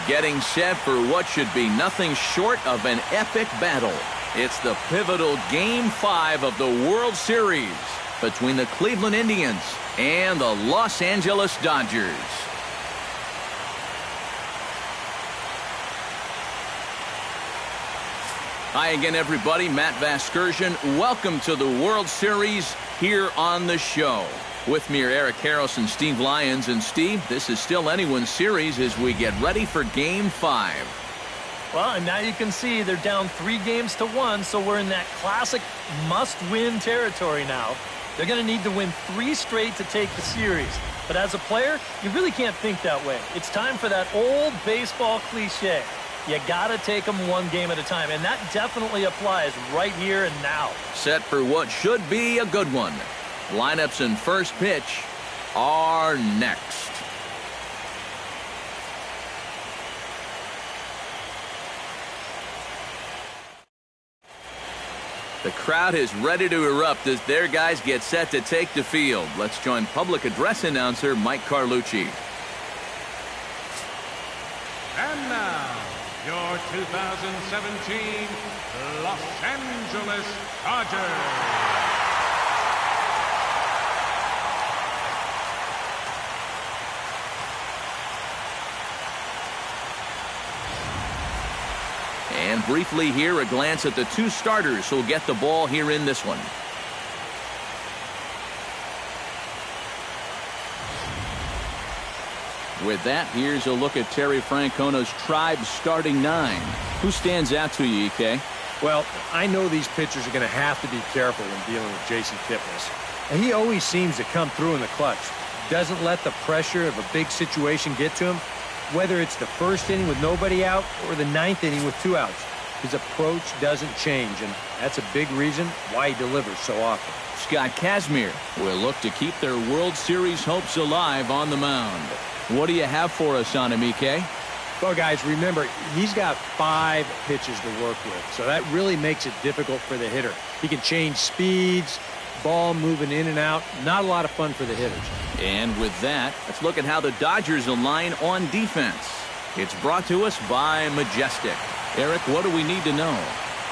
Getting set for what should be nothing short of an epic battle. It's the pivotal Game 5 of the World Series between the Cleveland Indians and the Los Angeles Dodgers. Hi again, everybody. Matt Vasgersian. Welcome to the World Series here on the show. With me are Eric Harris and Steve Lyons. And Steve, this is still anyone's series as we get ready for Game 5. Well, and now you can see they're down 3-1, so we're in that classic must-win territory now. They're going to need to win 3 straight to take the series. But as a player, you really can't think that way. It's time for that old baseball cliche. You got to take them one game at a time, and that definitely applies right here and now. Set for what should be a good one. Lineups and first pitch are next. The crowd is ready to erupt as their guys get set to take the field. Let's join public address announcer Mike Carlucci. And now, your 2017 Los Angeles Dodgers. And briefly here, a glance at the 2 starters who'll get the ball here in this one. With that, here's a look at Terry Francona's Tribe starting 9. Who stands out to you, EK? Well, I know these pitchers are going to have to be careful when dealing with Jason Kipnis. And he always seems to come through in the clutch. Doesn't let the pressure of a big situation get to him. Whether it's the first inning with nobody out or the 9th inning with 2 outs, his approach doesn't change, and that's a big reason why he delivers so often. Scott Kazmir will look to keep their World Series hopes alive on the mound. What do you have for us on him, EK? Well, guys, remember, he's got 5 pitches to work with, so that really makes it difficult for the hitter. He can change speeds, ball moving in and out. Not a lot of fun for the hitters. And with that, let's look at how the Dodgers align on defense. It's brought to us by Majestic. Eric, what do we need to know?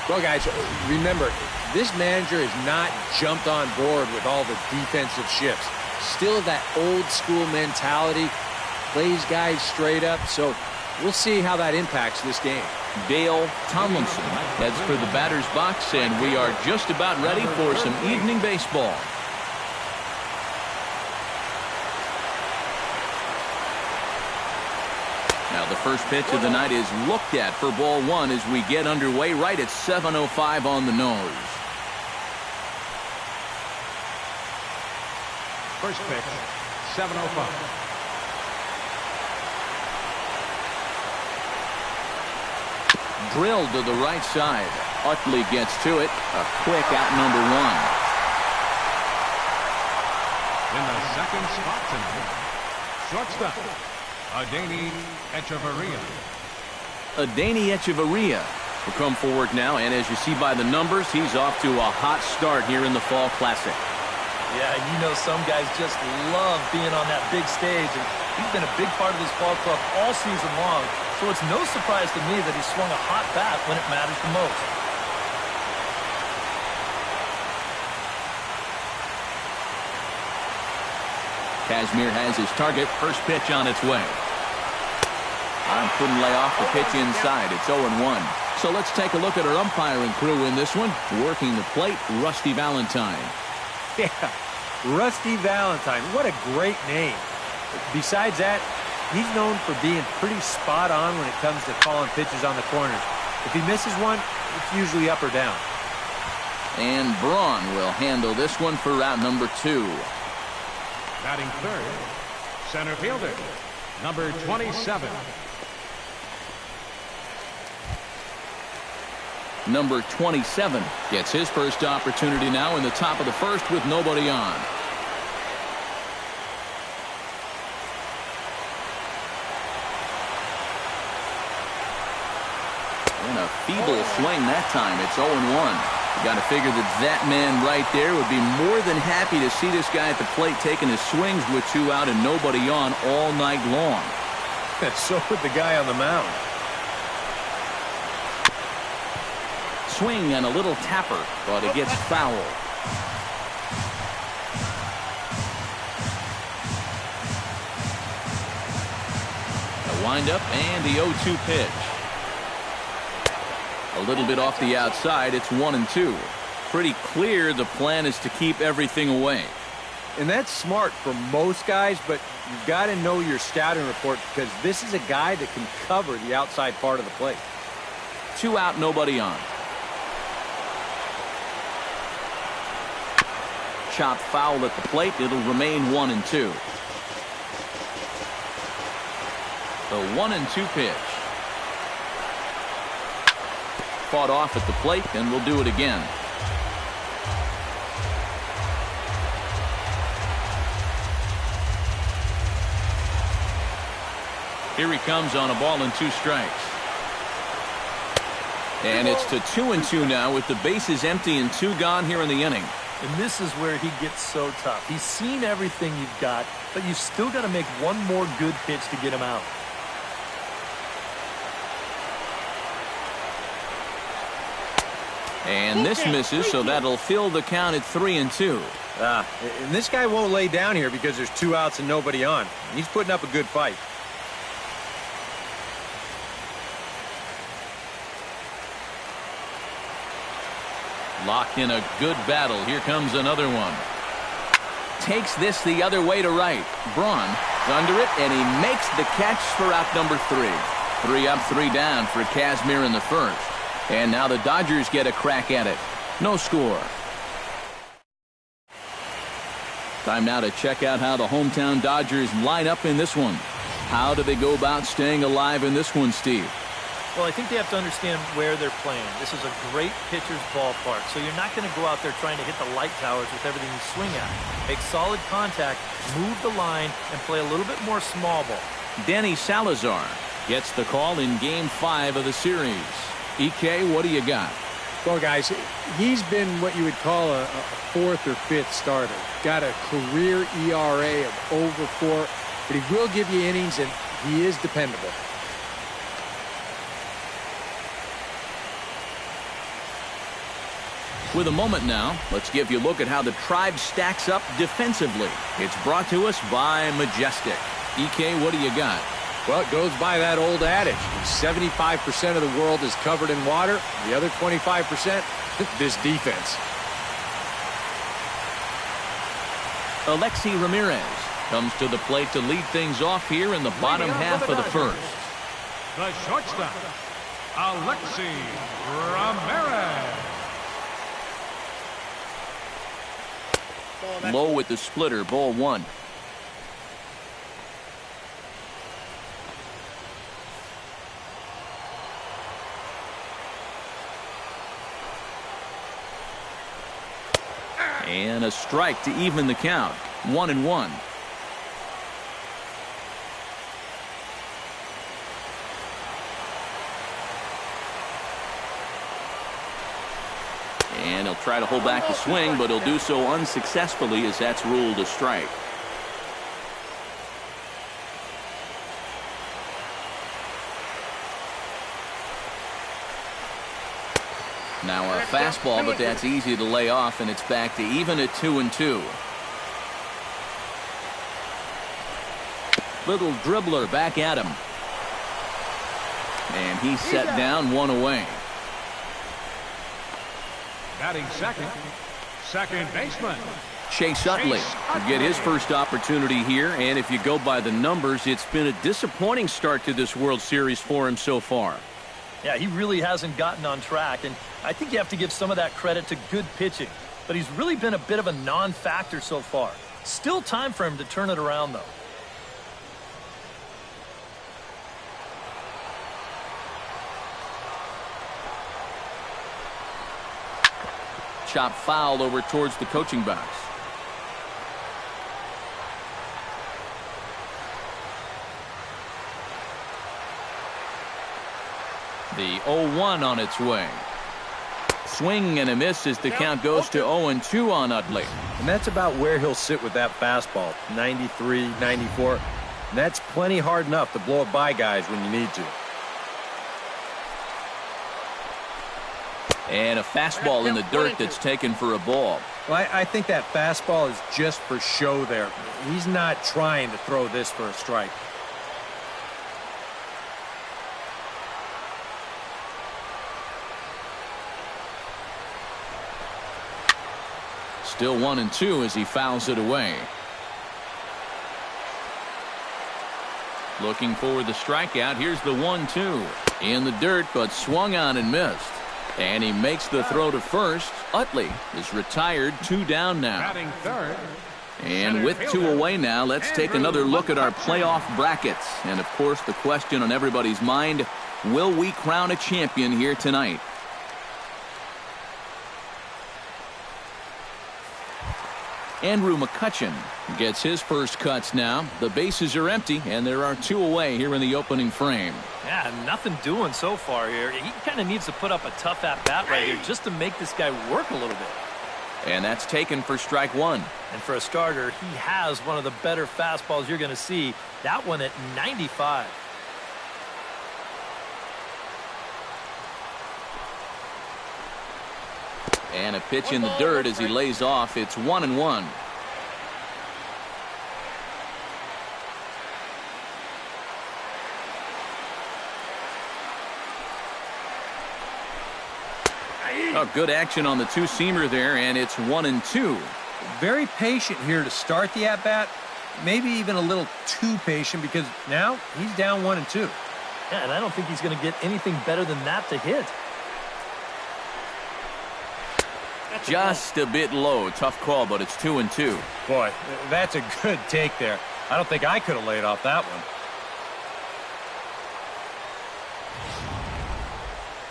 Well, guys, remember, this manager has not jumped on board with all the defensive shifts. Still that old school mentality, plays guys straight up, so we'll see how that impacts this game. Dale Tomlinson heads for the batter's box, and we are just about ready for some evening baseball. Now the first pitch of the night is looked at for ball 1 as we get underway right at 7:05 on the nose. First pitch, 7:05. Drilled to the right side. Utley gets to it. A quick out number 1. In the second spot tonight, shortstop, Adeiny Hechavarria. Adeiny Hechavarria will come forward now, and as you see by the numbers, he's off to a hot start here in the Fall Classic. Yeah, you know some guys just love being on that big stage, and he's been a big part of this ball club all season long, so it's no surprise to me that he swung a hot bat when it matters the most. Kazmir has his target. First pitch on its way. Couldn't lay off the pitch inside. It's 0-1. So let's take a look at our umpiring crew in this one. Working the plate, Rusty Valentine. Yeah, Rusty Valentine. What a great name. Besides that, he's known for being pretty spot on when it comes to calling pitches on the corners. If he misses one, it's usually up or down. And Braun will handle this one for route number 2. Batting third, center fielder, number 27. Number 27 gets his first opportunity now in the top of the first with nobody on. And a feeble swing that time. It's 0-1. You got to figure that man right there would be more than happy to see this guy at the plate taking his swings with 2 out and nobody on all night long. So would the guy on the mound. Swing and a little tapper, but it gets foul. The windup and the 0-2 pitch. A little bit off the outside. It's 1-2. Pretty clear the plan is to keep everything away. And that's smart for most guys, but you've got to know your scouting report because this is a guy that can cover the outside part of the plate. 2 out, nobody on. Chop foul at the plate. It'll remain 1-2. The 1-2 pitch. Fought off at the plate, and we'll do it again. Here he comes on a ball and 2 strikes. And it's to 2-2 now with the bases empty and 2 gone here in the inning. And this is where he gets so tough. He's seen everything you've got, but you've still got to make one more good pitch to get him out. And this misses, so that'll fill the count at 3-2. And this guy won't lay down here because there's 2 outs and nobody on. He's putting up a good fight. Lock in a good battle. Here comes another one. Takes this the other way to right. Braun under it, and he makes the catch for out number 3. 3 up, 3 down for Kazmir in the first. And now the Dodgers get a crack at it. No score. Time now to check out how the hometown Dodgers line up in this one. How do they go about staying alive in this one, Steve? Well, I think they have to understand where they're playing. This is a great pitcher's ballpark, so you're not going to go out there trying to hit the light towers with everything you swing at. Make solid contact, move the line, and play a little bit more small ball. Danny Salazar gets the call in Game 5 of the series. EK, what do you got? Well, guys, he's been what you would call a 4th or 5th starter. Got a career ERA of over 4, but he will give you innings, and he is dependable. With a moment now, let's give you a look at how the Tribe stacks up defensively. It's brought to us by Majestic. EK, what do you got? Well, it goes by that old adage. 75% of the world is covered in water. The other 25%, this defense. Alexi Ramirez comes to the plate to lead things off here in the bottom half of the first. The shortstop, Alexi Ramirez. Low with the splitter, ball 1. And a strike to even the count. 1-1. And he'll try to hold back the swing, but he'll do so unsuccessfully as that's ruled a strike. Now a fastball, but that's easy to lay off, and it's back to even at 2-2. Little dribbler back at him. And he's set down, 1 away. Batting second, second baseman, Chase Utley to get his first opportunity here, and if you go by the numbers, it's been a disappointing start to this World Series for him so far. Yeah, he really hasn't gotten on track, and I think you have to give some of that credit to good pitching. But he's really been a bit of a non-factor so far. Still time for him to turn it around, though. Chop foul over towards the coaching box. The 0-1 on its way. Swing and a miss as the count goes to 0-2 on Utley. And that's about where he'll sit with that fastball. 93, 94. And that's plenty hard enough to blow it by guys when you need to. And a fastball in the dirt that's taken for a ball. Well, I think that fastball is just for show there. He's not trying to throw this for a strike. Still 1-2 as he fouls it away. Looking for the strikeout. Here's the 1-2. In the dirt, but swung on and missed. And he makes the throw to first. Utley is retired, 2 down now. Batting third. And with 2 away now, let's take another look at our playoff brackets. And of course, the question on everybody's mind, will we crown a champion here tonight? Andrew McCutchen gets his first cuts now. The bases are empty, and there are 2 away here in the opening frame. Yeah, nothing doing so far here. He kind of needs to put up a tough at-bat right here just to make this guy work a little bit. And that's taken for strike 1. And for a starter, he has one of the better fastballs you're going to see. That one at 95. And a pitch in the dirt as he lays off. It's 1-1. Oh, good action on the two-seamer there, and it's 1-2. Very patient here to start the at-bat. Maybe even a little too patient because now he's down 1-2. Yeah, and I don't think he's going to get anything better than that to hit. Just a bit low. Tough call, but it's 2-2. Boy, that's a good take there. I don't think I could have laid off that one.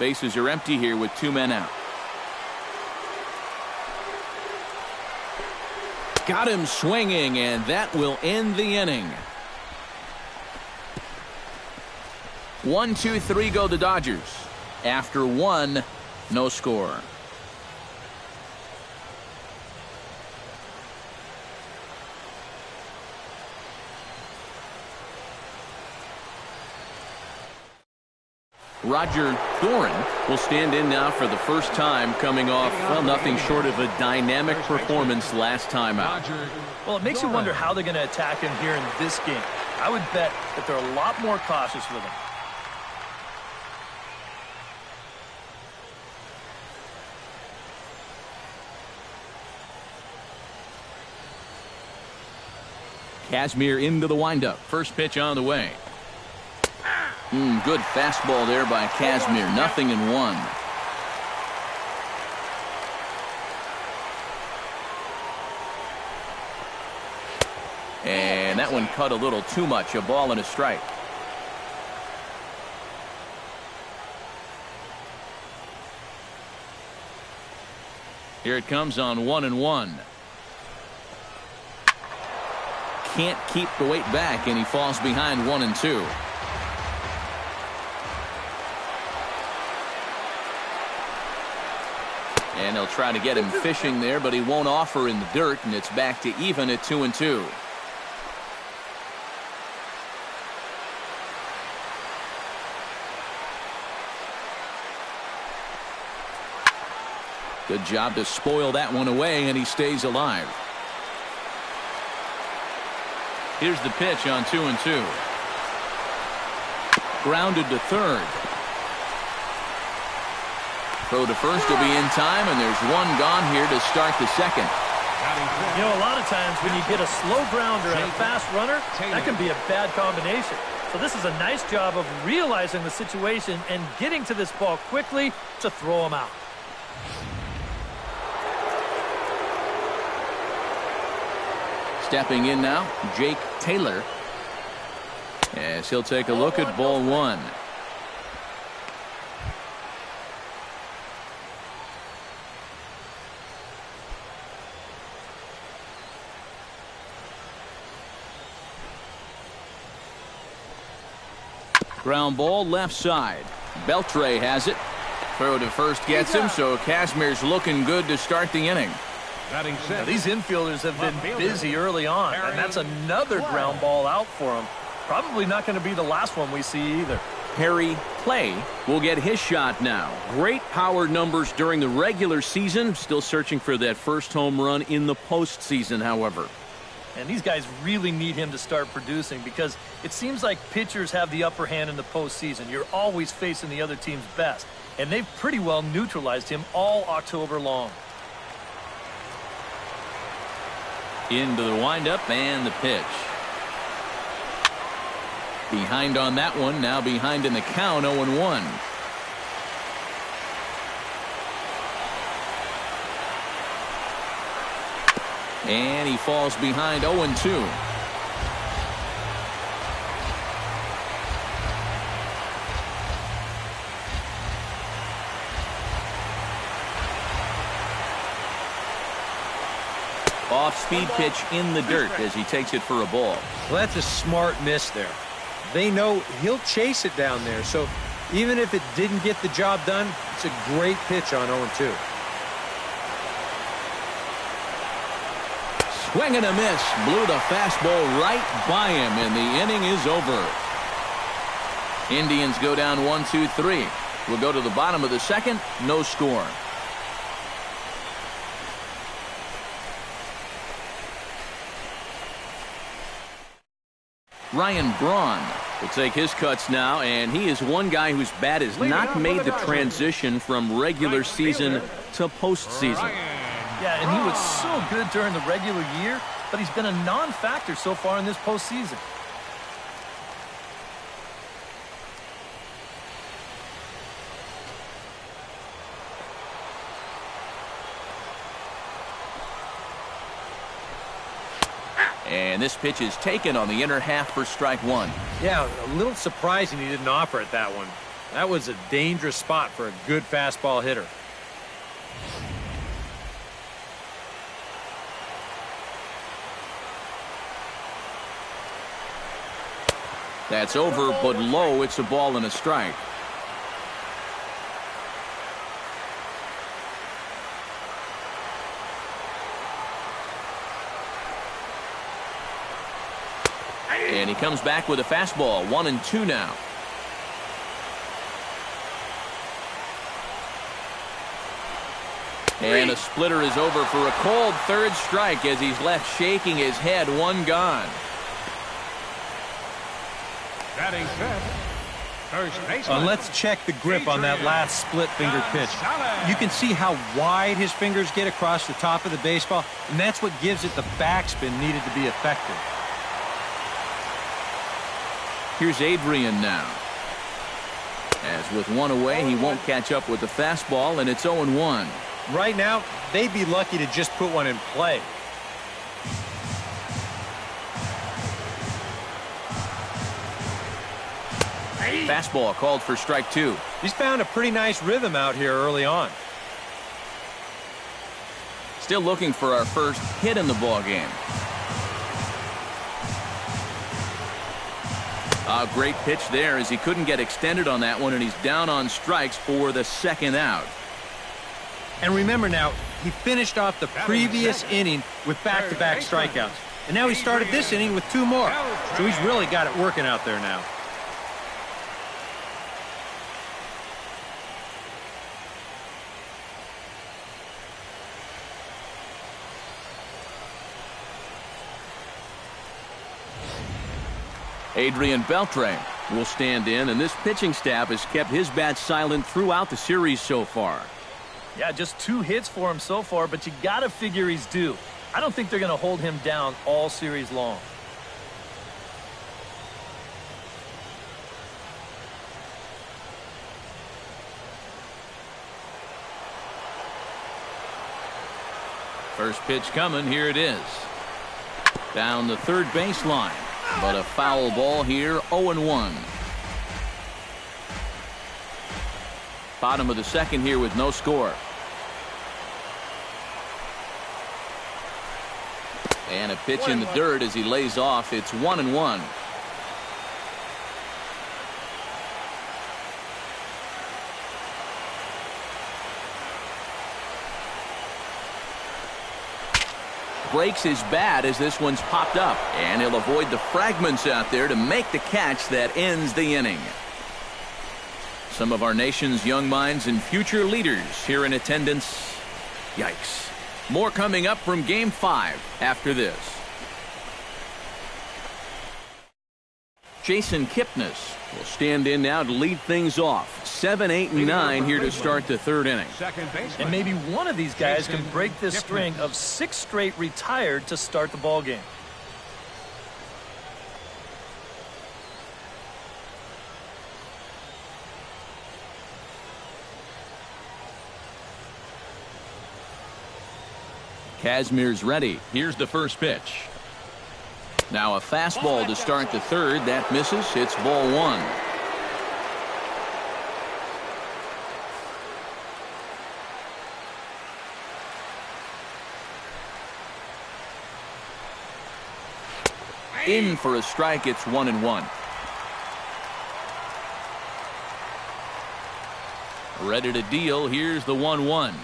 Bases are empty here with 2 men out. Got him swinging, and that will end the inning. 1, 2, 3 go the Dodgers. After 1, no score. Roger Doran will stand in now for the first time, coming off, well, nothing short of a dynamic performance last time out. Well, it makes you wonder how they're going to attack him here in this game. I would bet that they're a lot more cautious with him. Kazmir into the windup. First pitch on the way. Good fastball there by Kazmir. 0-1. And that one cut a little too much. A ball and a strike. Here it comes on 1-1. Can't keep the weight back, and he falls behind 1-2. And they'll try to get him fishing there, but he won't offer in the dirt, and it's back to even at 2-2. Good job to spoil that one away, and he stays alive. Here's the pitch on 2-2. Grounded to third. Throw to first will be in time, and there's one gone here to start the second. You know, a lot of times when you get a slow grounder and a fast runner, that can be a bad combination. So this is a nice job of realizing the situation and getting to this ball quickly to throw him out. Stepping in now, Jake Taylor, as he'll take a look at ball 1. Ground ball left side. Beltre has it. Throw to first gets him, so Kazmir's looking good to start the inning. Now, these infielders have been busy early on, and that's another ground ball out for him. Probably not going to be the last one we see either. Harry Clay will get his shot now. Great power numbers during the regular season. Still searching for that first home run in the postseason, however. And these guys really need him to start producing because it seems like pitchers have the upper hand in the postseason. You're always facing the other team's best. And they've pretty well neutralized him all October long. Into the windup and the pitch. Behind on that one, now behind in the count, 0-1. And he falls behind 0-2. Off-speed pitch in the dirt as he takes it for a ball. Well, that's a smart miss there. They know he'll chase it down there, so even if it didn't get the job done, it's a great pitch on 0-2. Swing and a miss. Blew the fastball right by him, and the inning is over. Indians go down 1-2-3. We'll go to the bottom of the second. No score. Ryan Braun will take his cuts now, and he is one guy whose bat has not made the transition from regular season to postseason. Yeah, and he was so good during the regular year, but he's been a non-factor so far in this postseason. And this pitch is taken on the inner half for strike one. Yeah, a little surprising he didn't offer it that one. That was a dangerous spot for a good fastball hitter. That's over, but low. It's a ball and a strike. And he comes back with a fastball. 1-2 now. And a splitter is over for a cold third strike as he's left shaking his head. One gone. Batting fifth, first baseman. Let's check the grip on that last split finger pitch. You can see how wide his fingers get across the top of the baseball, and that's what gives it the backspin needed to be effective. Here's Adrian now. As with one away, he won't catch up with the fastball, and it's 0-1. Right now, they'd be lucky to just put one in play. Fastball called for strike two. He's found a pretty nice rhythm out here early on. Still looking for our first hit in the ball game. A great pitch there as he couldn't get extended on that one, and he's down on strikes for the second out. And remember now, he finished off the previous inning with back-to-back strikeouts. And now he started this inning with two more. So he's really got it working out there now. Adrian Beltre will stand in, and this pitching staff has kept his bat silent throughout the series so far. Yeah, just 2 hits for him so far, but you got to figure he's due. I don't think they're going to hold him down all series long. First pitch coming. Here it is. Down the third baseline. But a foul ball here, 0-1. Bottom of the second here with no score. And a pitch in the dirt as he lays off. It's 1-1. breaks his bat as this one's popped up. And he'll avoid the fragments out there to make the catch that ends the inning. Some of our nation's young minds and future leaders here in attendance. Yikes. More coming up from Game 5 after this. Jason Kipnis will stand in now to lead things off. 7, 8, and 9 here to start the third inning. And maybe one of these guys can break this string of 6 straight retired to start the ball game. Kazmir's ready. Here's the first pitch. Now a fastball to start the third. That misses. It's ball 1. In for a strike. It's 1-1. Ready to deal. Here's the 1-1.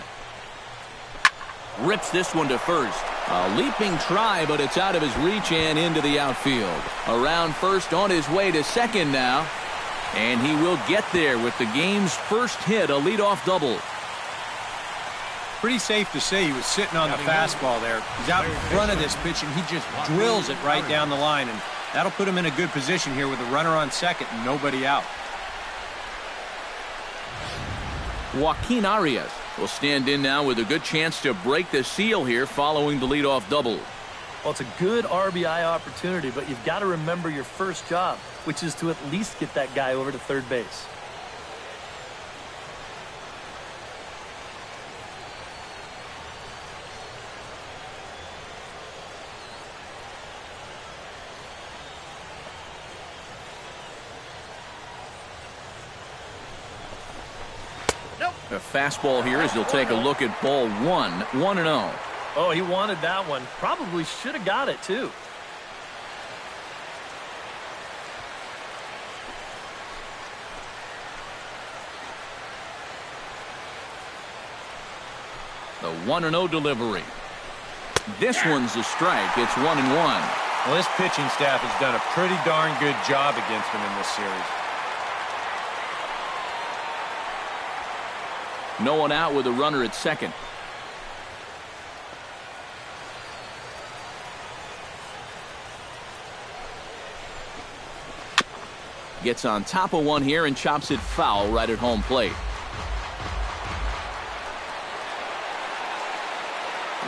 Rips this one to first. A leaping try, but it's out of his reach and into the outfield. Around first, on his way to second now. And he will get there with the game's first hit, a leadoff double. Pretty safe to say he was sitting on the fastball there. He's out in front of this pitch, and he just drills it right down the line. And that'll put him in a good position here with a runner on second and nobody out. Joaquin Arias will stand in now with a good chance to break the seal here following the leadoff double. Well, it's a good RBI opportunity, but you've got to remember your first job, which is to at least get that guy over to third base. A fastball here as he'll take a look at ball 1, 1-0. Oh, he wanted that one. Probably should have got it, too. The 1-0 delivery. This one's a strike. It's 1-1. Well, this pitching staff has done a pretty darn good job against him in this series. No one out with a runner at second. Gets on top of one here and chops it foul right at home plate.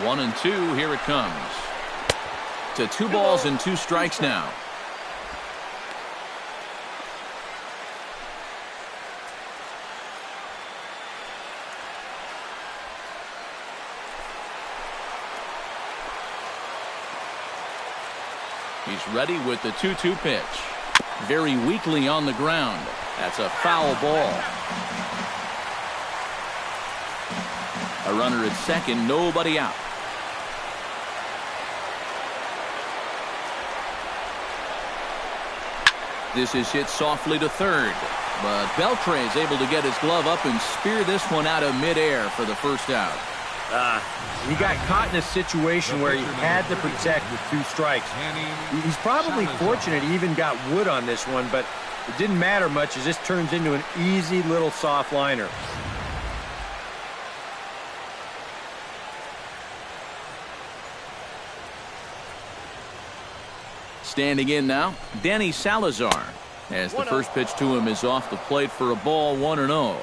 1-2, here it comes. To 2 balls and 2 strikes now. He's ready with the 2-2 pitch. Very weakly on the ground. That's a foul ball. A runner at second, nobody out. This is hit softly to third. But Beltre is able to get his glove up and spear this one out of midair for the first out. He got caught in a situation where he had to protect with 2 strikes. He's probably fortunate he even got wood on this one, but it didn't matter much as this turns into an easy little soft liner. Standing in now, Danny Salazar, as the first pitch to him is off the plate for a ball, 1-0.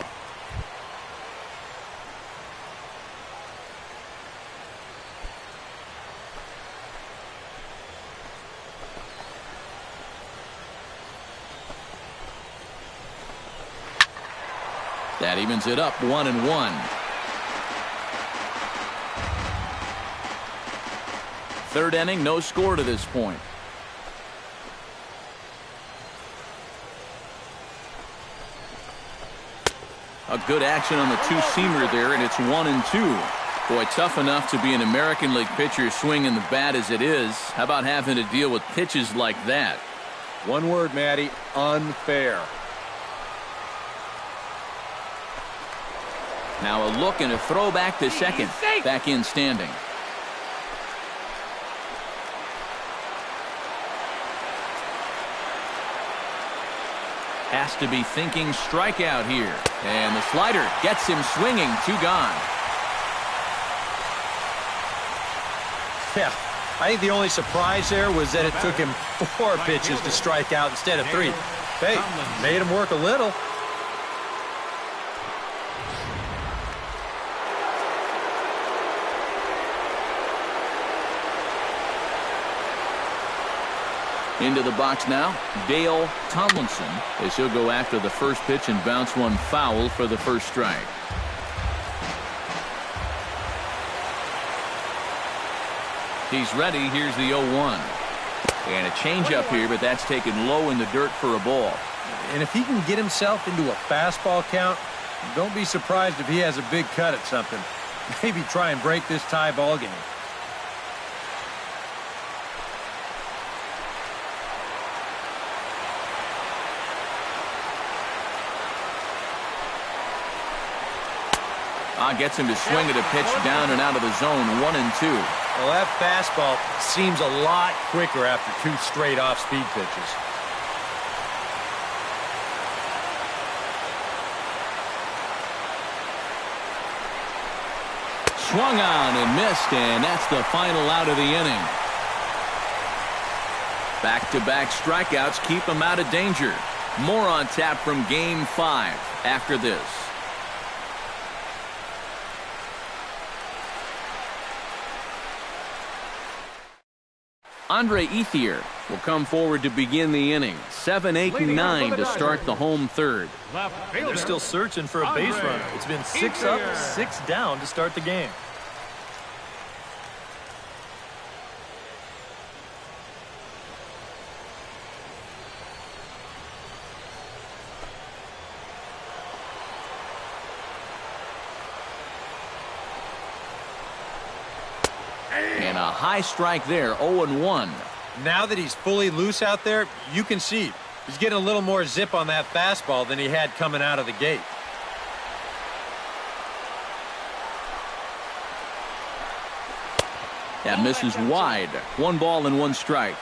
That evens it up, 1-1. Third inning, no score to this point. A good action on the 2-seamer there, and it's 1-2. Boy, tough enough to be an American League pitcher swinging the bat as it is. How about having to deal with pitches like that? One word, Matty, unfair. Now a look and a throw back to second. Back in standing. Has to be thinking strikeout here. And the slider gets him swinging. 2 gone. Yeah, I think the only surprise there was that it took him 4 pitches to strike out instead of 3. Hey, made him work a little. Into the box now, Dale Tomlinson, as he'll go after the first pitch and bounce one foul for the first strike. He's ready. Here's the 0-1. And a changeup here, but that's taken low in the dirt for a ball. And if he can get himself into a fastball count, don't be surprised if he has a big cut at something. Maybe try and break this tie ball game. Gets him to swing at a pitch down and out of the zone. 1-2. Well, that fastball seems a lot quicker after 2 straight off-speed pitches. Swung on and missed, and that's the final out of the inning. Back-to-back strikeouts keep him out of danger. More on tap from Game 5 after this. Andre Ethier will come forward to begin the inning. 7, 8, and 9 to start the home third. They're still searching for a base runner. It's been 6 up, 6 down to start the game. And a high strike there, 0-1. Now that he's fully loose out there, you can see he's getting a little more zip on that fastball than he had coming out of the gate. That misses wide. 1 ball and 1 strike.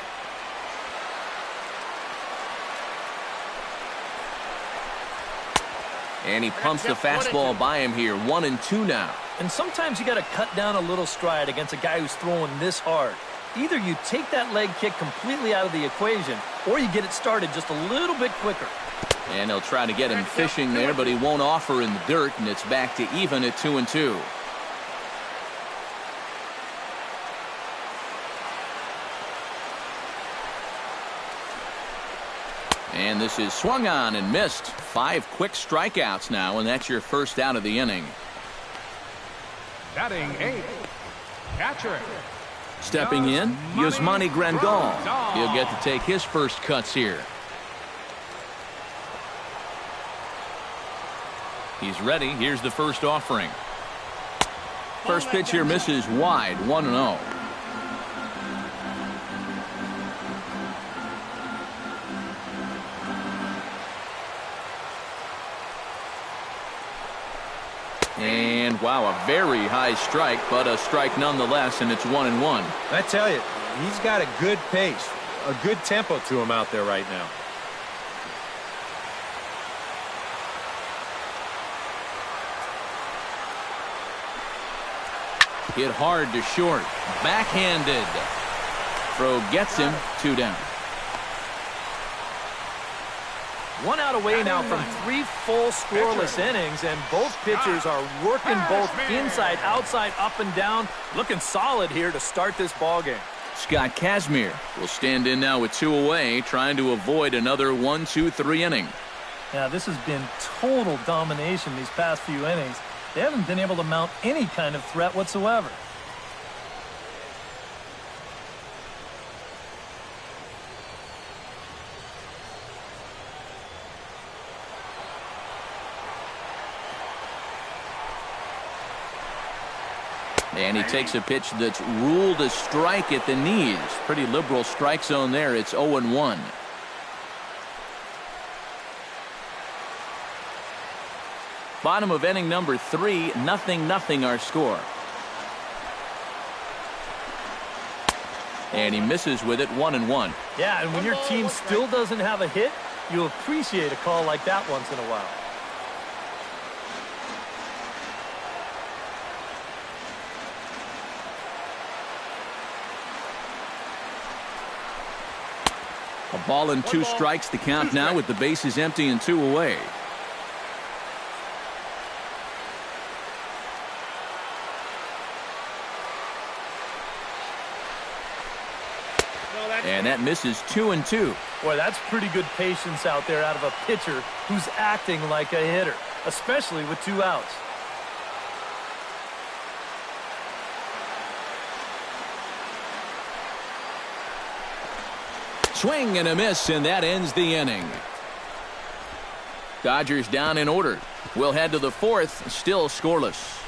And he pumps the fastball by him here. 1-2 now. And sometimes you got to cut down a little stride against a guy who's throwing this hard. Either you take that leg kick completely out of the equation, or you get it started just a little bit quicker. And he'll try to get him fishing there, but he won't offer in the dirt, and it's back to even at 2-2. And this is swung on and missed. 5 quick strikeouts now, and that's your first out of the inning. Batting 8, catcher. Stepping in, Yasmani Grandal. He'll get to take his first cuts here. He's ready. Here's the first offering. First pitch here misses wide. 1-0. And wow, a very high strike, but a strike nonetheless, and it's 1-1. I tell you, he's got a good pace, a good tempo to him out there right now. Hit hard to short. Backhanded. Throw gets him. 2 down. 1 out away now from 3 full scoreless innings, and both pitchers are working both inside, outside, up and down. Looking solid here to start this ballgame. Scott Kazmir will stand in now with 2 away, trying to avoid another 1-2-3 inning. Yeah, this has been total domination these past few innings. They haven't been able to mount any kind of threat whatsoever. And he takes a pitch that's ruled a strike at the knees. Pretty liberal strike zone there. It's 0-1. Bottom of inning number 3, 0-0 our score. And he misses with it. 1-1. Yeah, and when your team still doesn't have a hit, You appreciate a call like that once in a while. A ball and 2 strikes, the count now with the bases empty and 2 away. And that misses 2-2. Boy, that's pretty good patience out there out of a pitcher who's acting like a hitter, especially with 2 outs. Swing and a miss, and that ends the inning. Dodgers down in order. We'll head to the 4th, still scoreless.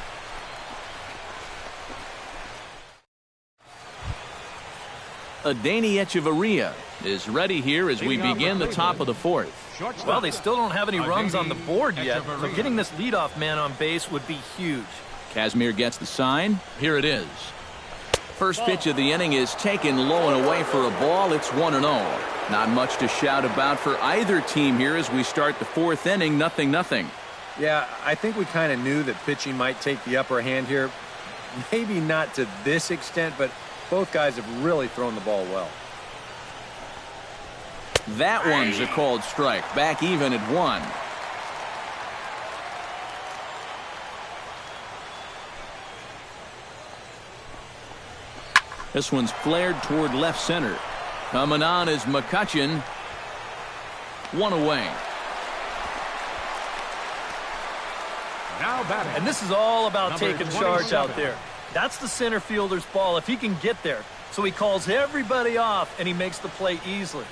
Adeiny Echeverria is ready here as we begin the top of the 4th. Well, they still don't have any runs on the board yet, so getting this leadoff man on base would be huge. Casimir gets the sign. Here it is. First pitch of the inning is taken low and away for a ball. It's 1-0. Not much to shout about for either team here as we start the 4th inning. 0-0. Yeah, I think we kind of knew that pitching might take the upper hand here. Maybe not to this extent, but both guys have really thrown the ball well. That one's a called strike. Back even at 1. This one's flared toward left center. Coming on is McCutchen. 1 away. Now batting. And this is all about Number taking charge 27. out there. That's the center fielder's ball if he can get there. So he calls everybody off, and he makes the play easily.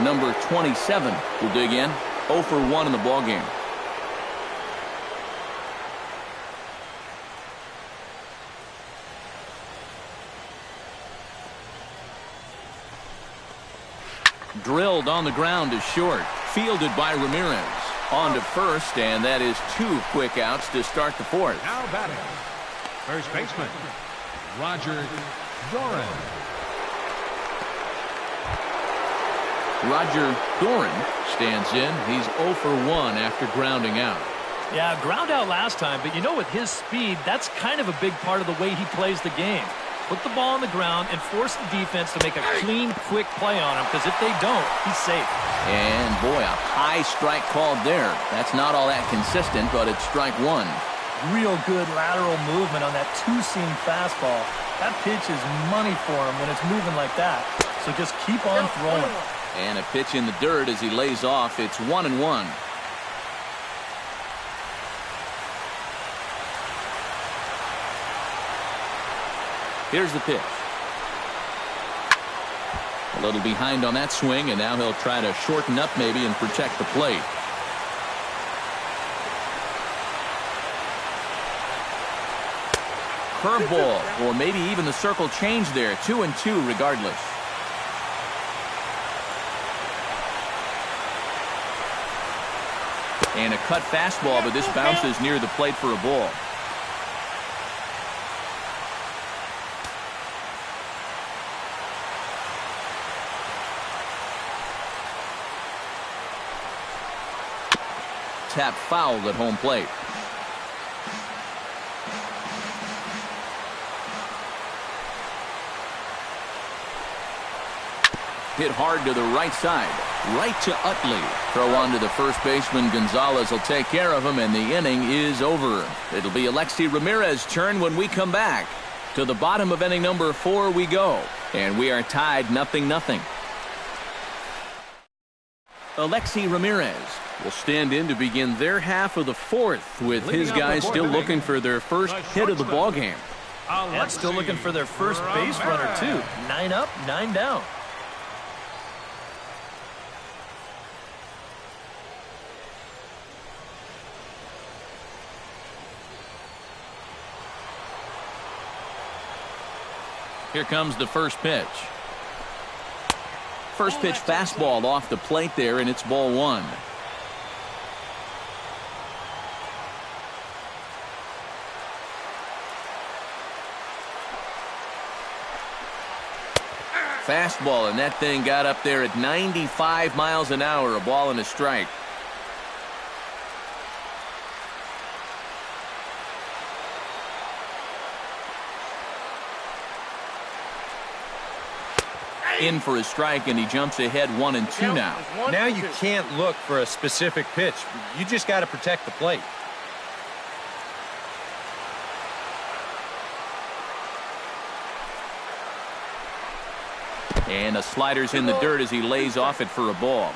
Number 27 will dig in. 0 for 1 in the ballgame. Drilled on the ground to short. Fielded by Ramirez. On to first, and that is 2 quick outs to start the 4th. Now batting. First baseman, Roger Doran. Roger Doran stands in. He's 0 for 1 after grounding out. Yeah, ground out last time, but you know, with his speed, that's kind of a big part of the way he plays the game. Put the ball on the ground and force the defense to make a clean, quick play on him, because if they don't, he's safe. And boy, a high strike called there. That's not all that consistent, but it's strike 1. Real good lateral movement on that 2-seam fastball. That pitch is money for him when it's moving like that. So just keep on throwing. And a pitch in the dirt as he lays off. It's 1-1. Here's the pitch. A little behind on that swing, and now he'll try to shorten up maybe and protect the plate. Curveball, or maybe even the circle change there. 2-2 regardless. And a cut fastball, but this bounces near the plate for a ball. Tap fouled at home plate. Hit hard to the right side. Right to Utley. Throw on to the first baseman. Gonzalez will take care of him, and the inning is over. It'll be Alexei Ramirez's turn when we come back. To the bottom of inning number 4 we go. And we are tied 0-0. Alexei Ramirez will stand in to begin their half of the 4th, with his guys still looking for their first hit of the ballgame. And still looking for their first base runner, too. 9 up, 9 down. Here comes the first pitch. First pitch fastball off the plate there, and it's ball 1. Fastball, and that thing got up there at 95 miles an hour, a ball and a strike. In for a strike, and he jumps ahead 1-2 now. Now you can't look for a specific pitch. You just got to protect the plate. And a slider's in the dirt as he lays off it for a ball.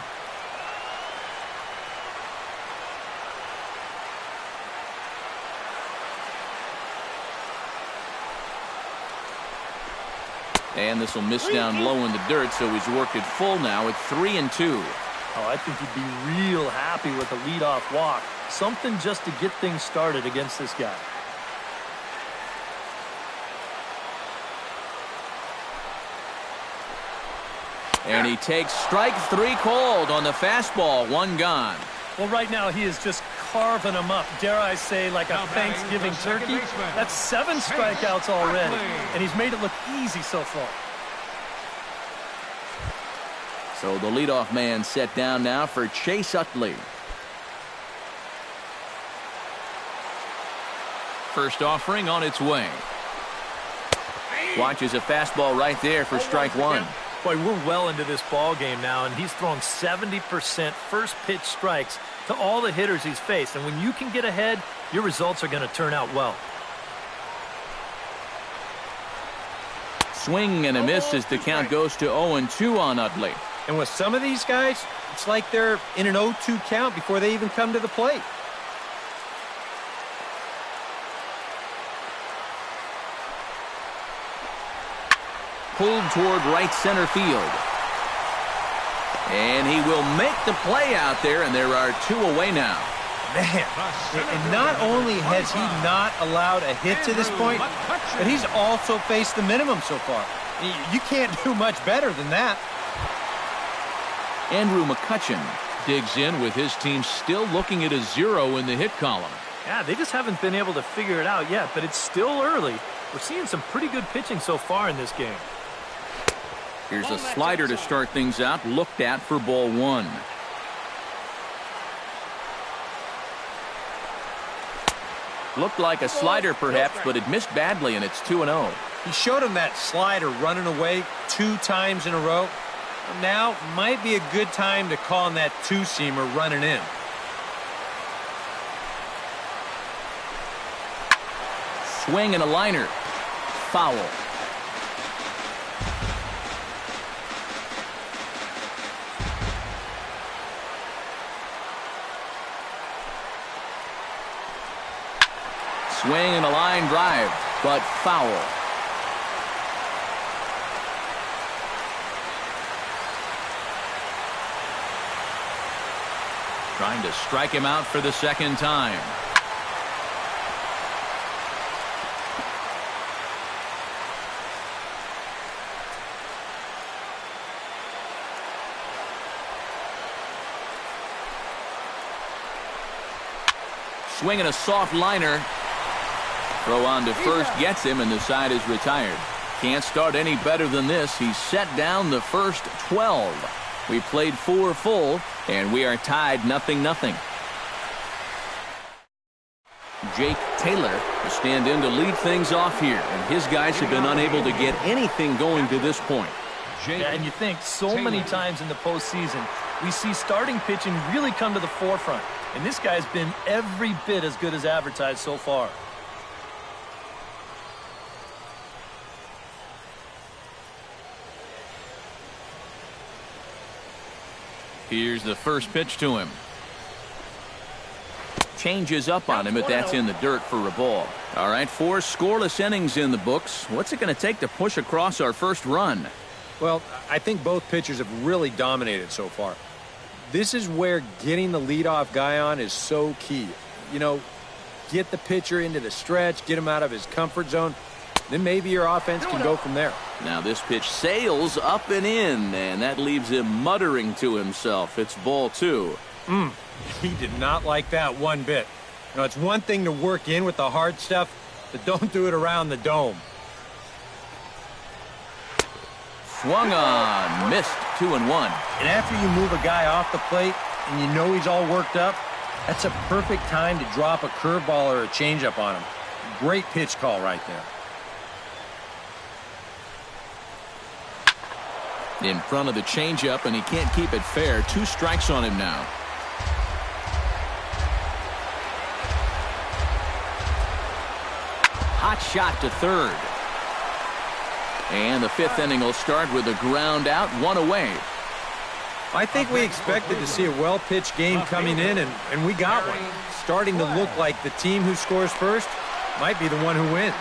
And this will miss down low in the dirt, so he's worked it full now at 3-2. Oh, I think he'd be real happy with a leadoff walk. Something just to get things started against this guy. And he takes strike 3 called on the fastball, 1 gone. Well, right now he is just carving them up, dare I say, like a Thanksgiving turkey. That's 7 strikeouts already, and he's made it look easy so far. So the leadoff man set down now for Chase Utley. First offering on its way. Watches a fastball right there for strike 1. Boy, we're well into this ball game now, and he's thrown 70% first pitch strikes to all the hitters he's faced. And when you can get ahead, your results are going to turn out well. Swing and a miss as the count goes to 0-2 on Utley. And with some of these guys, it's like they're in an 0-2 count before they even come to the plate. Pulled toward right center field. And he will make the play out there, and there are 2 away now. Man, and not only has he not allowed a hit to this point, but he's also faced the minimum so far. You can't do much better than that. Andrew McCutchen digs in with his team still looking at a 0 in the hit column. Yeah, they just haven't been able to figure it out yet, but it's still early. We're seeing some pretty good pitching so far in this game. Here's a slider to start things out, looked at for ball 1. Looked like a slider perhaps, but it missed badly, and it's 2-0. He showed him that slider running away 2 times in a row. Now might be a good time to call on that 2-seamer running in. Swing and a liner. Foul. Swing and a line drive, but foul. Trying to strike him out for the second time. Swinging a soft liner. Throw on to first gets him, and the side is retired. Can't start any better than this. He's set down the first 12. We played 4 full, and we are tied 0-0. Jake Taylor will stand in to lead things off here, and his guys have been unable to get anything going to this point. Yeah, and you think so many times in the postseason, we see starting pitching really come to the forefront, and this guy's been every bit as good as advertised so far. Here's the first pitch to him. Changes up on him, but that's in the dirt for a ball. All right, 4 scoreless innings in the books. What's it going to take to push across our first run? Well, I think both pitchers have really dominated so far. This is where getting the leadoff guy on is so key. You know, get the pitcher into the stretch, get him out of his comfort zone, then maybe your offense can go from there. Now this pitch sails up and in, and that leaves him muttering to himself. It's ball 2. He did not like that one bit. You know, it's one thing to work in with the hard stuff, but don't do it around the dome. Swung on, missed, 2-1. And after you move a guy off the plate and you know he's all worked up, that's a perfect time to drop a curveball or a changeup on him. Great pitch call right there. In front of the changeup, and he can't keep it fair. 2 strikes on him now. Hot shot to third. And the 5th inning will start with a ground out, 1 away. I think we expected to see a well-pitched game coming in, and we got one. Starting to look like the team who scores first might be the one who wins.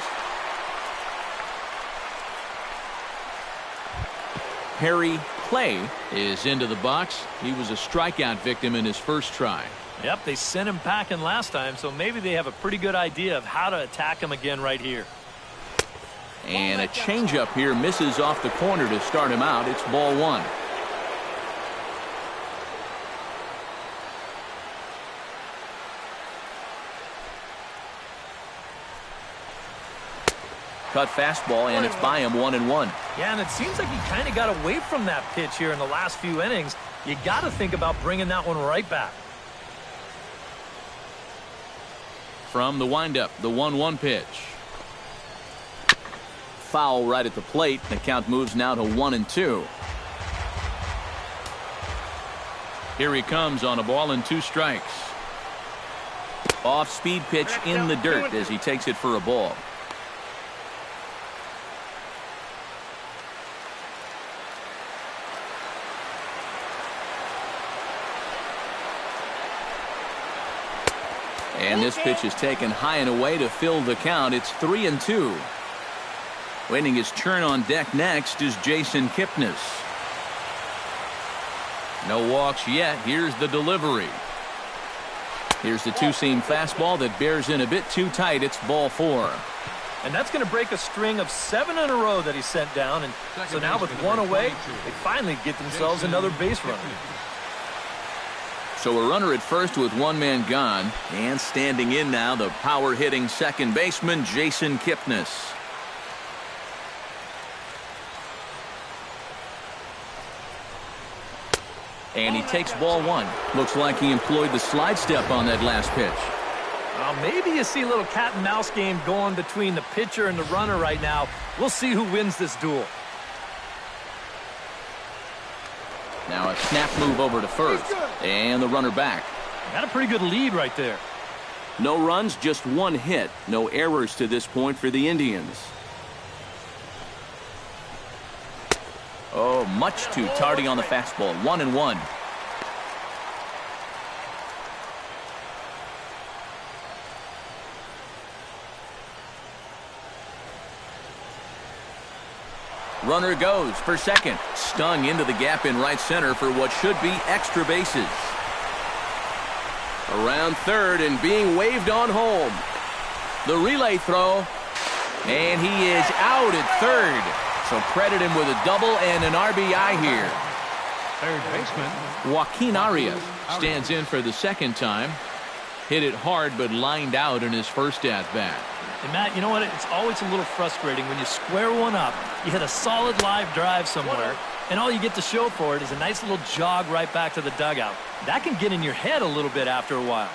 Harry Clay is into the box. He was a strikeout victim in his first try. Yep, they sent him packing last time, so maybe they have a pretty good idea of how to attack him again right here. And a changeup here misses off the corner to start him out. It's ball 1. Cut fastball, and it's by him, 1-1. Yeah, and it seems like he kind of got away from that pitch here in the last few innings. You got to think about bringing that one right back. From the windup, the 1-1 pitch. Foul right at the plate. The count moves now to 1-2. Here he comes on a ball and 2 strikes. Off-speed pitch in the dirt as he takes it for a ball. And this pitch is taken high and away to fill the count. It's 3-2. Waiting his turn on deck next is Jason Kipnis. No walks yet. Here's the delivery. Here's the 2-seam fastball that bears in a bit too tight. It's ball 4. And that's going to break a string of 7 in a row that he sent down. And so now with 1 away, they finally get themselves another base runner. So a runner at first with 1 man gone. And standing in now, the power-hitting second baseman, Jason Kipnis. And he takes ball 1. Looks like he employed the slide step on that last pitch. Well, maybe you see a little cat and mouse game going between the pitcher and the runner right now. We'll see who wins this duel. Now a snap move over to first. And the runner back. Got a pretty good lead right there. No runs, just 1 hit. No errors to this point for the Indians. Oh, much too tardy on the fastball. 1-1. Runner goes for second. Stung into the gap in right center for what should be extra bases. Around third and being waved on home. The relay throw. And he is out at third. So credit him with a double and an RBI here. Third baseman Joaquin Arias stands in for the second time. Hit it hard but lined out in his first at-bat. And Matt, you know what? It's always a little frustrating when you square one up, you hit a solid live drive somewhere, and all you get to show for it is a nice little jog right back to the dugout. That can get in your head a little bit after a while.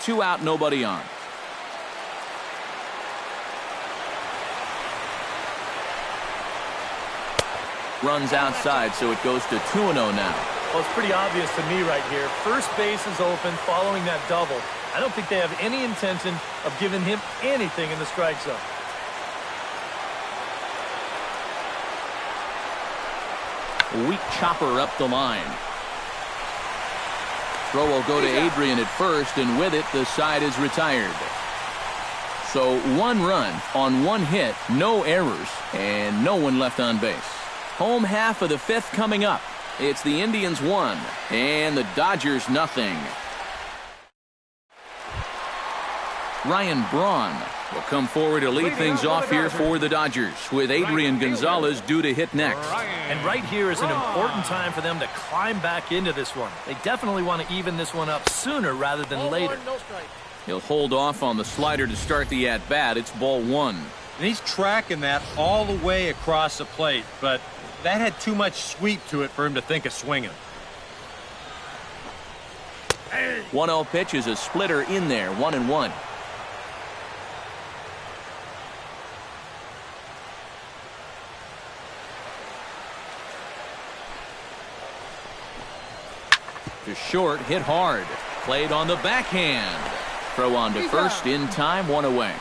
Two out, nobody on. Runs outside, so it goes to 2-0 now. Well, it's pretty obvious to me right here. First base is open following that double. I don't think they have any intention of giving him anything in the strike zone. Weak chopper up the line. Throw will go to Adrian at first, and with it, the side is retired. So 1 run on 1 hit, no errors, and no one left on base. Home half of the 5th coming up. It's the Indians 1 and the Dodgers nothing. Ryan Braun will come forward to lead things off here for the Dodgers, with Adrian Gonzalez due to hit next. And right here is an important time for them to climb back into this one. They definitely want to even this one up sooner rather than later. He'll hold off on the slider to start the at-bat. It's ball one. And he's tracking that all the way across the plate, but that had too much sweep to it for him to think of swinging. 1-0 pitch is a splitter in there, 1-1. To short, hit hard. Played on the backhand. Throw on to first in time, one away.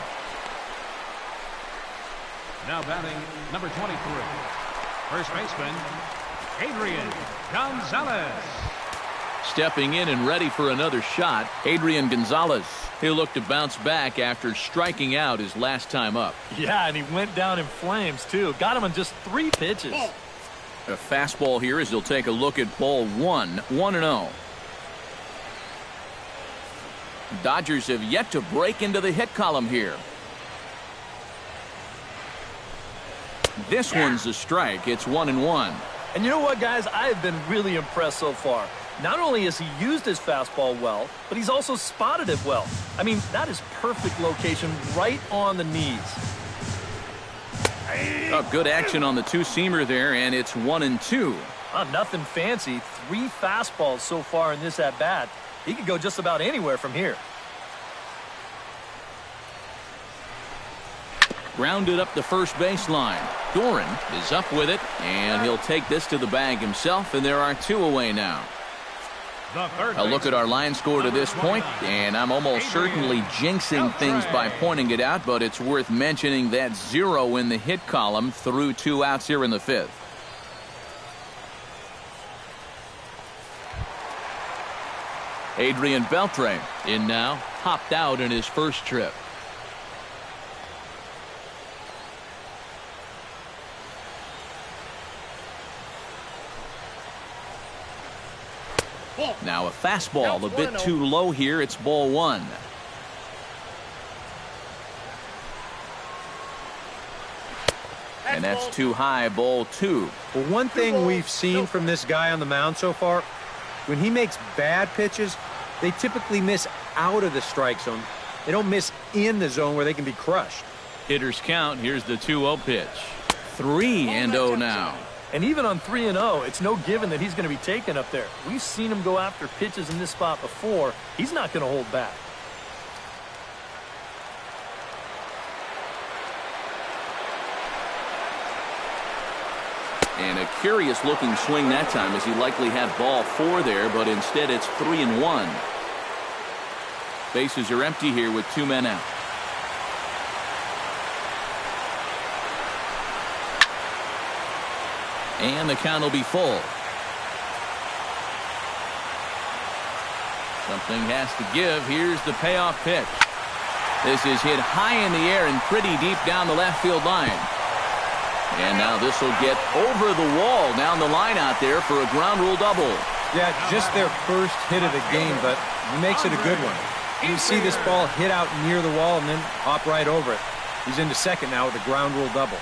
Now batting number 23. First baseman, Adrian Gonzalez. Stepping in and ready for another shot, Adrian Gonzalez. He'll look to bounce back after striking out his last time up. Yeah, and he went down in flames, too. Got him in just 3 pitches. A fastball here as he'll take a look at ball one, 1-0. Dodgers have yet to break into the hit column here. This one's a strike. It's 1-1. And you know what, guys? I have been really impressed so far. Not only has he used his fastball well, but he's also spotted it well. I mean, that is perfect location right on the knees. Oh, good action on the two-seamer there, and it's 1-2. Nothing fancy. 3 fastballs so far in this at-bat. He could go just about anywhere from here. Grounded up the first baseline. Doran is up with it, and he'll take this to the bag himself, and there are 2 away now. A look at our line score to this point, and I'm almost certainly jinxing things by pointing it out, but it's worth mentioning that 0 in the hit column through 2 outs here in the 5th. Adrian Beltre in now, hopped out in his first trip. Now a fastball a bit too low here. It's ball one. And that's too high, ball two. Well, one thing we've seen from this guy on the mound so far, when he makes bad pitches, they typically miss out of the strike zone. They don't miss in the zone where they can be crushed. Hitters count. Here's the 2-0 pitch. 3-0 now. And even on 3-0, it's no given that he's going to be taken up there. We've seen him go after pitches in this spot before. He's not going to hold back. And a curious looking swing that time, as he likely had ball 4 there, but instead it's 3-1. Bases are empty here with 2 men out. And the count will be full. Something has to give. Here's the payoff pitch. This is hit high in the air and pretty deep down the left field line. And now this will get over the wall down the line out there for a ground rule double. Yeah, just their first hit of the game, but he makes it a good one. You see this ball hit out near the wall and then hop right over it. He's into second now with a ground rule double.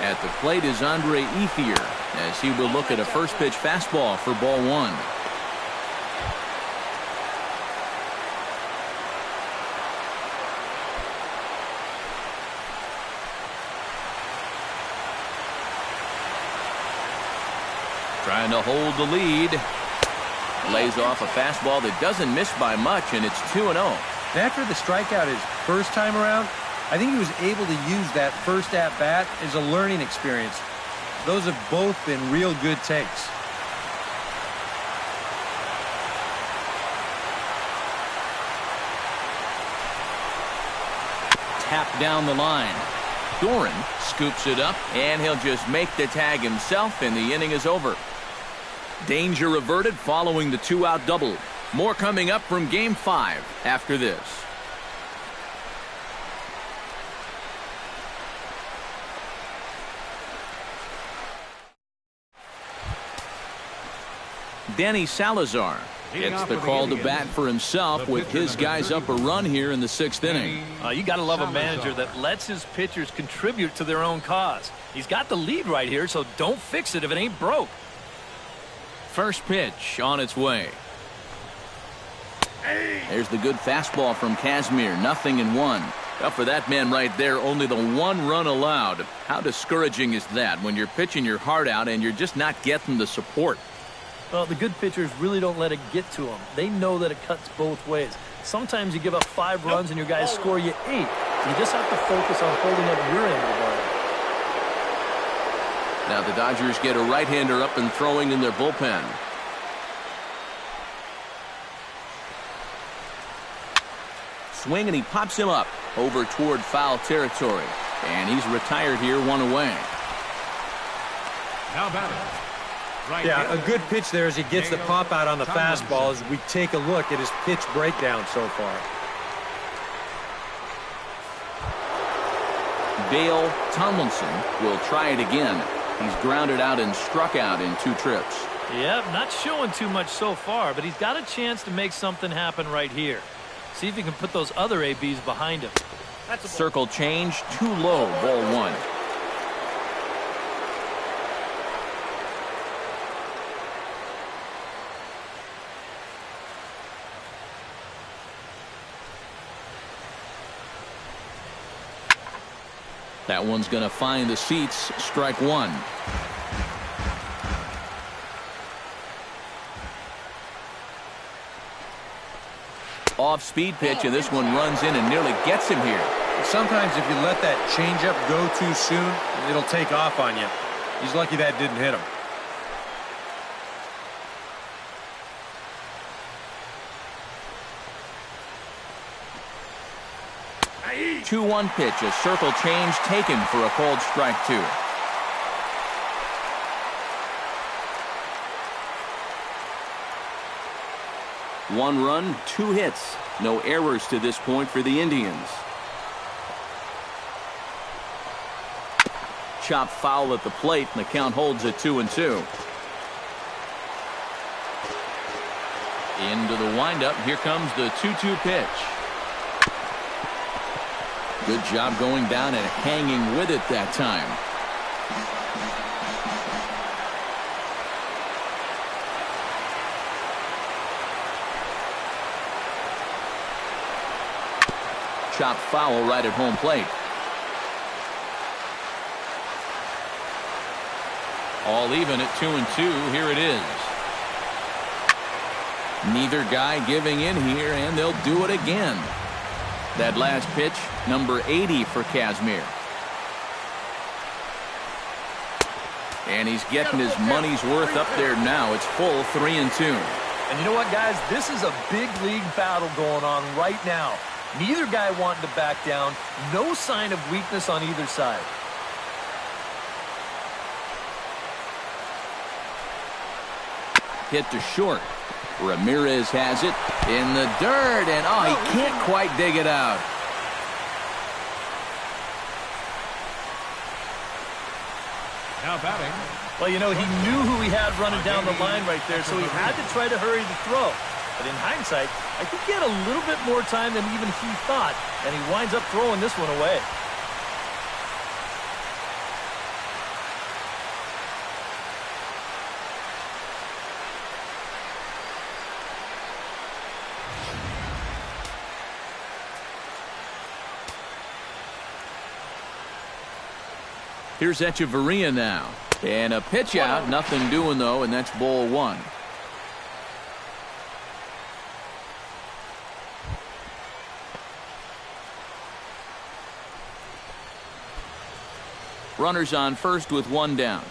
At the plate is Andre Ethier, as he will look at a first pitch fastball for ball 1. Trying to hold the lead. Lays off a fastball that doesn't miss by much, and it's 2-0. After the strikeout his first time around, I think he was able to use that first at-bat as a learning experience. Those have both been real good takes. Tap down the line. Doran scoops it up, and he'll just make the tag himself, and the inning is over. Danger averted following the 2-out double. More coming up from Game 5 after this. Danny Salazar Gets the call to bat for himself with his guys up a run here in the 6th inning. You got to love a manager that lets his pitchers contribute to their own cause. He's got the lead right here, so don't fix it if it ain't broke. First pitch on its way. There's the good fastball from Kazmir. 0-1. Well, for that man right there, only the 1 run allowed. How discouraging is that when you're pitching your heart out and you're just not getting the support? Well, the good pitchers really don't let it get to them. They know that it cuts both ways. Sometimes you give up 5 runs and your guys score you 8. You just have to focus on holding up your end of the bargain. Now the Dodgers get a right-hander up and throwing in their bullpen. Swing, and he pops him up over toward foul territory. And he's retired here, 1 away. Now batting. Right, yeah, a good pitch there as he gets the pop out on the fastball as we take a look at his pitch breakdown so far. Dale Tomlinson will try it again. He's grounded out and struck out in 2 trips. Yep, not showing too much so far, but he's got a chance to make something happen right here. See if he can put those other ABs behind him. Circle change, too low, ball 1. That one's going to find the seats. Strike 1. Off-speed pitch, and this one runs in and nearly gets him here. Sometimes if you let that changeup go too soon, it'll take off on you. He's lucky that didn't hit him. A 2-1 pitch, a circle change taken for a called strike 2. One run, 2 hits. No errors to this point for the Indians. Chop foul at the plate, and the count holds at 2-2. Into the windup. Here comes the 2-2 pitch. Good job going down and hanging with it that time. Chop foul right at home plate. All even at 2-2. Here it is. Neither guy giving in here, and they'll do it again. That last pitch, number 80 for Kazmir. And he's getting his money's worth up there now. It's full 3-2. And you know what, guys? This is a big league battle going on right now. Neither guy wanting to back down. No sign of weakness on either side. Hit to short. Ramirez has it in the dirt, and he can't quite dig it out. Now batting. Well, you know, he knew who he had running down the line right there, so he had to try to hurry the throw. But in hindsight, I think he had a little bit more time than even he thought, and he winds up throwing this one away. Here's Echeverria now. And a pitch out. Nothing doing, though, and that's ball 1. Runners on first with 1 down.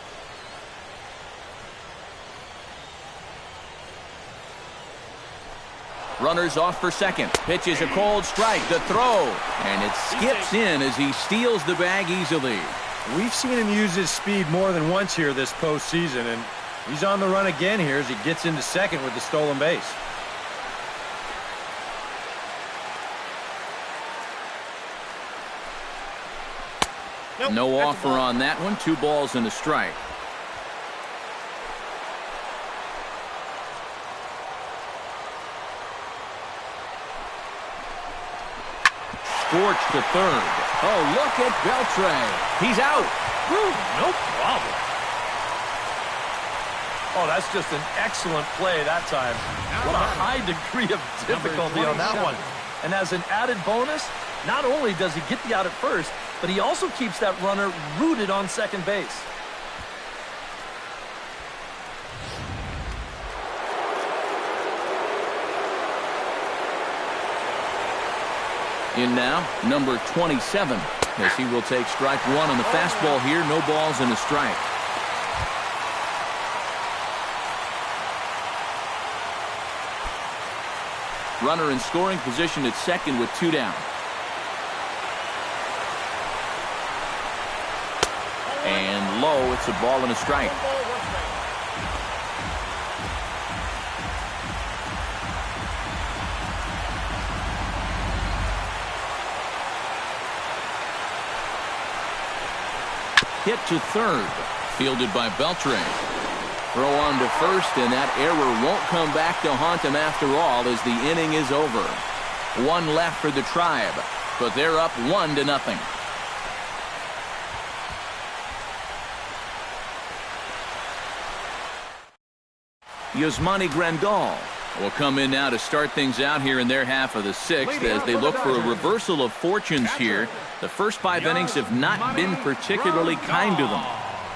Runners off for second. Pitch is a cold strike. The throw. And it skips in as he steals the bag easily. We've seen him use his speed more than once here this postseason, and he's on the run again here as he gets into second with the stolen base. No offer on that one. 2 balls and a strike. scorched to third. Oh, look at Beltre. He's out. No problem. Oh, that's just an excellent play that time. What a high degree of difficulty on that one. And as an added bonus, not only does he get the out at first, but he also keeps that runner rooted on second base. In now, number 27, as he will take strike one on the fastball here. No balls and a strike. Runner in scoring position at second with 2 down. And low, it's a ball and a strike. Hit to third, fielded by Beltre. Throw on to first, and that error won't come back to haunt him after all as the inning is over. 1 left for the Tribe, but they're up 1-0. Yasmani Grandal will come in now to start things out here in their half of the 6th as they look for a reversal of fortunes here. The first 5 innings have not been particularly kind to them.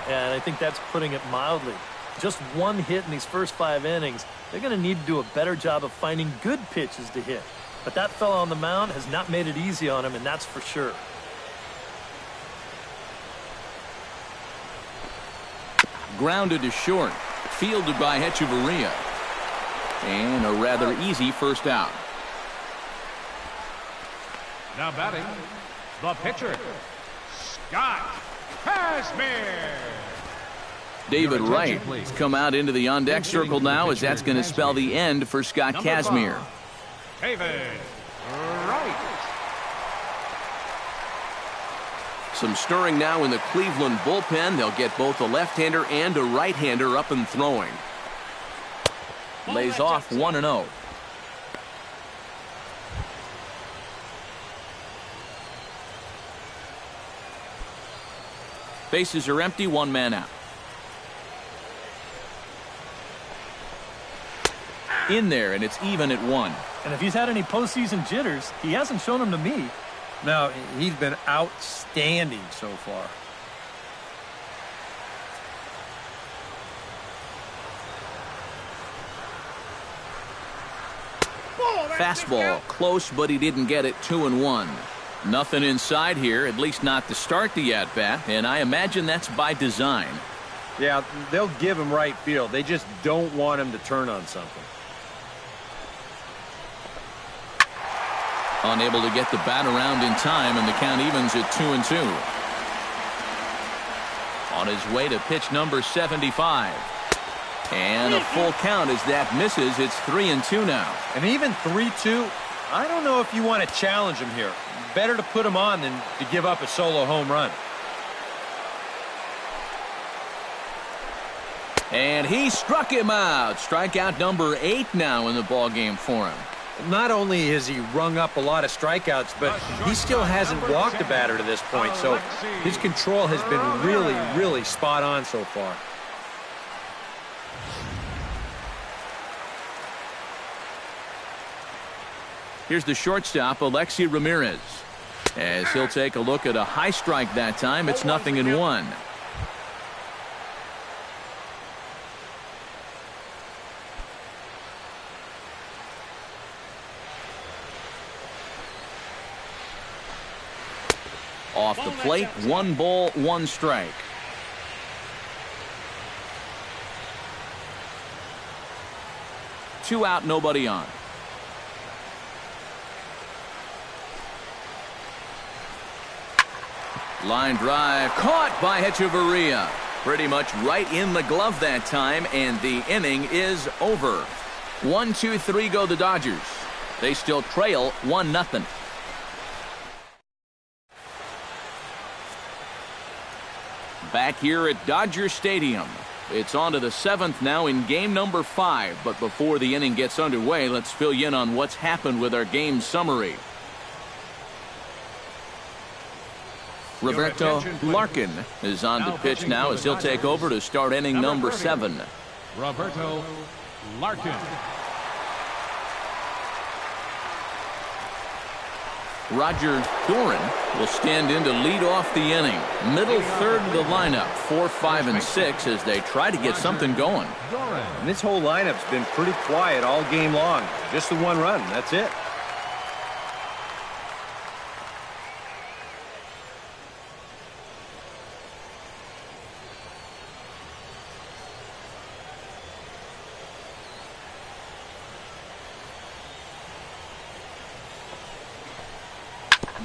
And I think that's putting it mildly. Just 1 hit in these first 5 innings. They're going to need to do a better job of finding good pitches to hit. But that fella on the mound has not made it easy on him, and that's for sure. Grounded to short. Fielded by Hechavarria. And a rather easy first out. Now batting, the pitcher, Scott Kazmir. David Wright has come out into the on-deck circle now, as that's going to spell the end for Scott Kazmir. David Wright. Some stirring now in the Cleveland bullpen. They'll get both a left-hander and a right-hander up and throwing. Lays off 1-0. Bases are empty, 1 man out. In there, and it's even at 1. And if he's had any postseason jitters, he hasn't shown them to me. No, he's been outstanding so far. Fastball close, but he didn't get it. 2-1. Nothing inside here, at least not to start the at-bat, and I imagine that's by design. Yeah, they'll give him right field. They just don't want him to turn on something. Unable to get the bat around in time, and the count evens at 2-2. On his way to pitch number 75. And a full count as that misses. It's 3-2 now. And even 3-2, I don't know if you want to challenge him here. Better to put him on than to give up a solo home run. And he struck him out. Strikeout number 8 now in the ballgame for him. Not only has he rung up a lot of strikeouts, but he still hasn't walked a batter to this point. So his control has been really, really spot on so far. Here's the shortstop, Alexi Ramirez. As he'll take a look at a high strike that time, it's 0-1. Off the plate, 1 ball, 1 strike. Two out, nobody on. Line drive caught by Hechavarria. Pretty much right in the glove that time, and the inning is over. 1-2-3 go the Dodgers. They still trail 1-0. Back here at Dodger Stadium. It's on to the 7th now in game number 5. But before the inning gets underway, let's fill you in on what's happened with our game summary. Roberto Larkin is on the pitch now as he'll take over to start inning number 7. Roberto Larkin. Roger Doran will stand in to lead off the inning. Middle third of the lineup, 4, 5, and 6 as they try to get something going. And this whole lineup's been pretty quiet all game long. Just the one run, that's it.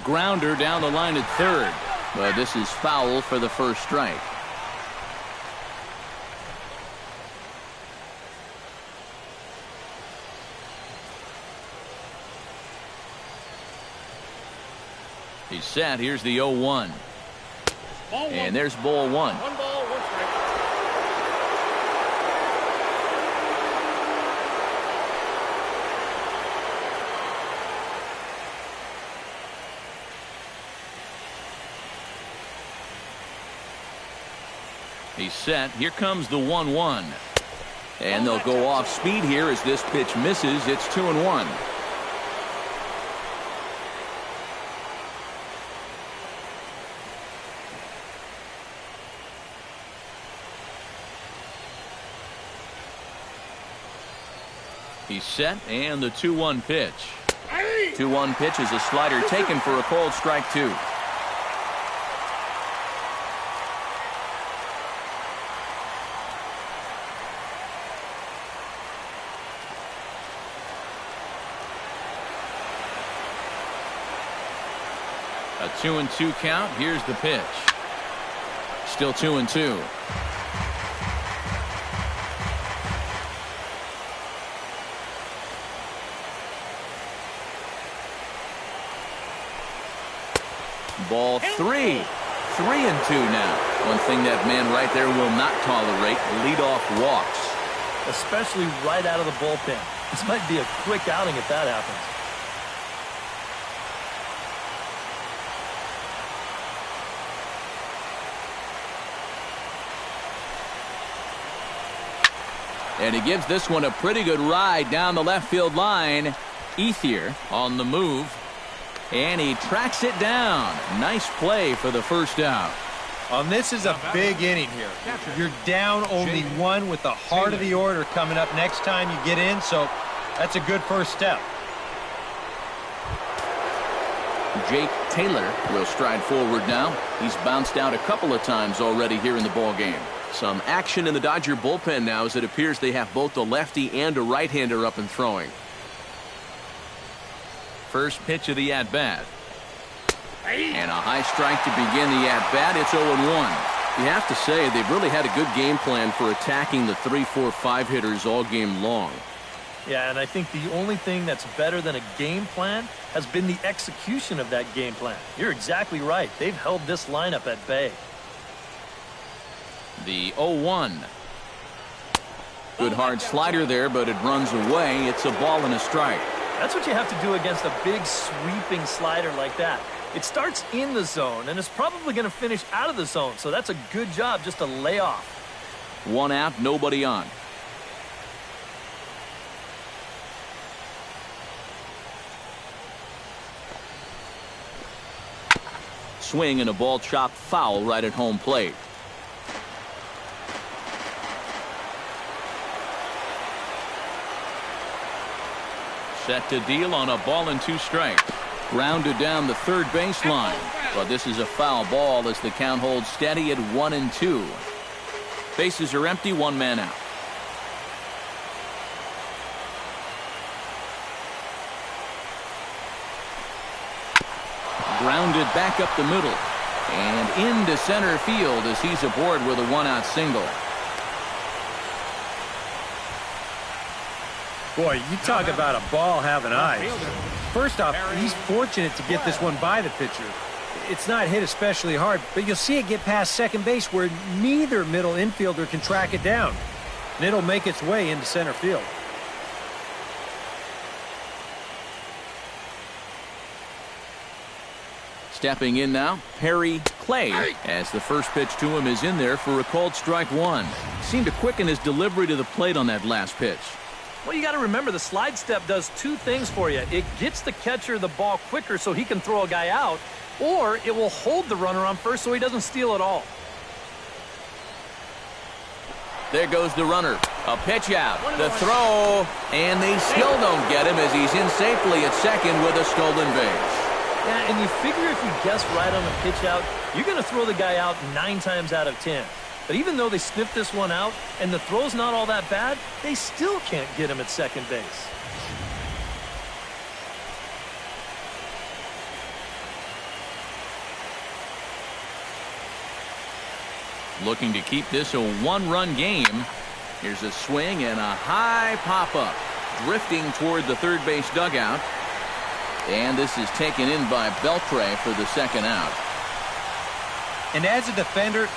Grounder down the line at third, but this is foul for the first strike. He's set. Here's the 0-1. And there's ball 1. 1 ball, 1 strike. He's set. Here comes the 1-1. And they'll go off speed here as this pitch misses. It's 2-1. He's set, and the 2-1 pitch. 2-1 pitch is a slider taken for a called strike 2. A 2-2 count. Here's the pitch. Still 2-2. Ball 3. 3-2 now. One thing that man right there will not tolerate, leadoff walks. Especially right out of the bullpen. This might be a quick outing if that happens. And he gives this one a pretty good ride down the left field line. Ethier on the move. And he tracks it down. Nice play for the first out. This is a big inning here. You're down only 1 with the heart of the order coming up next time you get in, so that's a good first step. Jake Taylor will stride forward now. He's bounced out a couple of times already here in the ball game. Some action in the Dodger bullpen now as it appears they have both a lefty and a right-hander up and throwing. First pitch of the at-bat. And a high strike to begin the at-bat. It's 0-1. You have to say they've really had a good game plan for attacking the 3, 4, 5 hitters all game long. Yeah, and I think the only thing that's better than a game plan has been the execution of that game plan. You're exactly right. They've held this lineup at bay. The 0-1. Good hard slider there, but it runs away. It's a ball and a strike. That's what you have to do against a big sweeping slider like that. It starts in the zone, and it's probably going to finish out of the zone, so that's a good job just to lay off. 1 out, nobody on. Swing and a ball chopped foul right at home plate. Set to deal on a ball and 2 strikes. Grounded down the third baseline. But this is a foul ball as the count holds steady at 1-2. Bases are empty, 1 man out. Grounded back up the middle. And into center field as he's aboard with a 1-out single. Boy, you talk about a ball having eyes. First off, he's fortunate to get this one by the pitcher. It's not hit especially hard, but you'll see it get past second base where neither middle infielder can track it down. And it'll make its way into center field. Stepping in now, Perry Clay, as the first pitch to him is in there for a called strike one. Seemed to quicken his delivery to the plate on that last pitch. Well, you got to remember the slide step does two things for you. It gets the catcher the ball quicker so he can throw a guy out, or it will hold the runner on first so he doesn't steal it all. There goes the runner. A pitch out. The throw, and they still don't get him as he's in safely at second with a stolen base. Yeah, and you figure if you guess right on the pitch out, you're going to throw the guy out 9 times out of 10. But even though they sniffed this one out and the throw's not all that bad, they still can't get him at second base. Looking to keep this a one-run game. Here's a swing and a high pop-up. Drifting toward the third base dugout. And this is taken in by Beltre for the second out. And as a defender,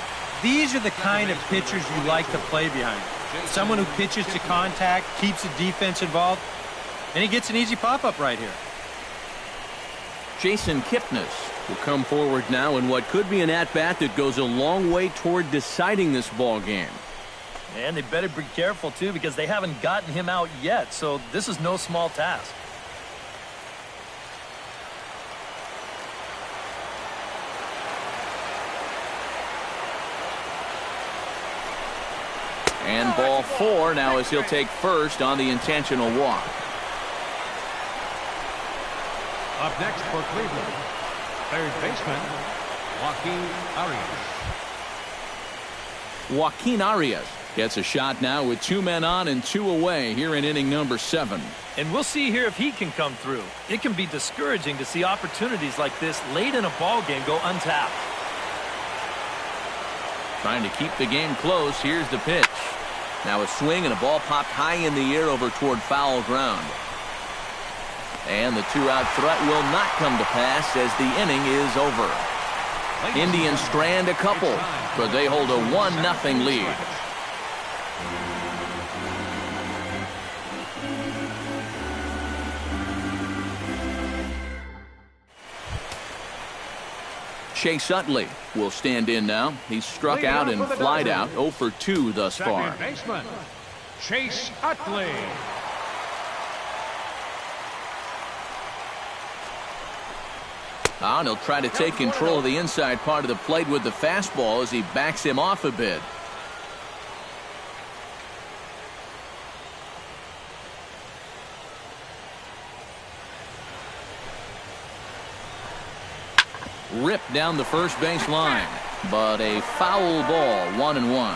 these are the kind of pitchers you like to play behind. Someone who pitches to contact, keeps the defense involved, and he gets an easy pop-up right here. Jason Kipnis will come forward now in what could be an at-bat that goes a long way toward deciding this ball game. And they better be careful, too, because they haven't gotten him out yet, so this is no small task. And ball 4 now as he'll take first on the intentional walk. Up next for Cleveland, third baseman, Joaquin Arias. Joaquin Arias gets a shot now with 2 men on and 2 away here in inning number 7. And we'll see here if he can come through. It can be discouraging to see opportunities like this late in a ball game go untapped. Trying to keep the game close. Here's the pitch. Now a swing and a ball popped high in the air over toward foul ground. And the 2-out threat will not come to pass as the inning is over. Indians strand a couple, but they hold a 1-0 lead. Chase Utley will stand in now. He's struck out and flied out 0 for 2 thus far. Second baseman, Chase Utley. And he'll try to take control of the inside part of the plate with the fastball as he backs him off a bit. Ripped down the first base line, but a foul ball, 1-1.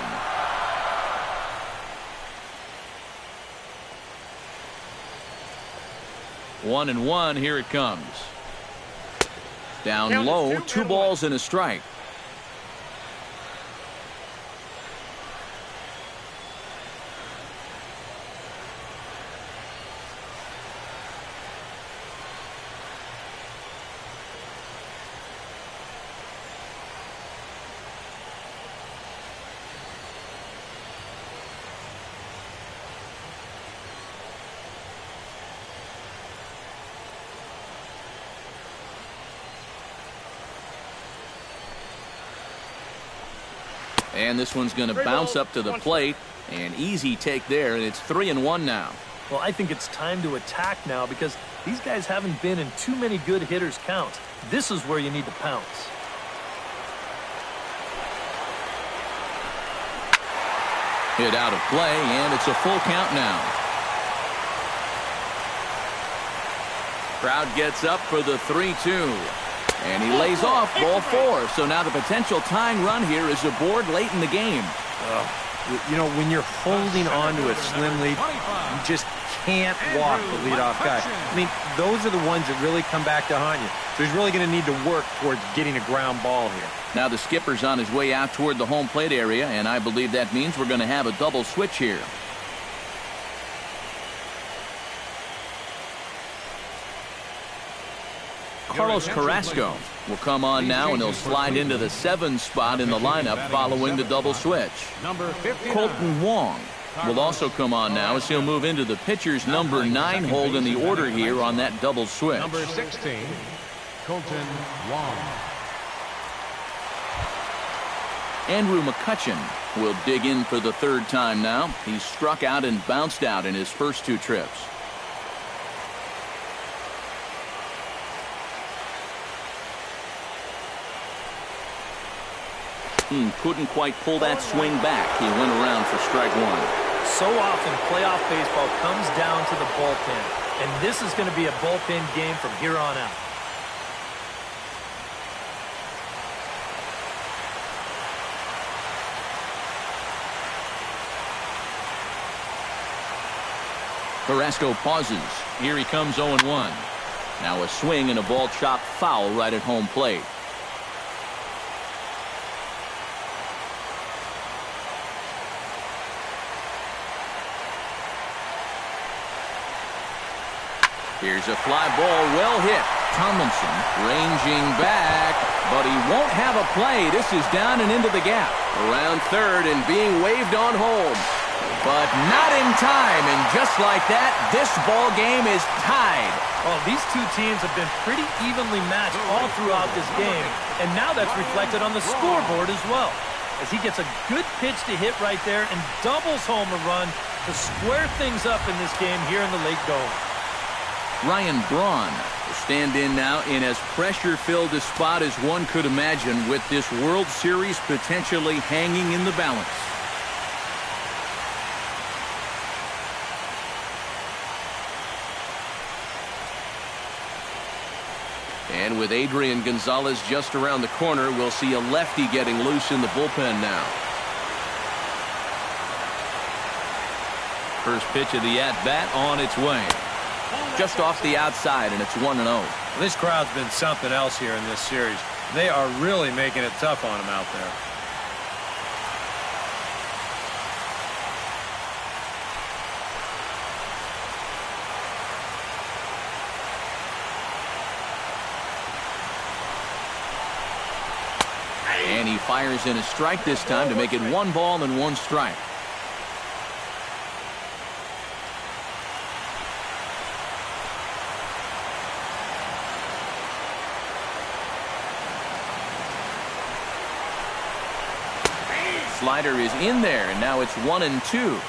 One and one, here it comes. Down low, 2 balls and a strike. And this one's going to bounce up to the plate. An easy take there, and it's 3-1 now. Well, I think it's time to attack now because these guys haven't been in too many good hitters' counts. This is where you need to pounce. Hit out of play, and it's a full count now. Crowd gets up for the 3-2. And he lays off ball 4. So now the potential tying run here is aboard late in the game. You know, when you're holding on to a slim lead, you just can't walk the leadoff guy. I mean, those are the ones that really come back to haunt you. So he's really going to need to work towards getting a ground ball here. Now the skipper's on his way out toward the home plate area, and I believe that means we're going to have a double switch here. Carlos Carrasco will come on now, and he'll slide into the 7 spot in the lineup following the double switch. Number 59. Colton Wong will also come on now as he'll move into the pitcher's number 9 hold in the order here on that double switch. Number 16. Colton Wong. Andrew McCutchen will dig in for the third time now. He's struck out and bounced out in his first two trips. Couldn't quite pull that swing back. He went around for strike one. So often playoff baseball comes down to the bullpen, and this is going to be a bullpen game from here on out. Carrasco pauses. Here he comes 0-1. Now a swing and a ball chopped foul right at home plate. Here's a fly ball, well hit. Tomlinson ranging back, but he won't have a play. This is down and into the gap. Around third and being waved on home. But not in time, and just like that, this ball game is tied. Well, these two teams have been pretty evenly matched all throughout this game, and now that's reflected on the scoreboard as well, as he gets a good pitch to hit right there and doubles home a run to square things up in this game here in the late going. Ryan Braun will stand in now in as pressure-filled a spot as one could imagine, with this World Series potentially hanging in the balance. And with Adrian Gonzalez just around the corner, we'll see a lefty getting loose in the bullpen now. First pitch of the at-bat on its way. Just off the outside, and it's 1-0. This crowd's been something else here in this series. They are really making it tough on him out there. And he fires in a strike this time to make it 1 ball and 1 strike. Slider is in there, and now it's 1-2.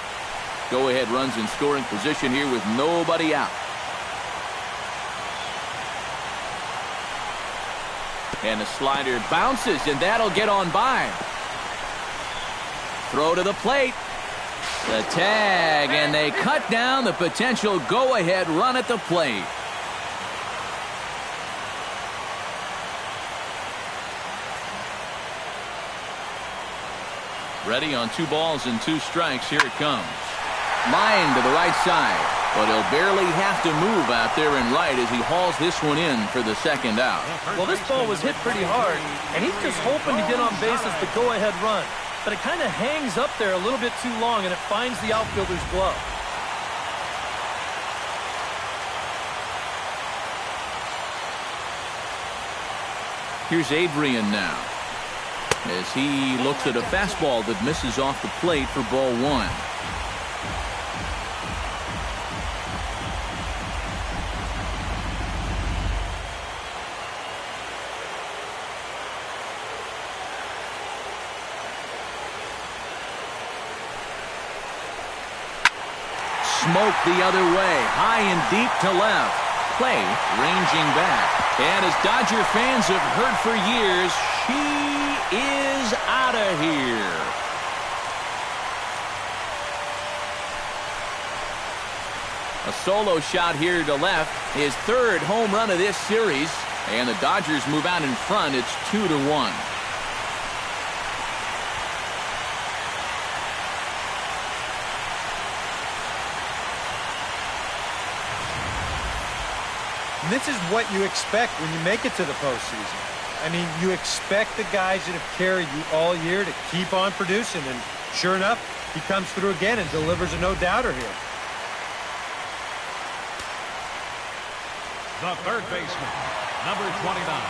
Go-ahead runs in scoring position here with nobody out. And the slider bounces, and that'll get on by. Throw to the plate. The tag, and they cut down the potential go-ahead run at the plate. Ready on 2 balls and 2 strikes. Here it comes. Line to the right side, but he'll barely have to move out there in right as he hauls this one in for the second out. Well, this ball was hit pretty hard, and he's just hoping to get on base as the go-ahead run. But it kind of hangs up there a little bit too long, and it finds the outfielder's glove. Here's Adrian now, as he looks at a fastball that misses off the plate for ball 1. Smoke the other way, high and deep to left. Play ranging back. And as Dodger fans have heard for years, she is out of here. A solo shot here to left, his 3rd home run of this series, and the Dodgers move out in front. It's 2-1. This is what you expect when you make it to the postseason. I mean, you expect the guys that have carried you all year to keep on producing, and sure enough, he comes through again and delivers a no-doubter here. The third baseman, number 29.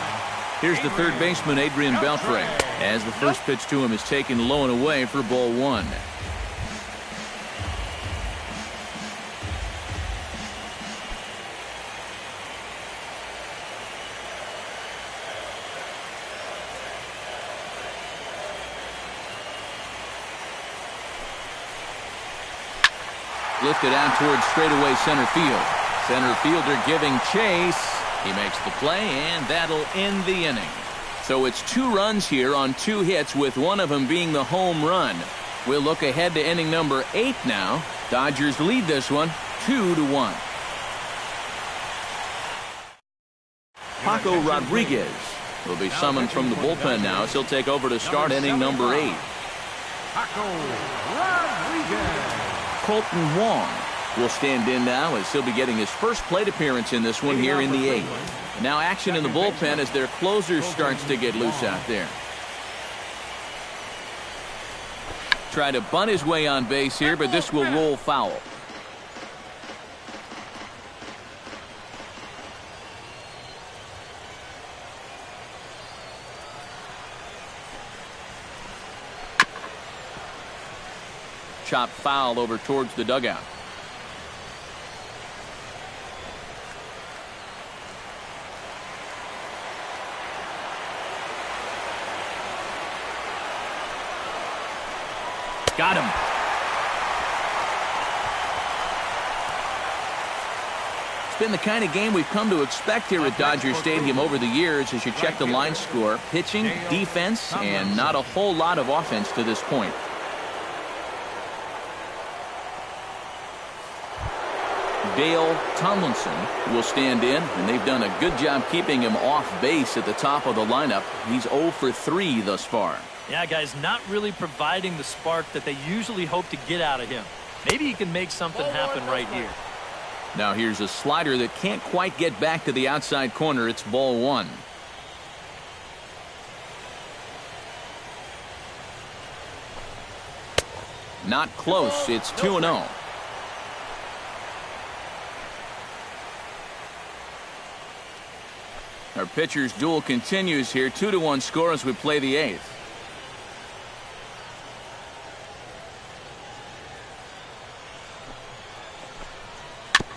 Here's the third baseman, Adrian Beltre, as the first pitch to him is taken low and away for ball 1. Lifted out towards straightaway center field. Center fielder giving chase. He makes the play, and that'll end the inning. So it's 2 runs here on 2 hits, with one of them being the home run. We'll look ahead to inning number 8 now. Dodgers lead this one 2-1. Paco Rodriguez will be summoned from the bullpen now as he'll take over to start inning number 8. Paco Rodriguez. Colton Wong will stand in now as he'll be getting his first plate appearance in this one here in the 8th. Now action in the bullpen as their closer starts to get loose out there. Try to bunt his way on base here, but this will roll foul. Chop foul over towards the dugout. Got him. It's been the kind of game we've come to expect here at Dodger Stadium over the years as you check the line score. Pitching, defense, and not a whole lot of offense to this point. Dale Tomlinson will stand in, and they've done a good job keeping him off base at the top of the lineup. He's 0 for 3 thus far. Yeah, guys, not really providing the spark that they usually hope to get out of him. Maybe he can make something happen right here. Now here's a slider that can't quite get back to the outside corner. It's ball 1. Not close. It's 2-0. Our pitcher's duel continues here. 2-1 score as we play the 8th.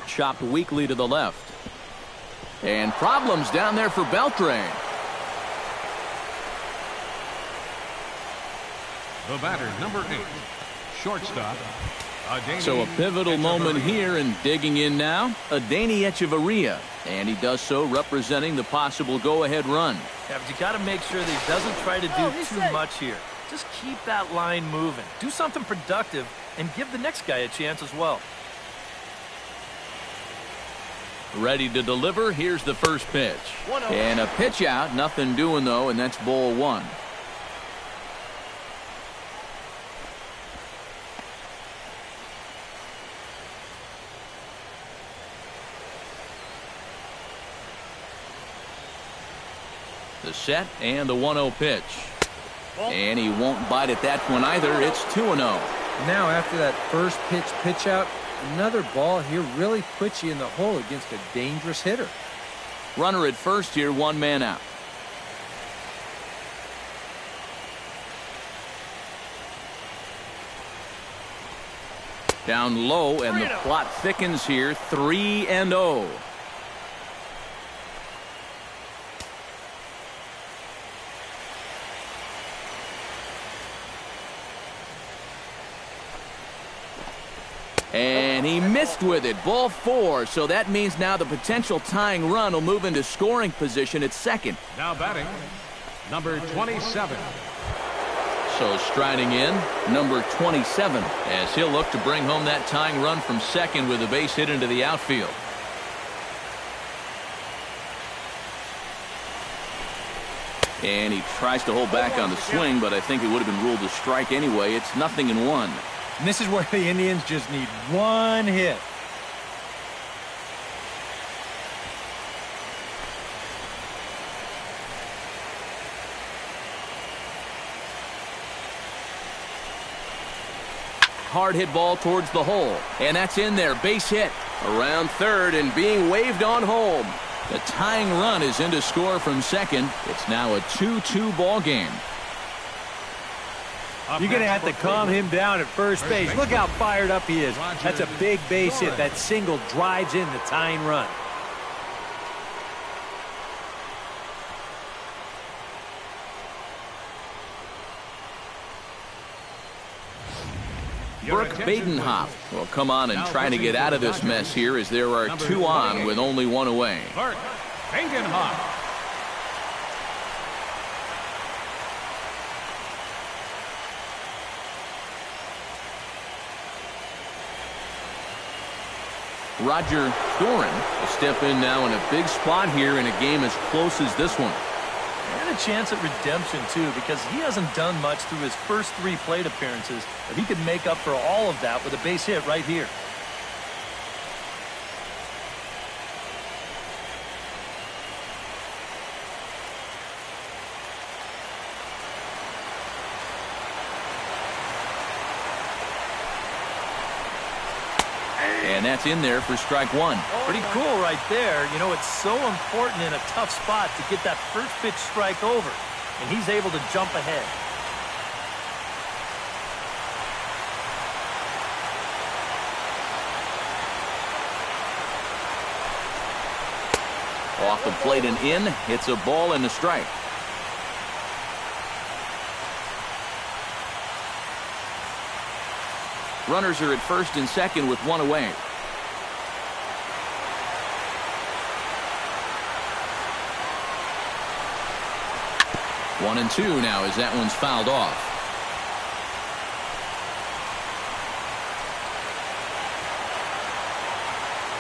Chopped weakly to the left. And problems down there for Beltran. The batter, number 8, shortstop. So a pivotal moment here, and digging in now, Adeiny Echeverria. And he does so representing the possible go-ahead run. Yeah, but you got to make sure that he doesn't try to do too much here. Just keep that line moving. Do something productive and give the next guy a chance as well. Ready to deliver. Here's the first pitch. And a pitch out. Nothing doing, though, and that's ball 1. The set and the 1-0 pitch. And he won't bite at that one either. It's 2-0. Now after that first pitch out, another ball here really puts you in the hole against a dangerous hitter. Runner at first here, 1 man out. Down low, and the plot thickens here. 3-0. And he missed with it. Ball 4. So that means now the potential tying run will move into scoring position at second. Now batting, number 27. So striding in, number 27, as he'll look to bring home that tying run from second with a base hit into the outfield. And he tries to hold back on the swing, but I think it would have been ruled a strike anyway. It's 0-1. And this is where the Indians just need 1 hit. Hard hit ball towards the hole, and that's in there. Base hit around third and being waved on home. The tying run is in to score from second. It's now a 2-2 ball game. You're going to have to calm him down at first base. Look how fired up he is. That's a big base hit. That single drives in the tying run. Brooke Badenhop will come on and try to get out of this mess here as there are 2 on with only 1 away. Brooke Badenhop. Roger Doran will step in now in a big spot here in a game as close as this one. And a chance at redemption, too, because he hasn't done much through his first 3 plate appearances, but he could make up for all of that with a base hit right here. And that's in there for strike 1. Pretty cool right there. You know, it's so important in a tough spot to get that first pitch strike over, and he's able to jump ahead. Off the plate and in. It's a ball and a strike. Runners are at first and second with 1 away. One and 2 now as that one's fouled off.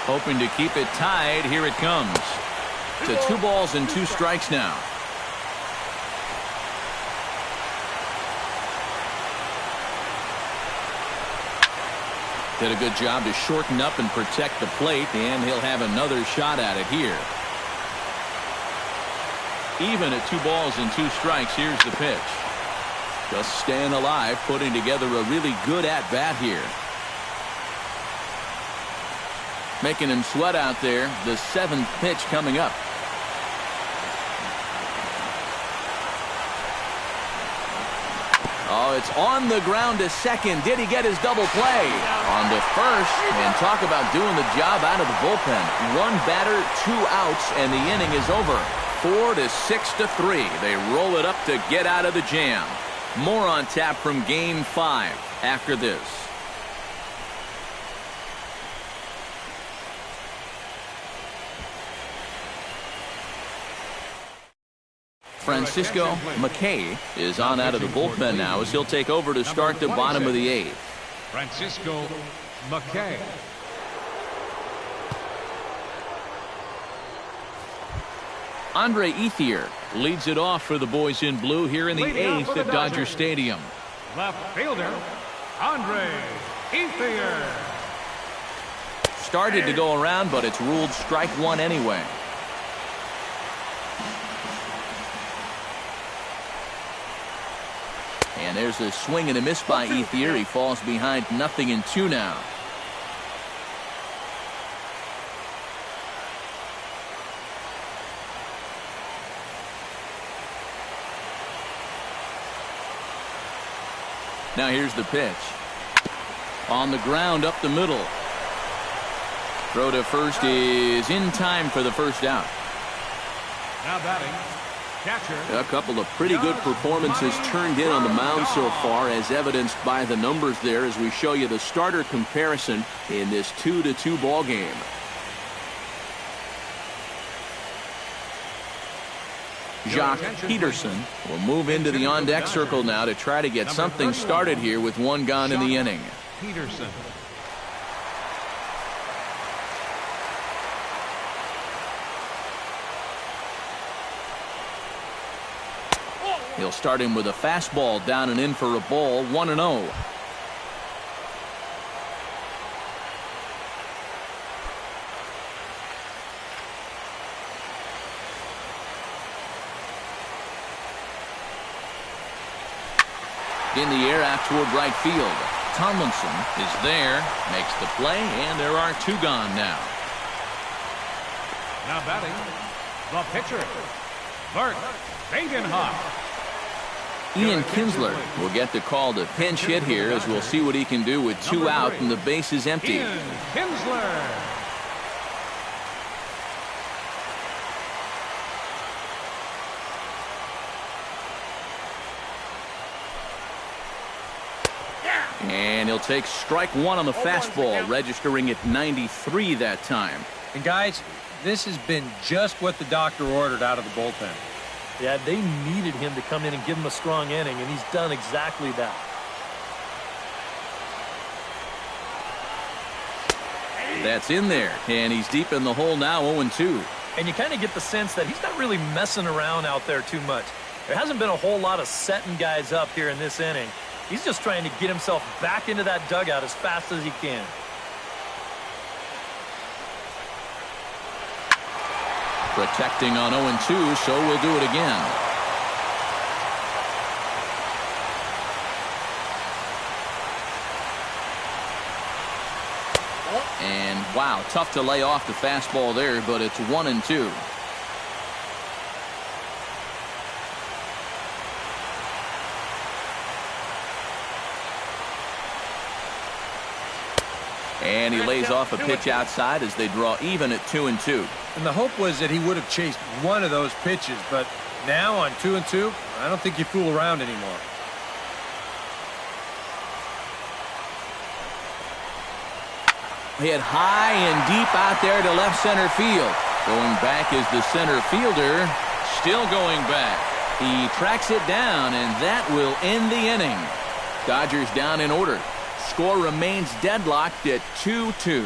Hoping to keep it tied. Here it comes. To 2 balls and 2 strikes now. Did a good job to shorten up and protect the plate, and he'll have another shot at it here. Even at 2 balls and 2 strikes, here's the pitch. Just staying alive, putting together a really good at-bat here. Making him sweat out there. The 7th pitch coming up. Oh, it's on the ground to second. Did he get his double play? On to first. And talk about doing the job out of the bullpen. 1 batter, 2 outs, and the inning is over. 4-6-3. They roll it up to get out of the jam. More on tap from Game 5 after this. Francisco McKay is on out of the bullpen now as he'll take over to start the bottom of the 8th. Francisco McKay. Andre Ethier leads it off for the boys in blue here in the 8th at Dodger Stadium. Left fielder, Andre Ethier. Started to go around, but it's ruled strike 1 anyway. And there's a swing and a miss by Ethier. He falls behind 0-2 now. Now here's the pitch. On the ground up the middle. Throw to first is in time for the first out. Now batting, catcher. A couple of pretty good performances turned in on the mound so far, as evidenced by the numbers there as we show you the starter comparison in this 2-2 ball game. Jock Peterson will move into the on-deck circle now to try to get something started here with 1 gone in the inning. Peterson. He'll start him with a fastball down and in for a ball, 1-0. In the air out toward right field. Tomlinson is there, makes the play, and there are 2 gone now. Now batting, the pitcher, Bert Badenhop. Ian Kinsler will get the call to pinch hit here, as we'll see what he can do with 2 out and the base is empty. Ian Kinsler. And he'll take strike one on the fastball, registering at 93 that time. And guys, this has been just what the doctor ordered out of the bullpen. Yeah, they needed him to come in and give him a strong inning, and he's done exactly that. That's in there, and he's deep in the hole now, 0-2. And you kind of get the sense that he's not really messing around out there too much. There hasn't been a whole lot of setting guys up here in this inning. He's just trying to get himself back into that dugout as fast as he can. Protecting on 0-2, so we'll do it again. And wow, tough to lay off the fastball there, but it's 1-2. And he lays off a pitch outside as they draw even at 2-2. And the hope was that he would have chased one of those pitches, but now on 2-2, I don't think you fool around anymore. Hit high and deep out there to left center field. Going back is the center fielder. Still going back. He tracks it down, and that will end the inning. Dodgers down in order. Score remains deadlocked at 2-2.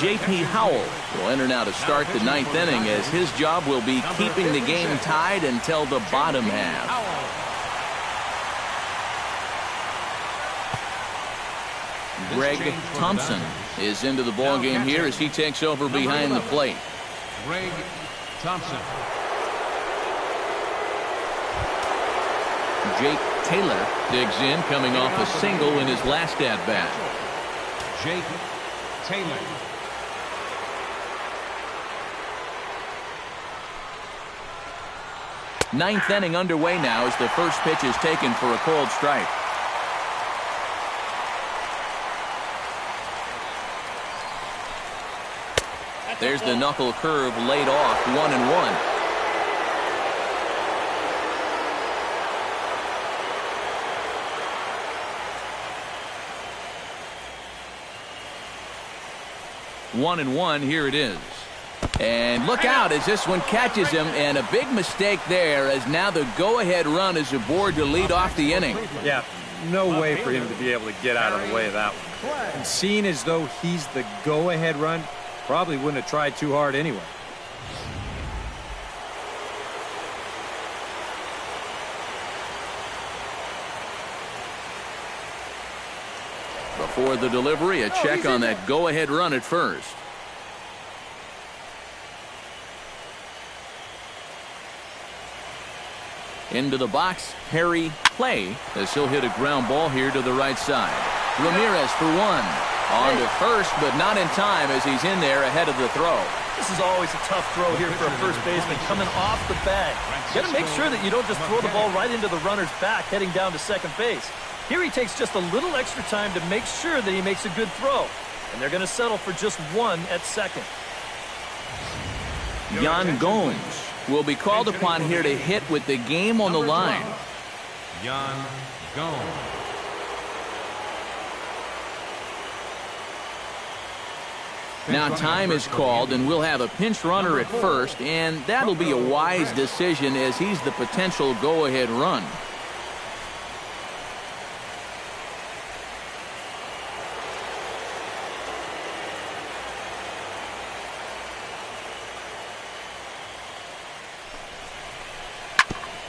J.P. Howell will enter now to start the ninth inning, as his job will be keeping the game tied until the bottom half. Greg Thompson is into the ballgame here as he takes over behind the plate. Greg Thompson. Jake Taylor digs in, coming off a single in his last at-bat. Jake Taylor. Ninth inning underway now as the first pitch is taken for a called strike. There's the knuckle curve laid off, 1-1. One and one, here it is. And look out as this one catches him, and a big mistake there as now the go-ahead run is aboard to lead off the inning. Yeah, no way for him to be able to get out of the way of that one. And seeing as though he's the go-ahead run, probably wouldn't have tried too hard anyway. Before the delivery, a check on that go-ahead run at first. Into the box, Harry Clay, as he'll hit a ground ball here to the right side. Ramirez for one. On to first, but not in time as he's in there ahead of the throw. This is always a tough throw here for a first baseman coming off the bag. You got to make sure that you don't just throw the ball right into the runner's back heading down to second base. Here he takes just a little extra time to make sure that he makes a good throw. And they're going to settle for just one at second. Yan Gomes will be called upon here to hit with the game on the line. Yan Gomes. Now time is called, and we'll have a pinch runner at first, and that'll be a wise decision as he's the potential go-ahead run.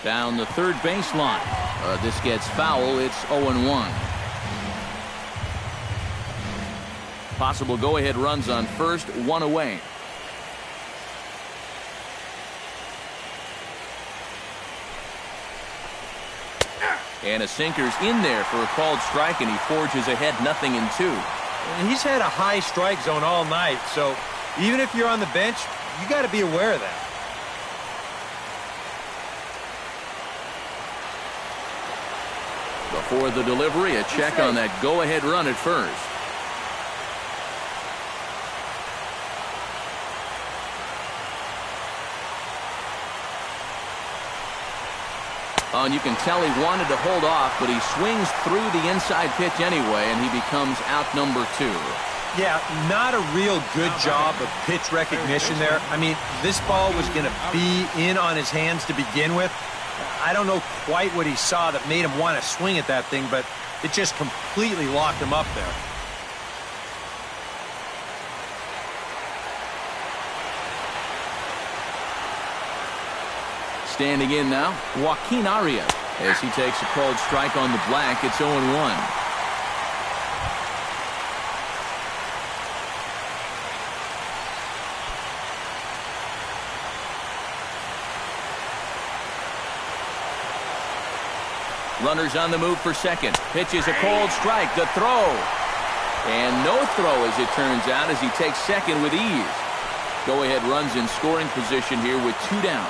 Down the third baseline. This gets foul. It's 0-1. Possible go-ahead runs on first, one away. And a sinker's in there for a called strike, and he forges ahead 0-2. And he's had a high strike zone all night, so even if you're on the bench, you got to be aware of that. Before the delivery, a check on that go-ahead run at first. Oh, and you can tell he wanted to hold off, but he swings through the inside pitch anyway, and he becomes out number 2. Yeah, not a real good job of pitch recognition there. I mean, this ball was going to be in on his hands to begin with. I don't know quite what he saw that made him want to swing at that thing, but it just completely locked him up there. Standing in now, Joaquin Arias. As he takes a called strike on the black, it's 0-1. Runners on the move for second. Pitches a cold strike. The throw. And no throw, as it turns out, as he takes second with ease. Go-ahead runs in scoring position here with 2 down.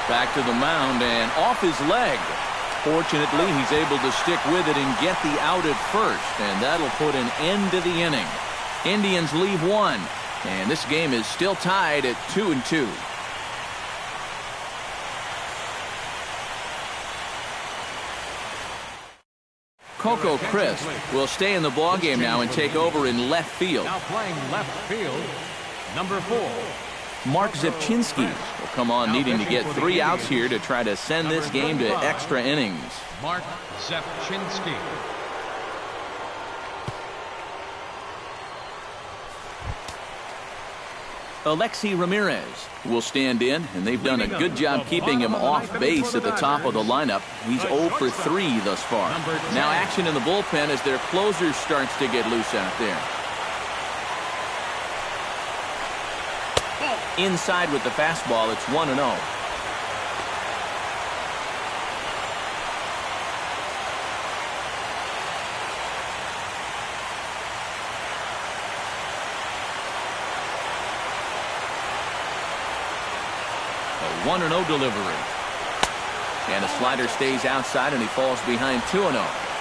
Back to the mound and off his leg. Fortunately, he's able to stick with it and get the out at first, and that'll put an end to the inning. Indians leave 1, and this game is still tied at 2-2. Coco Crisp will stay in the ballgame now and take over in left field. Now playing left field, number 4. Mark Zepchinski will come on needing to get 3 outs here to try to send this game to extra innings. Mark Zepchinski. Alexi Ramirez will stand in, and they've done a good job keeping him off base at the top of the lineup. He's 0 for 3 thus far. Now action in the bullpen as their closer starts to get loose out there. Inside with the fastball, it's 1-0. A 1-0 delivery. And a slider stays outside, and he falls behind 2-0.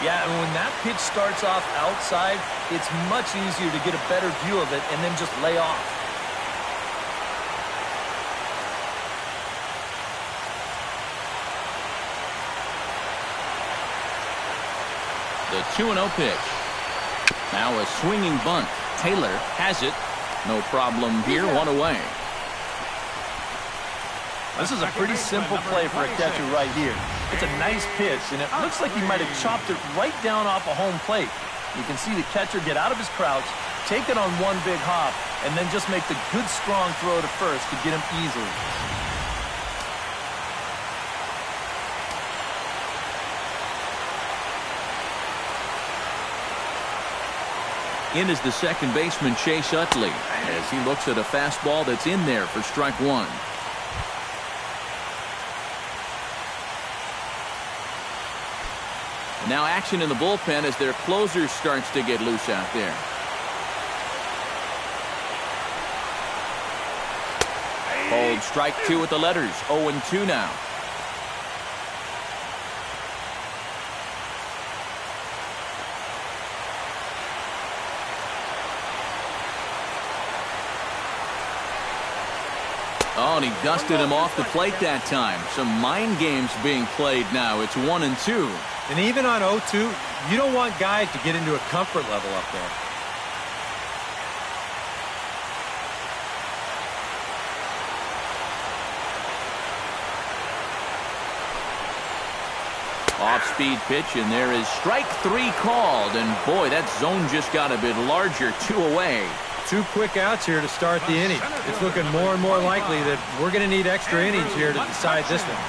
Yeah, and when that pitch starts off outside, it's much easier to get a better view of it and then just lay off. The 2-0 pitch. Now a swinging bunt. Taylor has it. No problem here. 1 away. This is a pretty simple play for a catcher right here. It's a nice pitch, and it looks like he might have chopped it right down off a home plate. You can see the catcher get out of his crouch, take it on one big hop, and then just make the good, strong throw to first to get him easily. In is the second baseman, Chase Utley, as he looks at a fastball that's in there for strike 1. Now action in the bullpen as their closer starts to get loose out there. Hold strike 2 with the letters. 0-2 now. Oh, and he dusted him off the plate that time. Some mind games being played now. It's 1-2. And even on 0-2, you don't want guys to get into a comfort level up there. Off-speed pitch, and there is strike 3 called. And boy, that zone just got a bit larger. 2 away. 2 quick outs here to start the inning. It's looking more and more likely that we're going to need extra innings here to decide this one.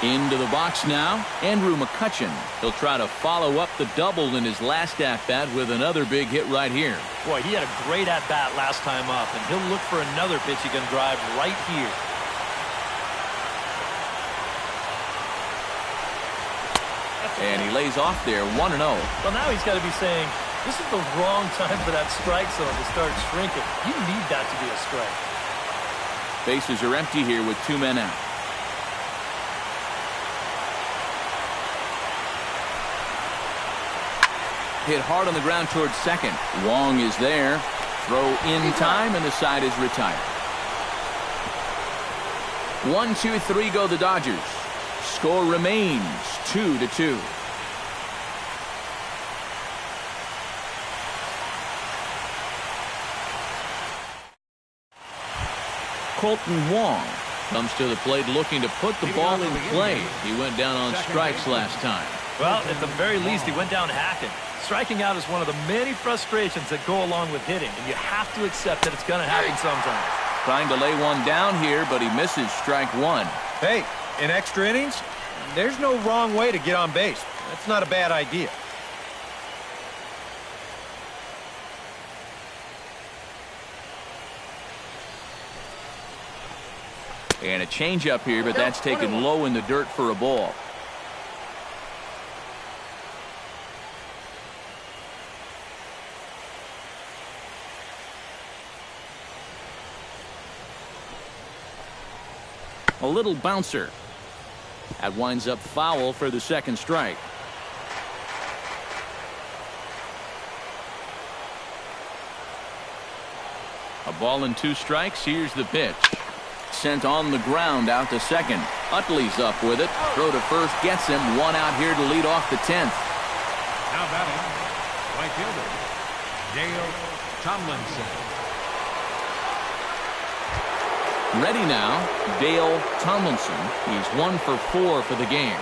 Into the box now, Andrew McCutchen. He'll try to follow up the double in his last at-bat with another big hit right here. Boy, he had a great at-bat last time up, and he'll look for another pitch he can drive right here. And he lays off there, 1-0. Well, now he's got to be saying, this is the wrong time for that strike zone to start shrinking. You need that to be a strike. Bases are empty here with 2 men out. Hit hard on the ground towards second. Wong is there. Throw in time, and the side is retired. 1-2-3 go the Dodgers. Score remains 2-2. Colton Wong comes to the plate looking to put the ball in play. He went down on strikes last time. Well, at the very least, he went down hacking. Striking out is one of the many frustrations that go along with hitting, and you have to accept that it's going to happen sometimes. Trying to lay one down here, but he misses strike one. Hey, in extra innings, there's no wrong way to get on base. That's not a bad idea. And a changeup here, but that's taken low in the dirt for a ball. A little bouncer. That winds up foul for the second strike. A ball and 2 strikes. Here's the pitch. Sent on the ground out to second. Utley's up with it. Throw to first gets him. 1 out here to lead off the 10th. Now batting, right fielder, Dale Tomlinson. Ready now, Dale Tomlinson. He's 1 for 4 for the game.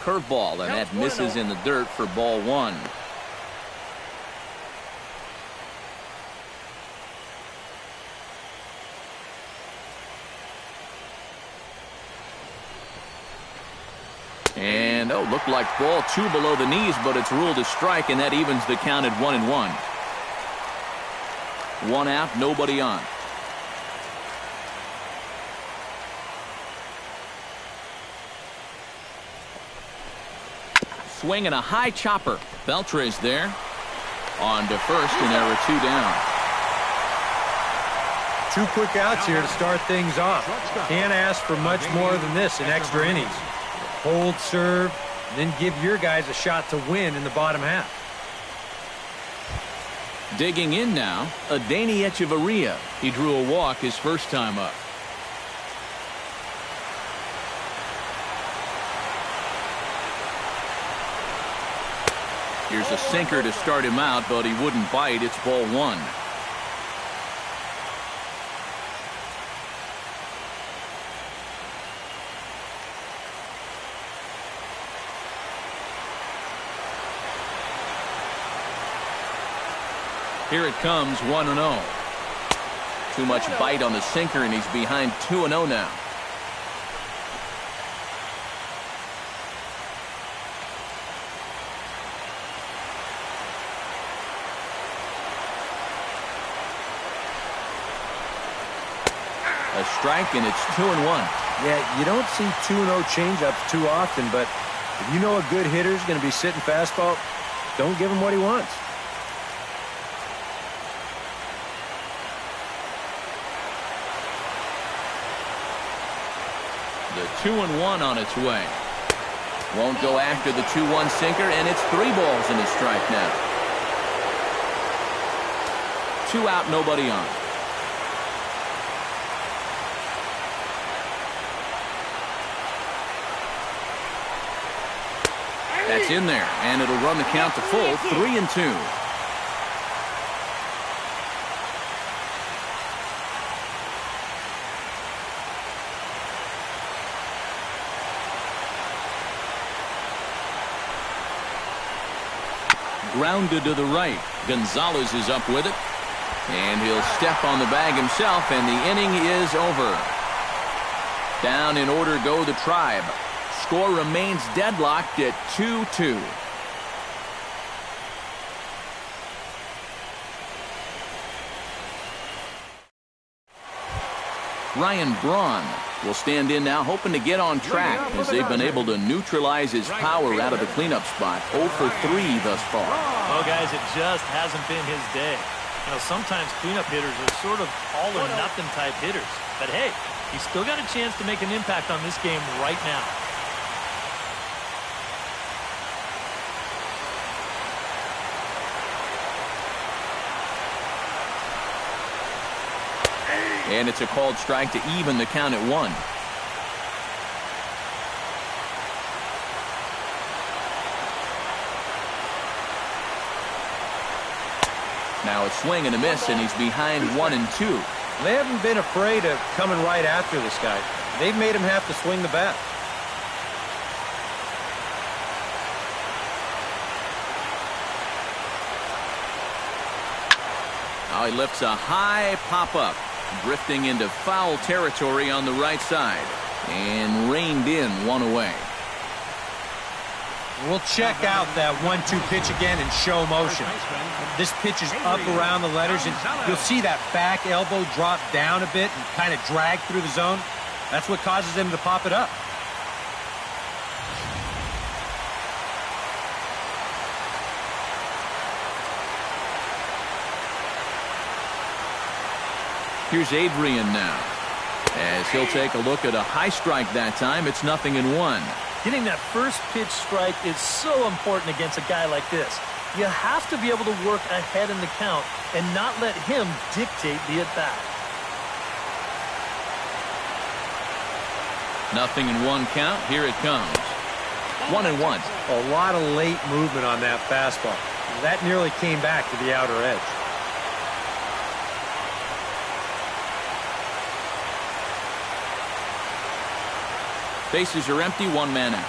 Curveball, and that misses in the dirt for ball 1. And, looked like ball 2 below the knees, but it's ruled a strike, and that evens the count at 1-1. 1 out, nobody on. Swing and a high chopper. Beltre's there. On to first, and there are 2 down. 2 quick outs here to start things off. Can't ask for much more than this in extra innings. Hold, serve, and then give your guys a shot to win in the bottom half. Digging in now, Adeiny Hechavarria. He drew a walk his first time up. Here's a sinker to start him out, but he wouldn't bite. It's ball 1. Here it comes, 1-0. Too much bite on the sinker, and he's behind 2-0 now. A strike, and it's 2-1. Yeah, you don't see 2-0 changeups too often, but if you know a good hitter's going to be sitting fastball, don't give him what he wants. The 2-1 on its way. Won't go after the 2-1 sinker, and it's 3 balls and a strike now. 2 out, nobody on. That's in there, and it'll run the count to full, 3-2. Grounded to the right. Gonzalez is up with it. And he'll step on the bag himself, and the inning is over. Down in order go the Tribe. Score remains deadlocked at 2-2. Ryan Braun will stand in now, hoping to get on track as they've been able to neutralize his power out of the cleanup spot. 0 for 3 thus far. Well, guys, it just hasn't been his day. You know, sometimes cleanup hitters are sort of all-or-nothing type hitters. But, hey, he's still got a chance to make an impact on this game right now. And it's a called strike to even the count at 1. Now it's swing and a miss, and he's behind 1-2. They haven't been afraid of coming right after this guy. They've made him have to swing the bat. Now he lifts a high pop-up, drifting into foul territory on the right side, and reined in, 1 away. We'll check out that 1-2 pitch again in show motion. This pitch is up around the letters, and you'll see that back elbow drop down a bit and kind of drag through the zone. That's what causes him to pop it up. Here's Adrian now, as he'll take a look at a high strike that time. It's 0-1. Getting that first pitch strike is so important against a guy like this. You have to be able to work ahead in the count and not let him dictate the at-bat. 0-1 count. Here it comes. 1-1. A lot of late movement on that fastball. That nearly came back to the outer edge. Bases are empty, 1 man out.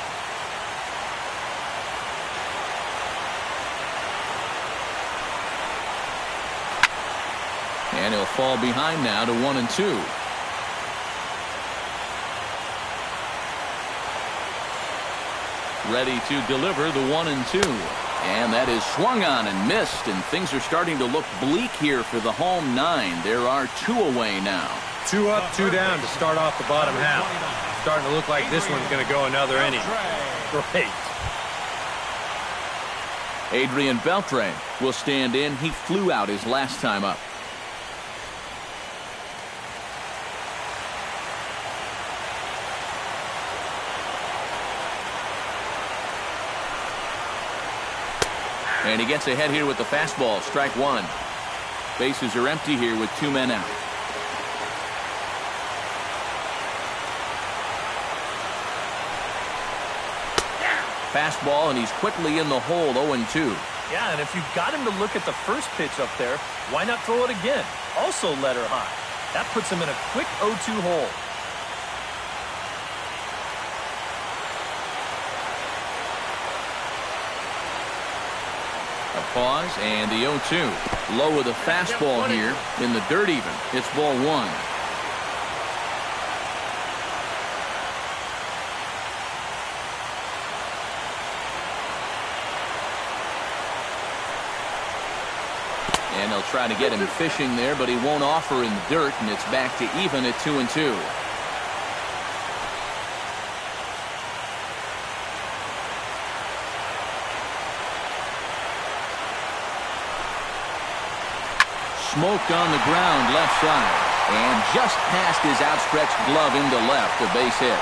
And he'll fall behind now to 1-2. Ready to deliver the 1-2. And that is swung on and missed, and things are starting to look bleak here for the home 9. There are 2 away now. 2 up, 2 down to start off the bottom half. Starting to look like this one's going to go another inning. Great. Adrian Beltre will stand in. He flew out his last time up. And he gets ahead here with the fastball. Strike 1. Bases are empty here with 2 men out. Fastball, and he's quickly in the hole, 0-2. Yeah, and if you've got him to look at the first pitch up there, why not throw it again? Also let her high. That puts him in a quick 0-2 hole. A pause, and the 0-2. Low with a fastball here in the dirt even. It's ball 1. And they'll try to get him fishing there, but he won't offer in the dirt, and it's back to even at 2-2. Smoked on the ground left side, and just past his outstretched glove into left, a base hit.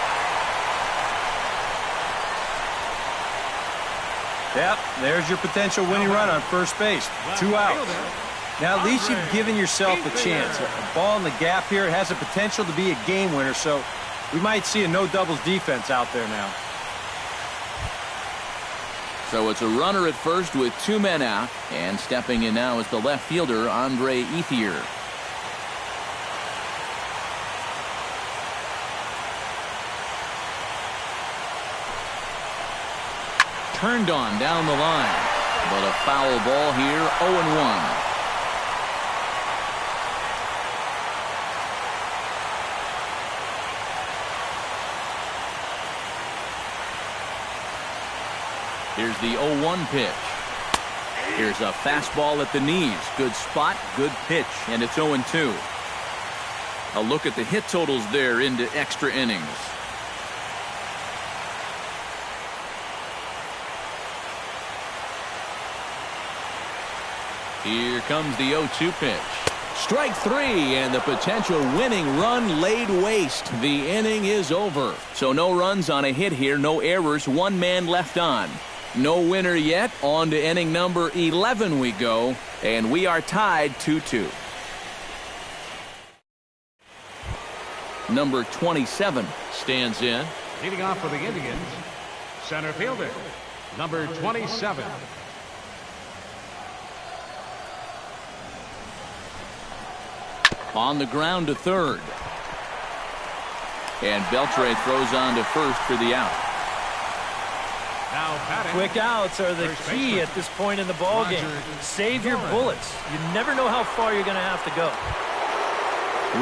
Yep, there's your potential winning run on first base. 2 outs. Now, at least you've given yourself a chance. A ball in the gap here has the potential to be a game winner, so we might see a no-doubles defense out there now. So it's a runner at first with 2 men out, and stepping in now is the left fielder, Andre Ethier. Turned on down the line, but a foul ball here, 0-1. Here's the 0-1 pitch. Here's a fastball at the knees. Good spot, good pitch, and it's 0-2. A look at the hit totals there into extra innings. Here comes the 0-2 pitch. Strike 3, and the potential winning run laid waste. The inning is over. So no runs on a hit here, no errors, 1 man left on. No winner yet. On to inning number 11 we go, and we are tied 2-2. Number 27 stands in. Leading off for the Indians, center fielder, number 27. On the ground to third. And Beltre throws on to first for the out. Now batting. Quick outs are the key at this point in the ballgame. Save your bullets. You never know how far you're going to have to go.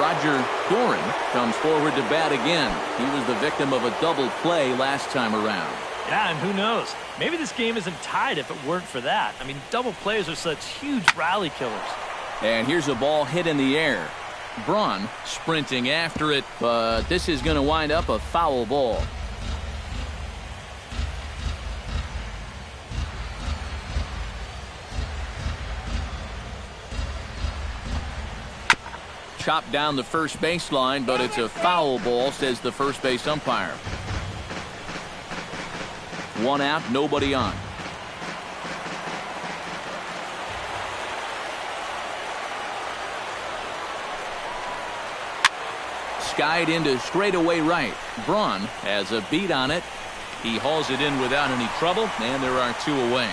Roger Doran comes forward to bat again. He was the victim of a double play last time around. Yeah, and who knows? Maybe this game isn't tied if it weren't for that. I mean, double plays are such huge rally killers. And here's a ball hit in the air. Braun sprinting after it, but this is going to wind up a foul ball. Chopped down the first baseline, but it's a foul ball, says the first base umpire. One out, nobody on. Skied into straightaway right. Braun has a beat on it. He hauls it in without any trouble, and there are two away.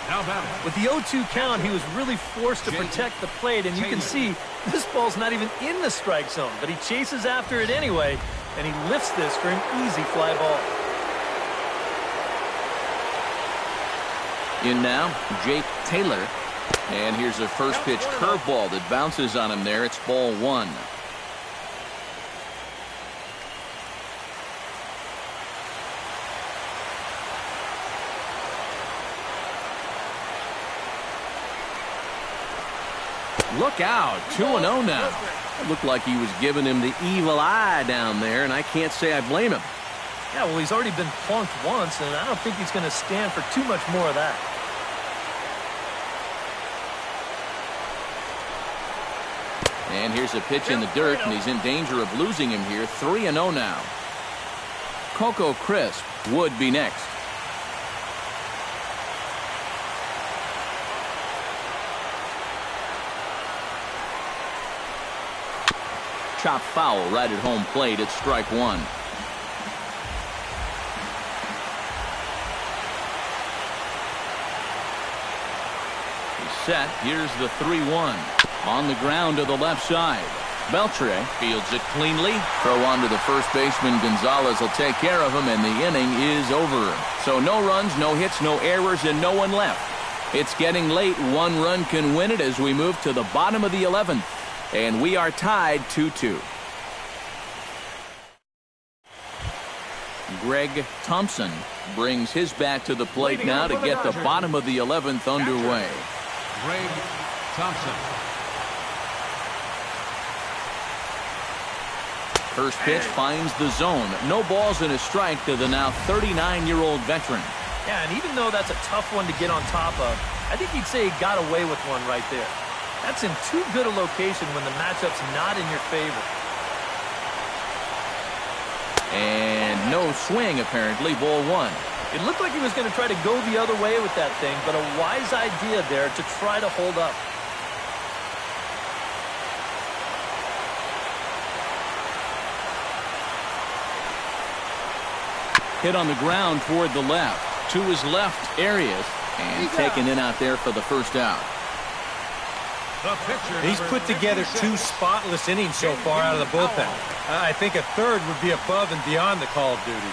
Now batting. With the 0-2 count, he was really forced to protect the plate, and you can see this ball's not even in the strike zone, but he chases after it anyway, and he lifts this for an easy fly ball. In now, Jake Taylor. And here's a first pitch curveball that bounces on him there. It's ball one. Look out, 2-0 now. It looked like he was giving him the evil eye down there, and I can't say I blame him. Yeah, well, he's already been plunked once, and I don't think he's going to stand for too much more of that. And here's a pitch in the dirt, and he's in danger of losing him here. 3-0 now. Coco Crisp would be next. Chop foul right at home plate. It's strike one. He's set. Here's the 3-1. On the ground to the left side. Beltre fields it cleanly. Throw on to the first baseman. Gonzalez will take care of him, and the inning is over. So no runs, no hits, no errors, and no one left. It's getting late. One run can win it as we move to the bottom of the 11th. And we are tied 2-2. Greg Thompson brings his bat to the plate now to get the bottom of the 11th underway. Greg Thompson. First pitch finds the zone. No balls and a strike to the now 39-year-old veteran. Yeah, and even though that's a tough one to get on top of, I think he'd say he got away with one right there. That's in too good a location when the matchup's not in your favor. And no swing, apparently. Ball one. It looked like he was going to try to go the other way with that thing, but a wise idea there to try to hold up. Hit on the ground toward the left. To his left, Arias. And taken in out there for the first out. He's put together two spotless innings so far out of the bullpen. I think a third would be above and beyond the call of duty.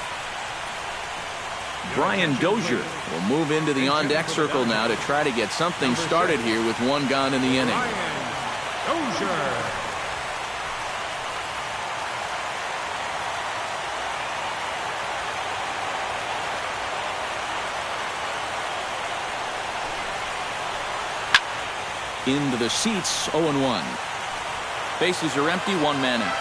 Brian Dozier will move into the on-deck circle now to try to get something started here with one gone in the inning. Dozier. Into the seats, 0-1. Bases are empty, one man out.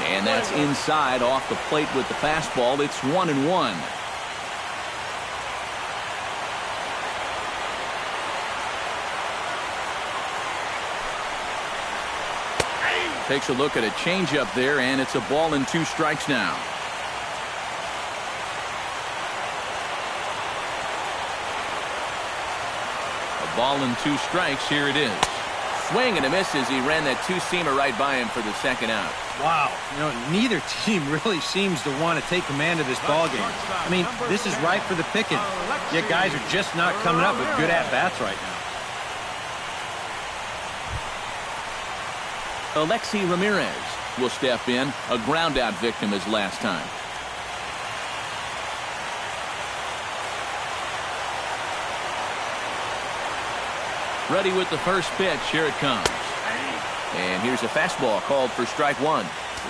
And that's inside off the plate with the fastball. It's 1-1. Takes a look at a changeup there, and it's a ball and two strikes now. Ball and 2 strikes. Here it is. Swing and a miss as he ran that two-seamer right by him for the second out. Wow. Neither team really seems to want to take command of this ball game. I mean, this is ripe for the picking. Yet guys are just not coming up with good at-bats right now. Alexi Ramirez will step in, a ground-out victim as last time. Ready with the first pitch. Here it comes. And here's a fastball called for strike 1.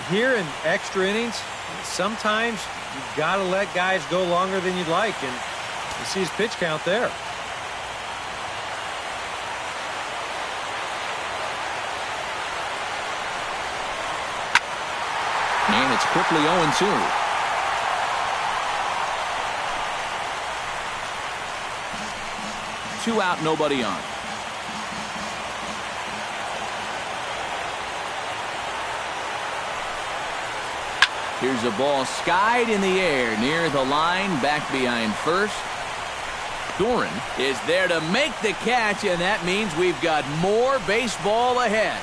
Here in extra innings, sometimes you've got to let guys go longer than you'd like, and you see his pitch count there. And it's quickly 0-2. Two out, nobody on. Here's a ball skied in the air near the line, back behind first. Doran is there to make the catch, and that means we've got more baseball ahead.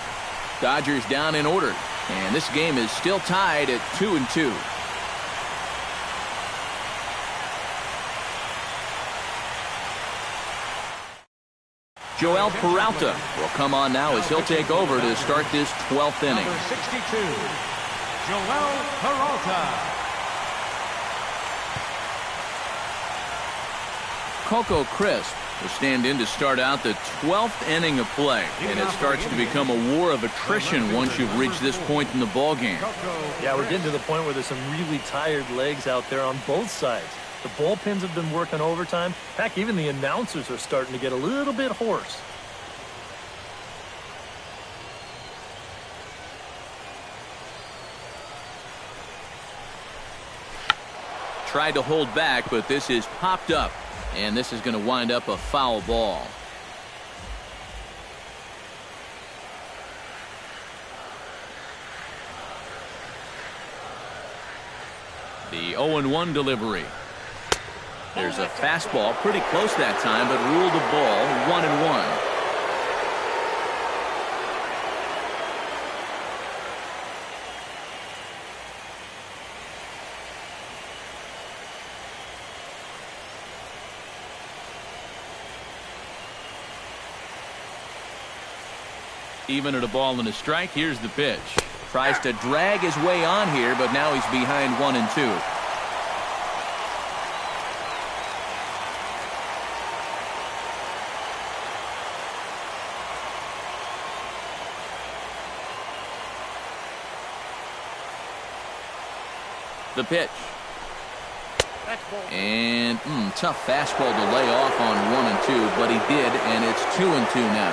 Dodgers down in order, and this game is still tied at 2-2. Joel Peralta will come on now as he'll take over to start this 12th inning. Number 62, Joel Peralta. Coco Crisp will stand in to start out the 12th inning of play, and it starts to become a war of attrition once you've reached this point in the ball game. Yeah, we're getting to the point where there's some really tired legs out there on both sides. The bullpens have been working overtime. Heck, even the announcers are starting to get a little bit hoarse. Tried to hold back, but this is popped up, and this is going to wind up a foul ball. The 0-1 delivery. There's a fastball pretty close that time, but ruled a ball 1-1. Even at a ball and a strike, here's the pitch. Tries to drag his way on here, but now he's behind 1-2. The pitch. And tough fastball to lay off on 1-2, but he did, and it's 2-2 now.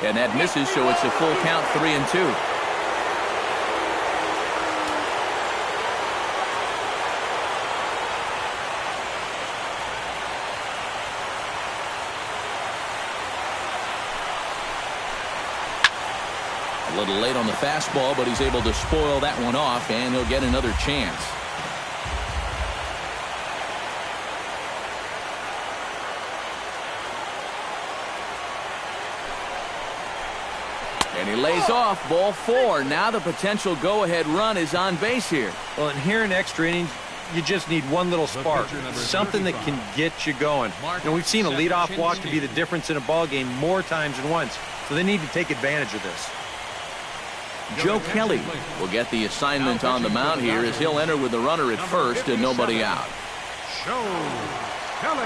And that misses, so it's a full count, 3-2. A little late on the fastball, but he's able to spoil that one off, and he'll get another chance. And he lays off, ball 4. Now the potential go-ahead run is on base here. Well, and here in extra innings, you just need one little spark, something that can get you going. We've seen a leadoff walk to be the difference in a ball game more times than once, so they need to take advantage of this. Joe Kelly will get the assignment on the mound here as he'll enter with the runner at first and nobody out. Joe Kelly.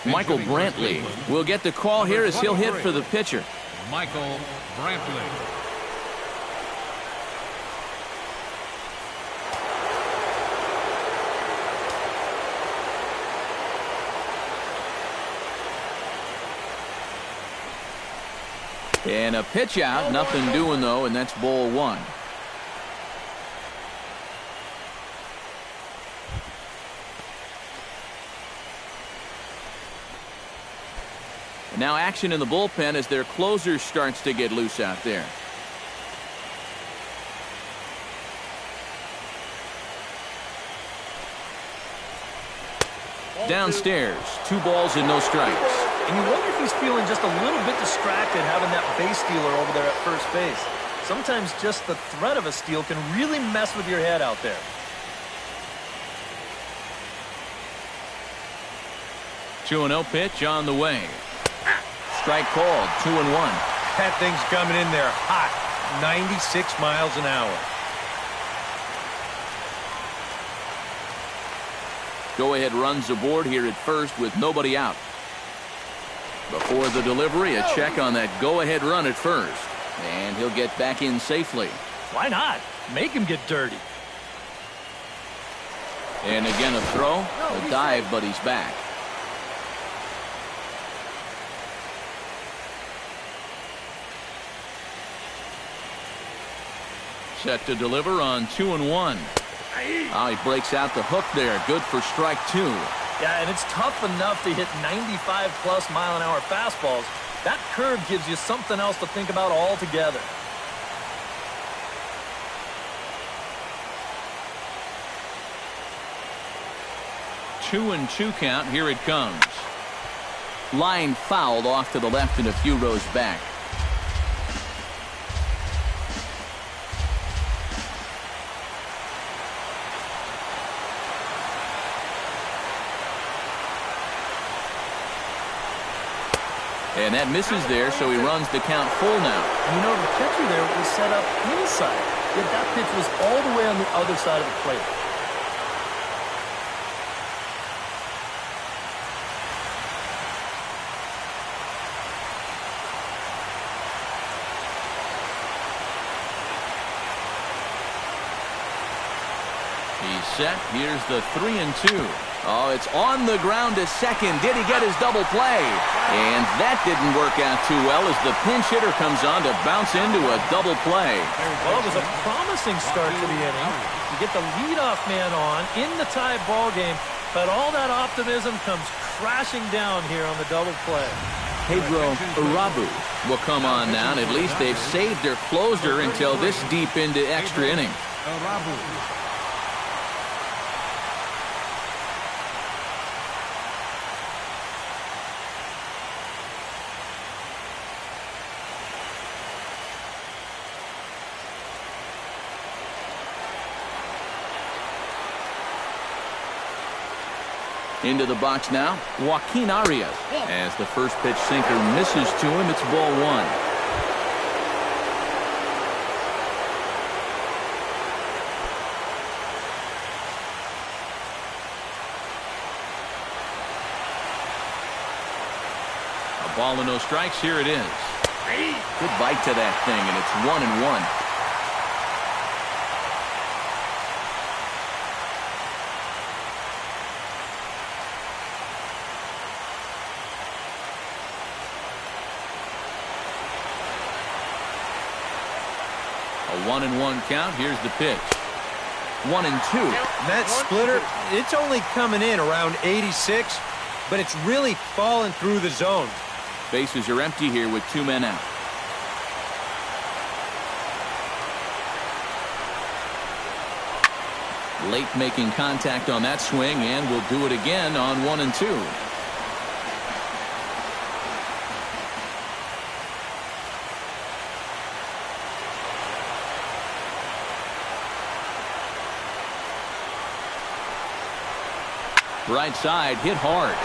Michael Brantley will get the call here as he'll hit for the pitcher. Michael Brantley. And a pitch out, nothing doing though, and that's ball one. Now action in the bullpen as their closer starts to get loose out there. Downstairs, 2 balls and no strikes. And you wonder if he's feeling just a little bit distracted having that base stealer over there at first base. Sometimes just the threat of a steal can really mess with your head out there. 2-0 pitch on the way. Strike called, 2-1. That thing's coming in there hot, 96 miles an hour. Go-ahead runs aboard here at first with nobody out. Before the delivery, a check on that go-ahead run at first. And he'll get back in safely. Why not? Make him get dirty. And again a throw, a dive, but he's back. Set to deliver on 2-1. Oh, he breaks out the hook there. Good for strike 2. Yeah, and it's tough enough to hit 95+ mile-an-hour fastballs. That curve gives you something else to think about altogether. Two and 2 count. Here it comes. Line fouled off to the left and a few rows back. And that misses there, so he runs the count full now. You know, the catcher there was set up inside, yet that pitch was all the way on the other side of the plate. He's set. Here's the 3-2. Oh, it's on the ground to second. Did he get his double play? And that didn't work out too well as the pinch hitter comes on to bounce into a double play. Well, it was a promising start to the inning. You get the leadoff man on in the tie ball game, but all that optimism comes crashing down here on the double play. Pedro Urabu will come on now, and at least they've saved their closer until this deep into extra innings. Into the box now, Joaquin Arias. As the first pitch sinker misses to him, it's ball 1. A ball and no strikes. Here it is. Good bite to that thing, and it's 1-1. A 1-1 count. Here's the pitch. 1-2. That splitter, it's only coming in around 86, but it's really falling through the zone. Bases are empty here with 2 men out. Late making contact on that swing, and will do it again on 1-2. Right side, hit hard.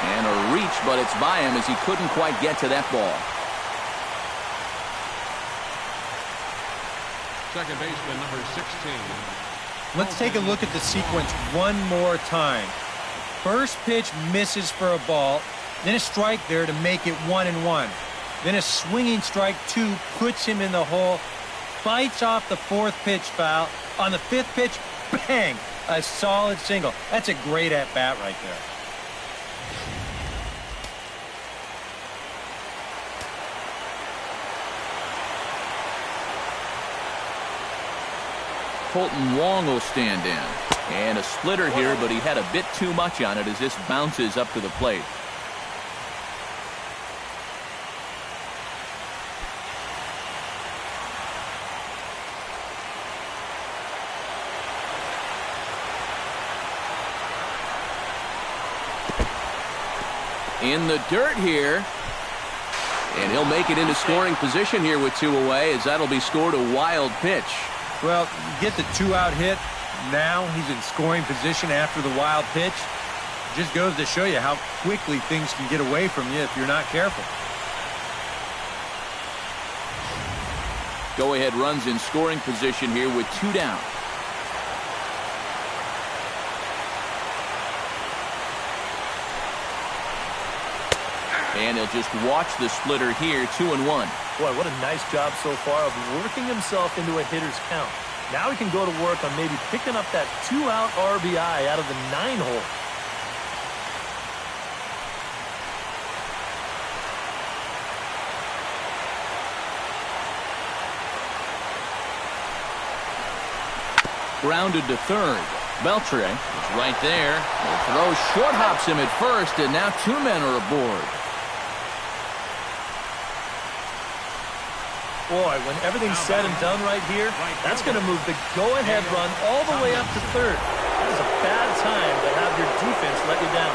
And a reach, but it's by him as he couldn't quite get to that ball. Second baseman, number 16. Let's take a look at the sequence one more time. First pitch misses for a ball, then a strike there to make it 1-1. Then a swinging strike 2 puts him in the hole, bites off the 4th pitch foul. On the 5th pitch, bang! A solid single. That's a great at-bat right there. Kolten Wong will stand in. And a splitter here, but he had a bit too much on it as this bounces up to the plate. In the dirt here. And he'll make it into scoring position here with 2 away, as that'll be scored a wild pitch. Well, you get the 2-out hit. Now he's in scoring position after the wild pitch. Just goes to show you how quickly things can get away from you if you're not careful. Go-ahead runs in scoring position here with 2 down. And he'll just watch the splitter here, 2-1. Boy, what a nice job so far of working himself into a hitter's count. Now he can go to work on maybe picking up that 2-out RBI out of the 9-hole. Grounded to third. Beltre is right there. The throw short hops him at first, and now 2 men are aboard. Boy, when everything's said and done right here, that's going to move the go-ahead run all the way up to third. That is a bad time to have your defense let you down.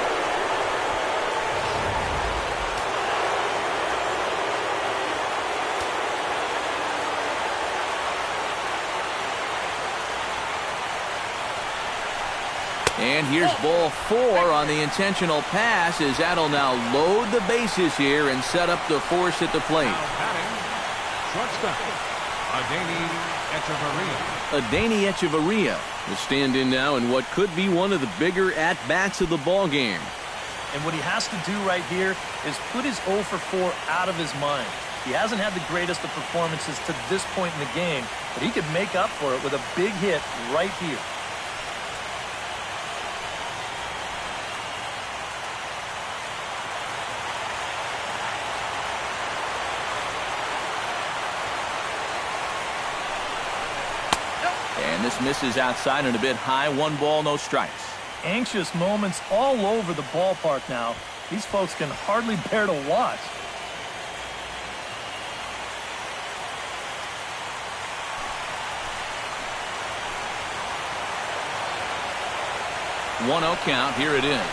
And here's ball 4 on the intentional pass, as that'll now load the bases here and set up the force at the plate. Shortstop, Adeiny Hechavarria. Adeiny Hechavarria will stand in now in what could be one of the bigger at-bats of the ball game. And what he has to do right here is put his 0 for 4 out of his mind. He hasn't had the greatest of performances to this point in the game, but he could make up for it with a big hit right here. And this misses outside and a bit high. 1 ball, no strikes. Anxious moments all over the ballpark now. These folks can hardly bear to watch. One 0 count. Here it is.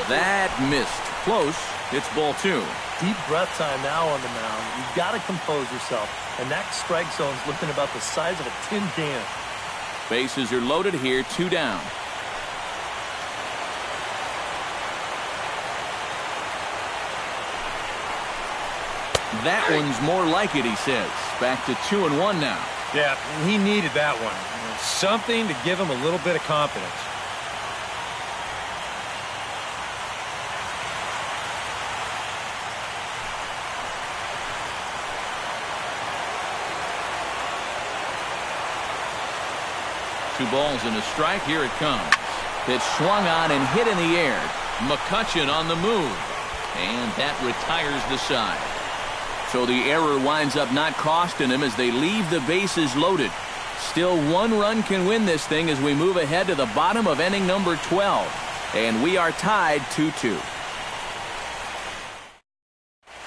That missed. Close. It's ball 2. Deep breath time now on the mound. You've got to compose yourself. And that strike zone's looking about the size of a tin can. Bases are loaded here. 2 down. That one's more like it, he says. Back to 2-1 now. Yeah, he needed that one. Something to give him a little bit of confidence. Two balls and a strike. Here it comes. It's swung on and hit in the air. McCutchen on the move. And that retires the side. So the error winds up not costing him as they leave the bases loaded. Still 1 run can win this thing as we move ahead to the bottom of inning number 12. And we are tied 2-2.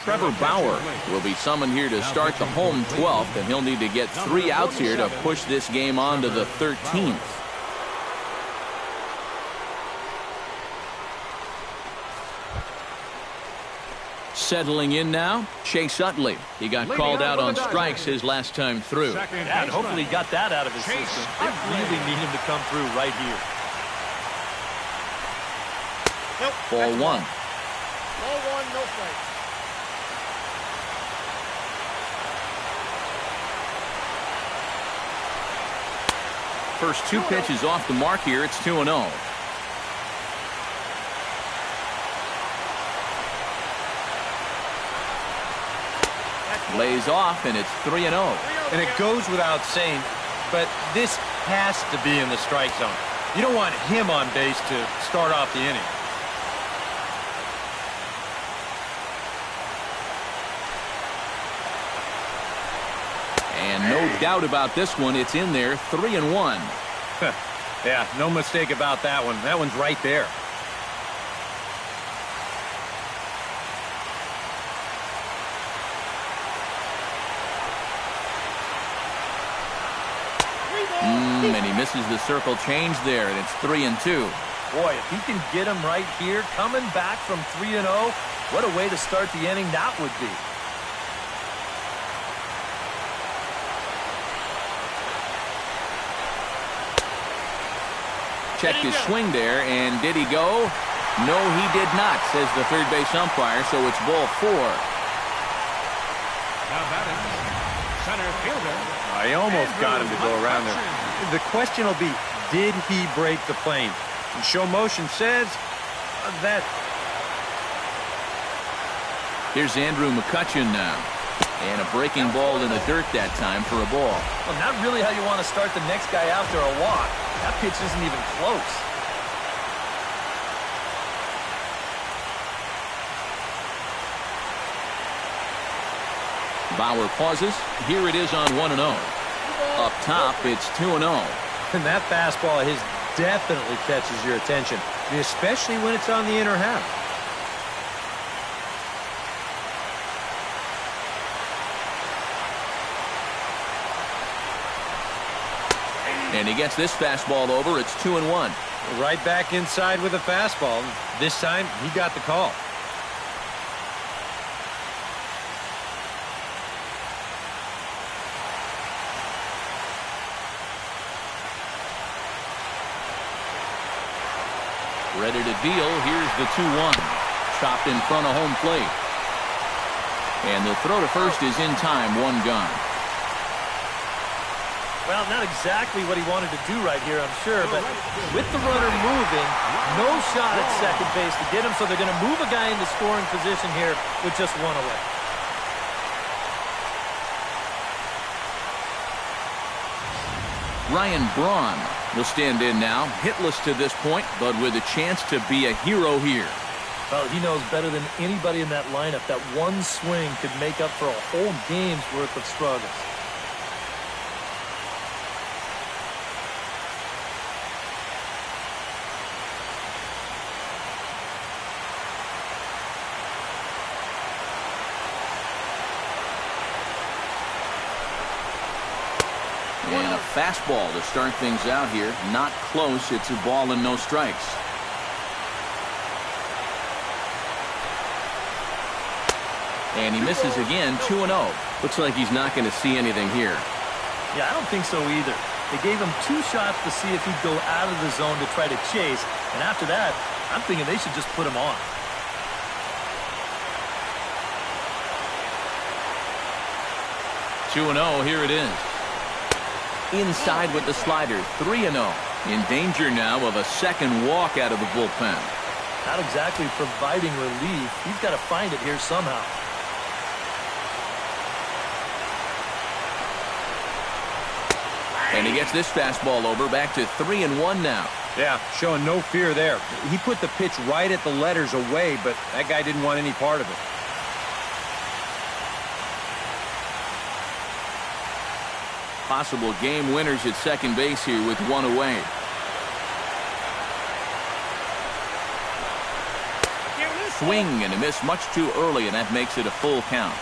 Trevor Bauer will be summoned here to start the home 12th, and he'll need to get 3 outs here to push this game on to the 13th. Settling in now, Chase Utley. He got called out on strikes his last time through. Yeah, and hopefully he got that out of his system. They really need him to come through right here. Ball 1. Ball 1, no strikes. First 2 pitches off the mark here. It's 2-0. Lays off, and it's 3-0. And it goes without saying, but this has to be in the strike zone. You don't want him on base to start off the inning. And no doubt about this one, it's in there, 3-1. Yeah, no mistake about that one. That one's right there. And he misses the circle change there, and it's 3-2. Boy, if he can get him right here, coming back from 3-0, what a way to start the inning that would be. Checked his swing there, and did he go? No, he did not, says the third base umpire, so it's ball 4. Now batting, center fielder. I almost got him to go around there. The question will be, did he break the plane? And show motion says that. Here's Andrew McCutchen now. And a breaking ball in the dirt that time for a ball. Well, not really how you want to start the next guy after a walk. That pitch isn't even close. Bauer pauses. Here it is on 1-0. Up top, it's 2-0. And that fastball of his definitely catches your attention, especially when it's on the inner half. And he gets this fastball over. It's 2-1. Right back inside with a fastball. This time, he got the call. Ready to deal. Here's the 2-1. Chopped in front of home plate. And the throw to first is in time. 1 gone. Well, not exactly what he wanted to do right here, I'm sure, but with the runner moving, no shot at second base to get him, so they're going to move a guy into scoring position here with just 1 away. Ryan Braun will stand in now, hitless to this point, but with a chance to be a hero here. Well, he knows better than anybody in that lineup that one swing could make up for a whole game's worth of struggles. And a fastball to start things out here. Not close. It's a ball and no strikes. And he misses again, 2-0. Looks like he's not going to see anything here. Yeah, I don't think so either. They gave him 2 shots to see if he'd go out of the zone to try to chase. And after that, I'm thinking they should just put him on. Two 2-0, here it is. Inside with the slider, 3-0. In danger now of a second walk out of the bullpen. Not exactly providing relief. He's got to find it here somehow. And he gets this fastball over, back to 3-1 now. Yeah, showing no fear there. He put the pitch right at the letters away, but that guy didn't want any part of it. Possible game winners at second base here with 1 away. Swing and a miss much too early, and that makes it a full count.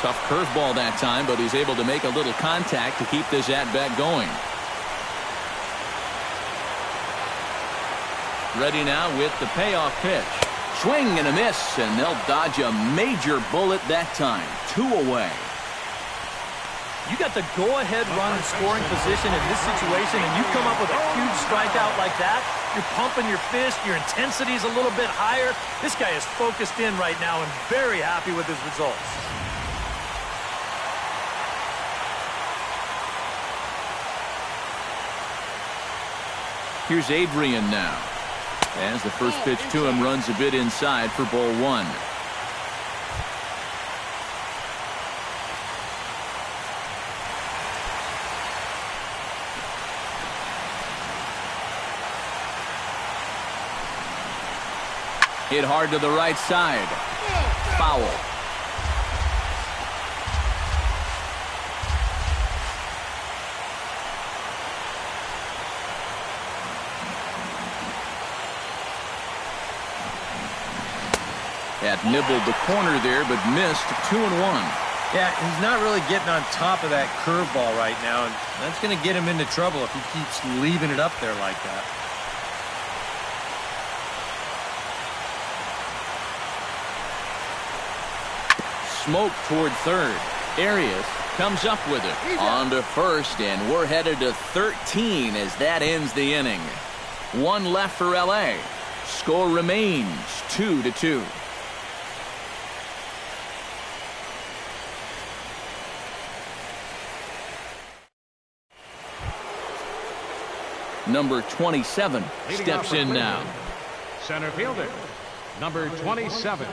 Tough curveball that time, but he's able to make a little contact to keep this at-bat going. Ready now with the payoff pitch. Swing and a miss, and they'll dodge a major bullet that time. 2 away. You got the go-ahead run in scoring position in this situation, and you come up with a huge strikeout like that. You're pumping your fist. Your intensity is a little bit higher. This guy is focused in right now and very happy with his results. Here's Adrian now. As the first pitch to him runs a bit inside for ball 1. Hit hard to the right side. Foul. Had nibbled the corner there, but missed 2-1. Yeah, he's not really getting on top of that curveball right now, and that's going to get him into trouble if he keeps leaving it up there like that. Smoke toward third. Arias comes up with it. On to first, and we're headed to 13 as that ends the inning. One left for L.A. Score remains 2-2. Number 27 steps in now. Center fielder, number 27.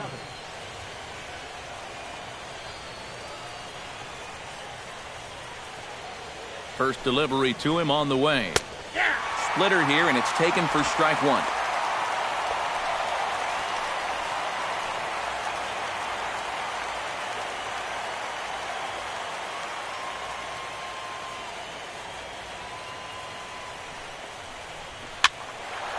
First delivery to him on the way. Splitter here, and it's taken for strike one.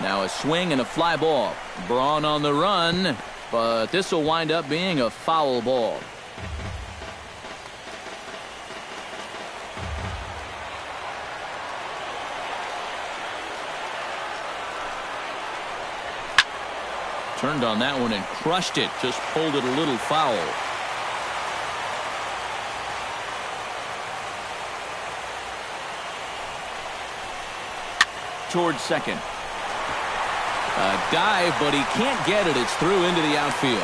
Now a swing and a fly ball. Braun on the run, but this will wind up being a foul ball. Turned on that one and crushed it. Just pulled it a little foul. Towards second. A dive, but he can't get it. It's through into the outfield.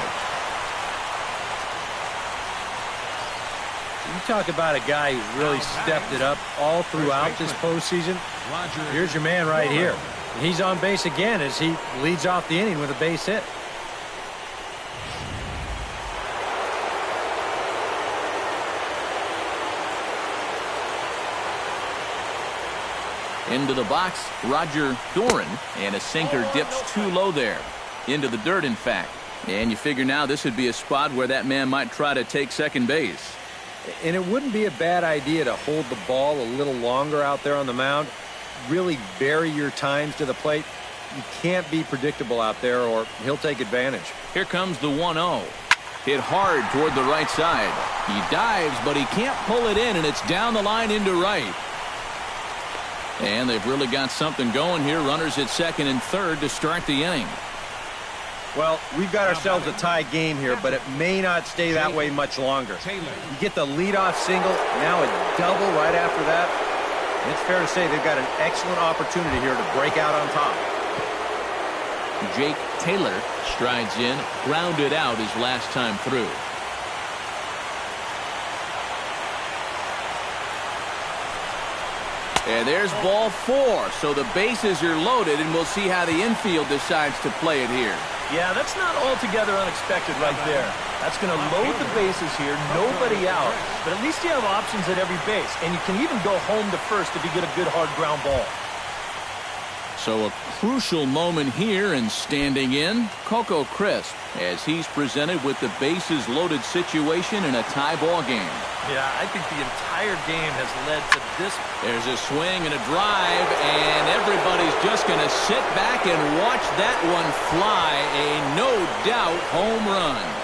You talk about a guy who's really stepped it up all throughout this postseason. Here's your man right here. He's on base again as he leads off the inning with a base hit. Into the box, Roger Doran, and a sinker dips too low there. Into the dirt, in fact. And you figure now this would be a spot where that man might try to take second base. And it wouldn't be a bad idea to hold the ball a little longer out there on the mound. Really vary your times to the plate. You can't be predictable out there or he'll take advantage. Here comes the 1-0. Hit hard toward the right side. He dives, but he can't pull it in, and it's down the line into right. And they've really got something going here. Runners at second and third to start the inning. Well, we've got ourselves a tie game here, but it may not stay that way much longer. You get the leadoff single, now a double right after that. It's fair to say they've got an excellent opportunity here to break out on top. Jake Taylor strides in, grounded out his last time through. And there's ball four, so the bases are loaded, and we'll see how the infield decides to play it here. Yeah, that's not altogether unexpected right there. That's going to load the bases here, nobody out, but at least you have options at every base, and you can even go home to first if you get a good hard ground ball. So a crucial moment here, and standing in, Coco Crisp, as he's presented with the bases loaded situation in a tie ball game. Yeah, I think the entire game has led to this. There's a swing and a drive, and everybody's just going to sit back and watch that one fly. A no-doubt home run.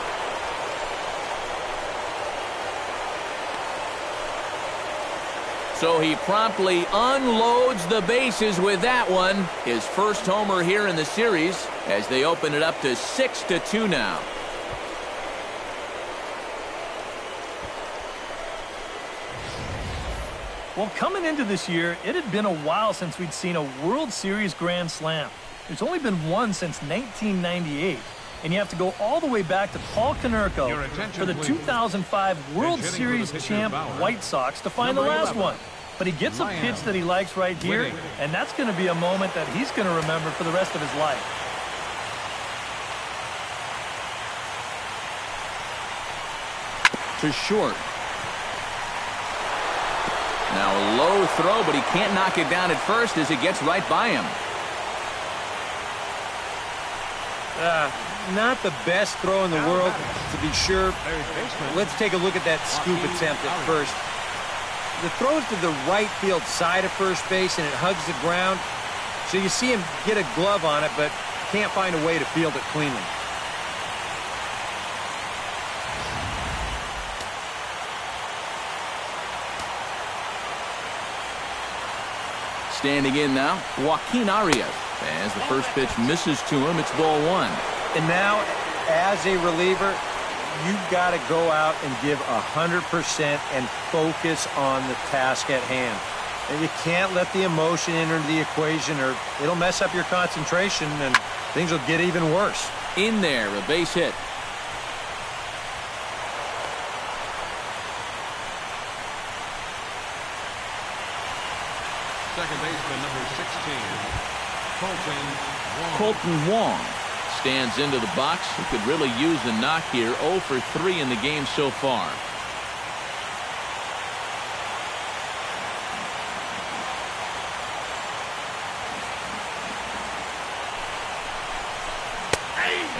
So he promptly unloads the bases with that one. His first homer here in the series as they open it up to 6-2 now. Well, coming into this year, it had been a while since we'd seen a World Series Grand Slam. There's only been one since 1998. And you have to go all the way back to Paul Konerko for the 2005 World Series champ White Sox to find the last one. But he gets a pitch that he likes right here, and that's going to be a moment that he's going to remember for the rest of his life. To short. Now a low throw, but he can't knock it down at first as it gets right by him. not the best throw in the world, to be sure. Let's take a look at that scoop attempt at first. The throw's to the right field side of first base, and it hugs the ground. So you see him get a glove on it, but can't find a way to field it cleanly. Standing in now, Joaquin Arias. As the first pitch misses to him, it's ball one. And now, as a reliever, you've got to go out and give 100% and focus on the task at hand. And you can't let the emotion enter the equation, or it'll mess up your concentration and things will get even worse. In there, a base hit. Second baseman, number 16, Colton Wong stands into the box. He could really use a knock here. 0 for 3 in the game so far.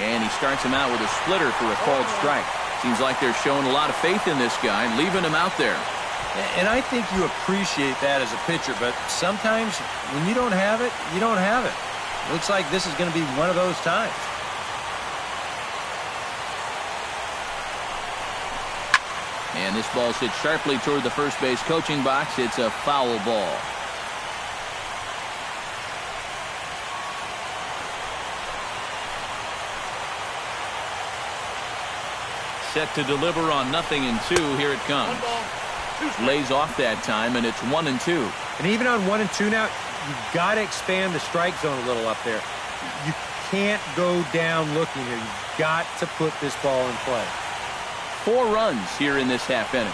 And he starts him out with a splitter for a called strike. Seems like they're showing a lot of faith in this guy, leaving him out there. And I think you appreciate that as a pitcher, but sometimes when you don't have it, you don't have it. Looks like this is going to be one of those times. And this ball's hit sharply toward the first base coaching box. It's a foul ball. Set to deliver on 0-2. Here it comes. Lays off that time, and it's 1-2. And even on 1-2 now, you've got to expand the strike zone a little up there. You can't go down looking here. You've got to put this ball in play. 4 runs here in this half inning.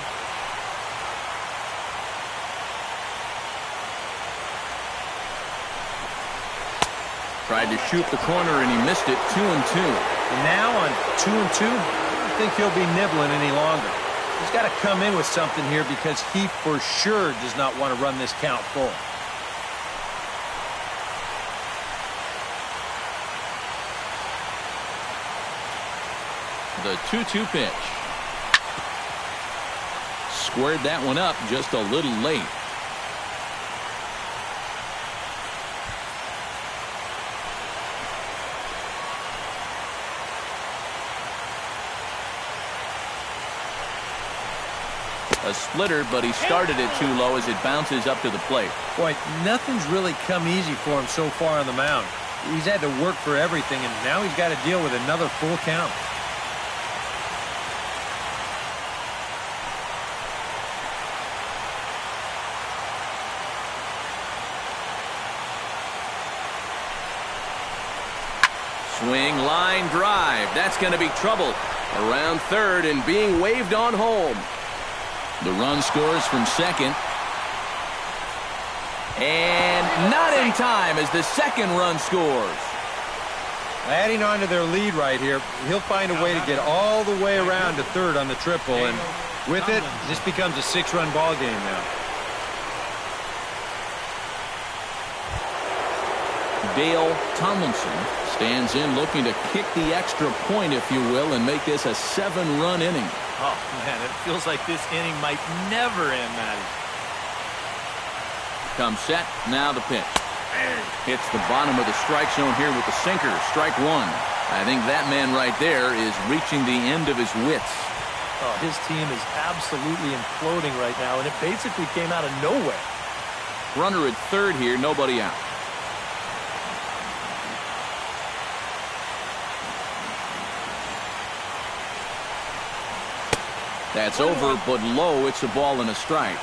Tried to shoot the corner, and he missed it. 2-2. And now on 2-2, I don't think he'll be nibbling any longer. He's got to come in with something here because he for sure does not want to run this count full. The 2-2 pitch. Squared that one up just a little late. A splitter, but he started it too low as it bounces up to the plate. Boy, nothing's really come easy for him so far on the mound. He's had to work for everything, and now he's got to deal with another full count. Swing, line, drive. That's going to be trouble. Around third and being waved on home. The run scores from second. And not in time as the second run scores. Adding on to their lead right here, he'll find a way to get all the way around to third on the triple. And with it, this becomes a 6-run ball game now. Dale Tomlinson stands in looking to kick the extra point, if you will, and make this a 7-run inning. Oh, man, it feels like this inning might never end, Matty. Comes set, now the pitch. Hits the bottom of the strike zone here with the sinker. Strike one. I think that man right there is reaching the end of his wits. Oh, his team is absolutely imploding right now, and it basically came out of nowhere. Runner at third here, nobody out. That's over, but low. It's a ball and a strike.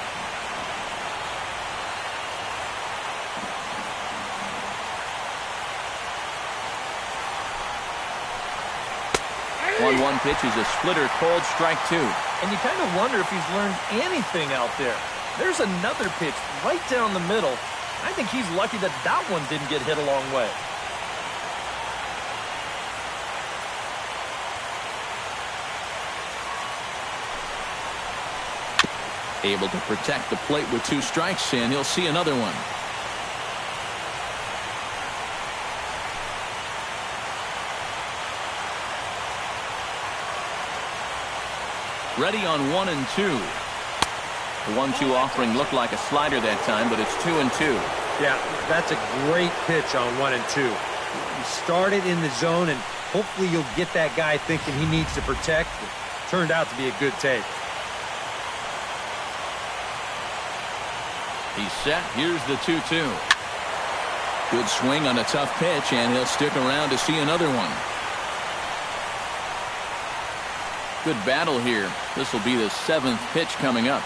One pitch is a splitter, called strike 2. And you kind of wonder if he's learned anything out there. There's another pitch right down the middle. I think he's lucky that that one didn't get hit a long way. Able to protect the plate with 2 strikes, and he'll see another one. Ready on 1 and 2. The 1-2 offering looked like a slider that time, but it's 2 and 2. Yeah, that's a great pitch on 1 and 2. You start it in the zone, and hopefully you'll get that guy thinking he needs to protect. It turned out to be a good take. He's set. Here's the 2-2. Good swing on a tough pitch, and he'll stick around to see another one. Good battle here. This will be the 7th pitch coming up.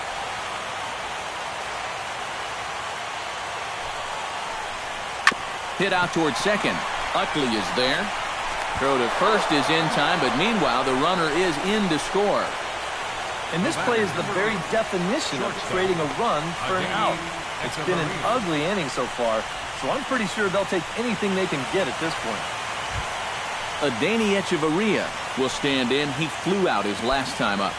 Hit out towards second. Utley is there. Throw to first is in time, but meanwhile the runner is in to score. And this play is the very definition of trading a run for an out. It's been an ugly inning so far, so I'm pretty sure they'll take anything they can get at this point. Adeiny Echeverria will stand in. He flew out his last time up.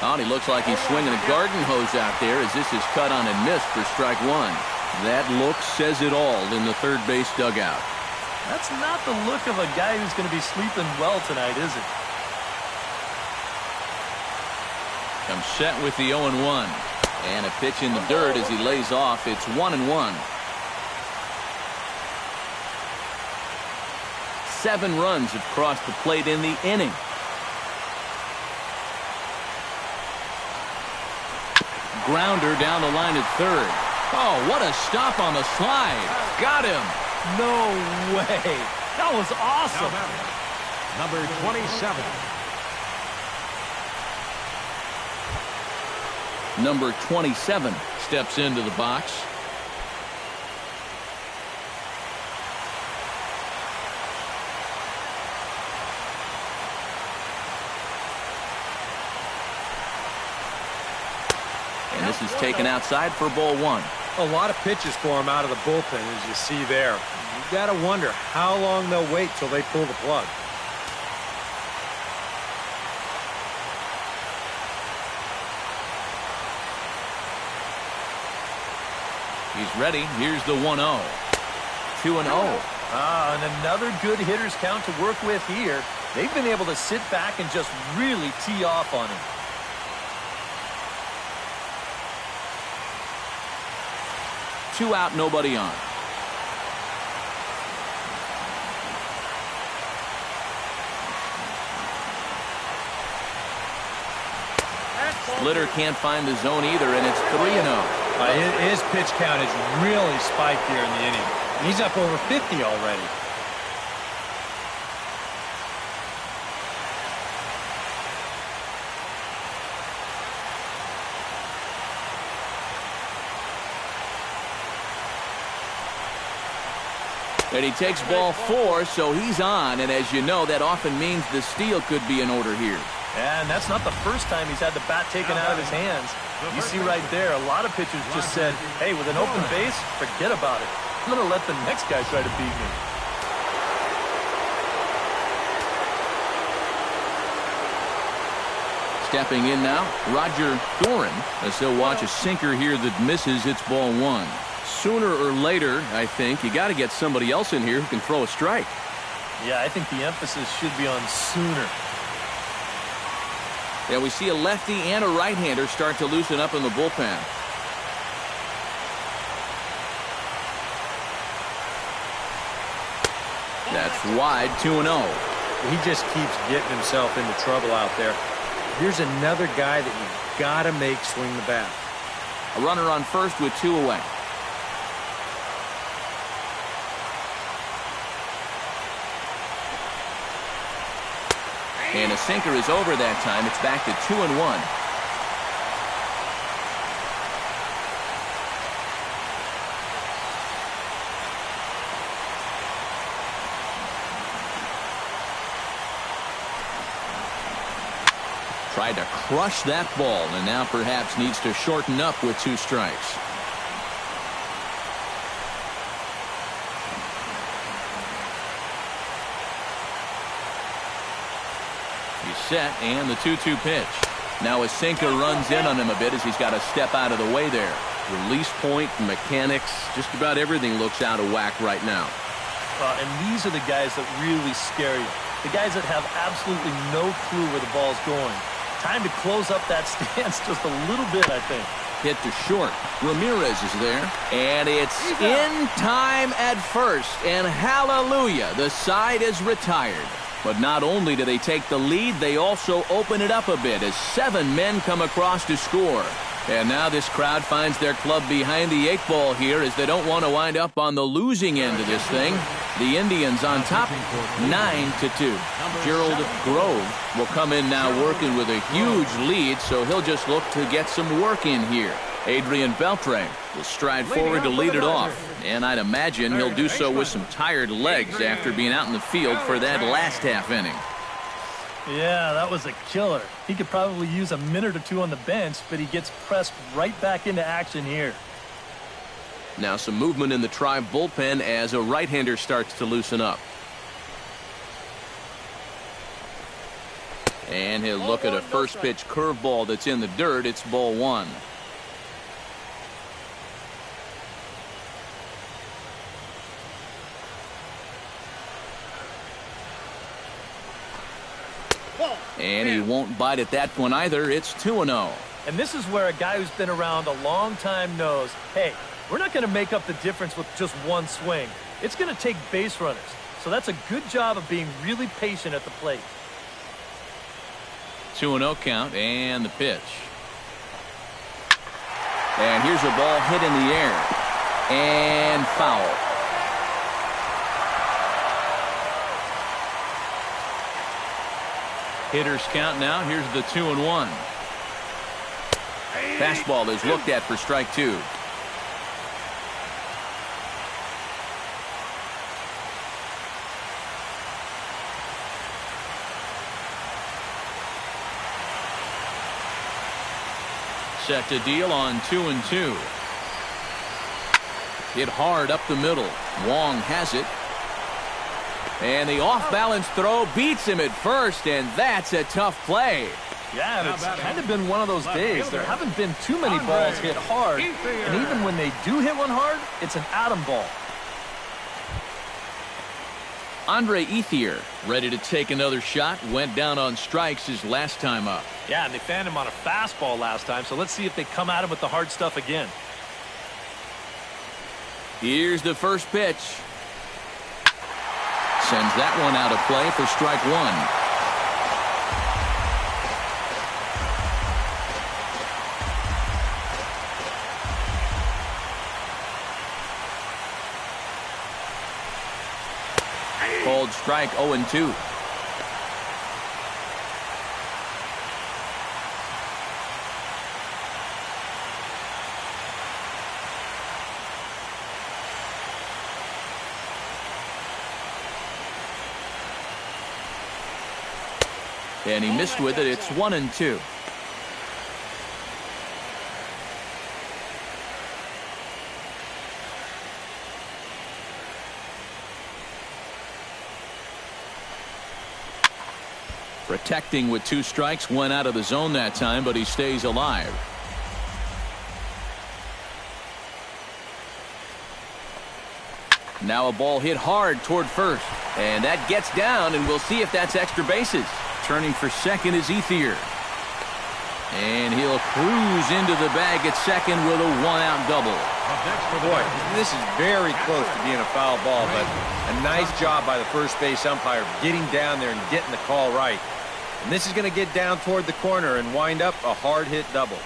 Oh, and he looks like he's swinging a garden hose out there as this is cut on and missed for strike 1. That look says it all in the third base dugout. That's not the look of a guy who's going to be sleeping well tonight, is it? Comes set with the 0-1. And a pitch in the dirt as he lays off. It's 1-1. 7 runs have crossed the plate in the inning. Grounder down the line at third. Oh, what a stop on the slide. Got him. No way. That was awesome. Number 27. Number 27 steps into the box. And this is taken outside for ball 1. A lot of pitches for him out of the bullpen, as you see there. You got to wonder how long they'll wait till they pull the plug. He's ready. Here's the 1-0. 2-0. And another good hitter's count to work with here. They've been able to sit back and just really tee off on him. Two out, nobody on. Splitter can't find the zone either, and it's 3-0. His pitch count is really spiked here in the inning. He's up over 50 already. And he takes ball 4, so he's on. And as you know, that often means the steal could be in order here. And that's not the first time he's had the bat taken out of his hands. You see right there, a lot of pitchers just said, hey, with an open base, forget about it. I'm going to let the next guy try to beat me. Stepping in now, Roger Doran, as he'll watch a sinker here that misses. It's ball 1. Sooner or later, I think, you got to get somebody else in here who can throw a strike. Yeah, I think the emphasis should be on sooner. Yeah, we see a lefty and a right-hander start to loosen up in the bullpen. That's wide, 2-0. He just keeps getting himself into trouble out there. Here's another guy that you got to make swing the bat. A runner on first with 2 away. And a sinker is over that time. It's back to 2-1. Tried to crush that ball and now perhaps needs to shorten up with 2 strikes. He's set, and the 2-2 pitch. Now a sinker runs in on him a bit as he's got to step out of the way there. Release point, mechanics, just about everything looks out of whack right now. And these are the guys that really scare you. The guys that have absolutely no clue where the ball's going. Time to close up that stance just a little bit, I think. Hit to short. Ramirez is there. And it's in time at first. And hallelujah, the side is retired. But not only do they take the lead, they also open it up a bit as 7 men come across to score. And now this crowd finds their club behind the 8 ball here as they don't want to wind up on the losing end of this thing. The Indians on top, 9-2. Gerald Grove will come in now working with a huge lead, so he'll just look to get some work in here. Adrian Beltre will stride forward to lead it off, and I'd imagine he'll do so with some tired legs after being out in the field for that last half inning. Yeah, that was a killer. He could probably use a minute or 2 on the bench, but he gets pressed right back into action here. Now some movement in the Tribe bullpen as a right-hander starts to loosen up. And he'll look at a first pitch curveball that's in the dirt. It's ball 1. And he won't bite at that one either. It's 2-0. And this is where a guy who's been around a long time knows, hey, we're not going to make up the difference with just one swing. It's going to take base runners. So that's a good job of being really patient at the plate. 2-0 count and the pitch. And here's a ball hit in the air. And foul. Hitters count now. Here's the 2-1. Fastball is looked at for strike 2. Set to deal on 2-2. Hit hard up the middle. Wong has it. And the off-balance throw beats him at first, and that's a tough play. Yeah, and it's kind of been one of those days. There haven't been too many balls hit hard, and even when they do hit one hard, it's an atom ball. Andre Ethier ready to take another shot. Went down on strikes his last time up. Yeah, and they fanned him on a fastball last time, so let's see if they come at him with the hard stuff again. Here's the first pitch. Sends that one out of play for strike 1. Called strike 0-2. And he missed with it. It's 1-2. Protecting with 2 strikes. Went out of the zone that time, but he stays alive. Now a ball hit hard toward first. And that gets down, and we'll see if that's extra bases. Turning for second is Ethier. And he'll cruise into the bag at second with a 1-out double. Boy, this is very close to being a foul ball, but a nice job by the first base umpire getting down there and getting the call right. And this is going to get down toward the corner and wind up a hard hit double.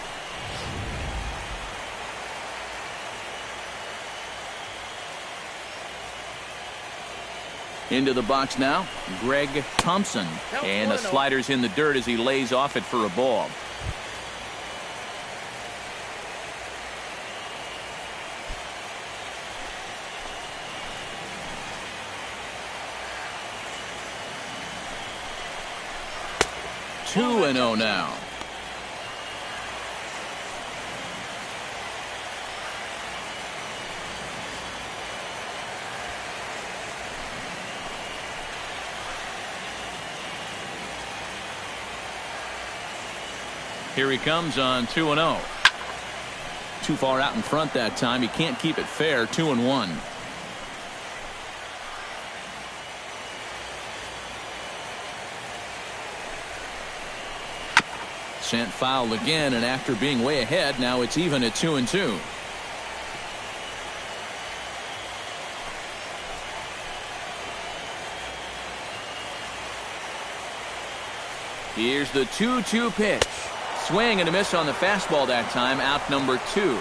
Into the box now, Greg Thompson. And the slider's in the dirt as he lays off it for a ball. Two and 0 now. Here he comes on 2-0. too far out in front that time. He can't keep it fair. 2-1. Sent foul again, and after being way ahead, now it's even at 2-2. Here's the 2-2 pitch. Swing and a miss on the fastball that time. Out number 2.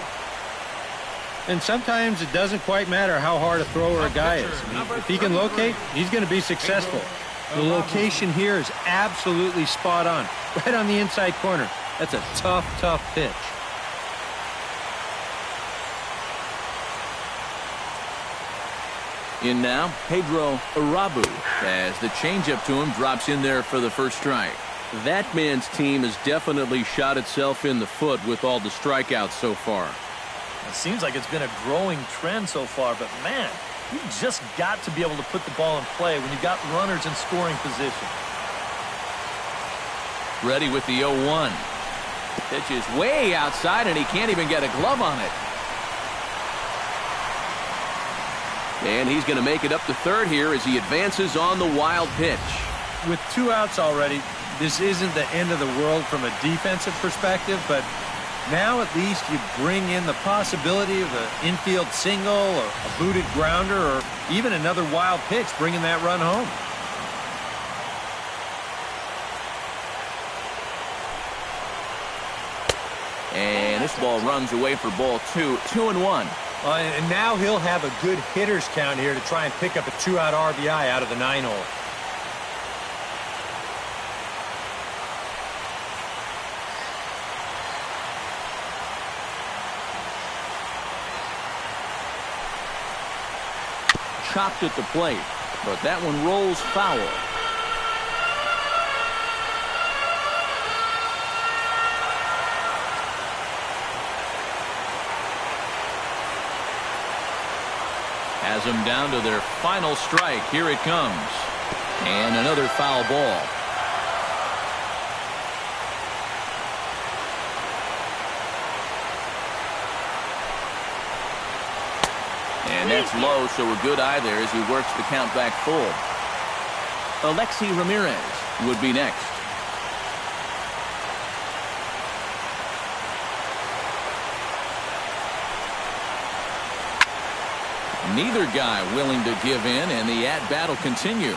And sometimes it doesn't quite matter how hard a thrower a guy is. If he can locate, he's going to be successful. The location here is absolutely spot on. Right on the inside corner. That's a tough, tough pitch. In now, Pedro Arabu, as the changeup to him drops in there for the first strike. That man's team has definitely shot itself in the foot with all the strikeouts so far. It seems like it's been a growing trend so far, but man, you just got to be able to put the ball in play when you've got runners in scoring position. Ready with the 0-1. Pitch is way outside, and he can't even get a glove on it. And he's going to make it up to third here as he advances on the wild pitch. With 2 outs already, this isn't the end of the world from a defensive perspective, but now at least you bring in the possibility of an infield single, or a booted grounder, or even another wild pitch bringing that run home. And this ball runs away for ball 2. 2-1. And now he'll have a good hitter's count here to try and pick up a 2-out RBI out of the 9-hole. Chopped at the plate, but that one rolls foul. Has them down to their final strike. Here it comes. And another foul ball. And that's low, so a good eye there as he works the count back full. Alexi Ramirez would be next. Neither guy willing to give in, and the at-bat will continue.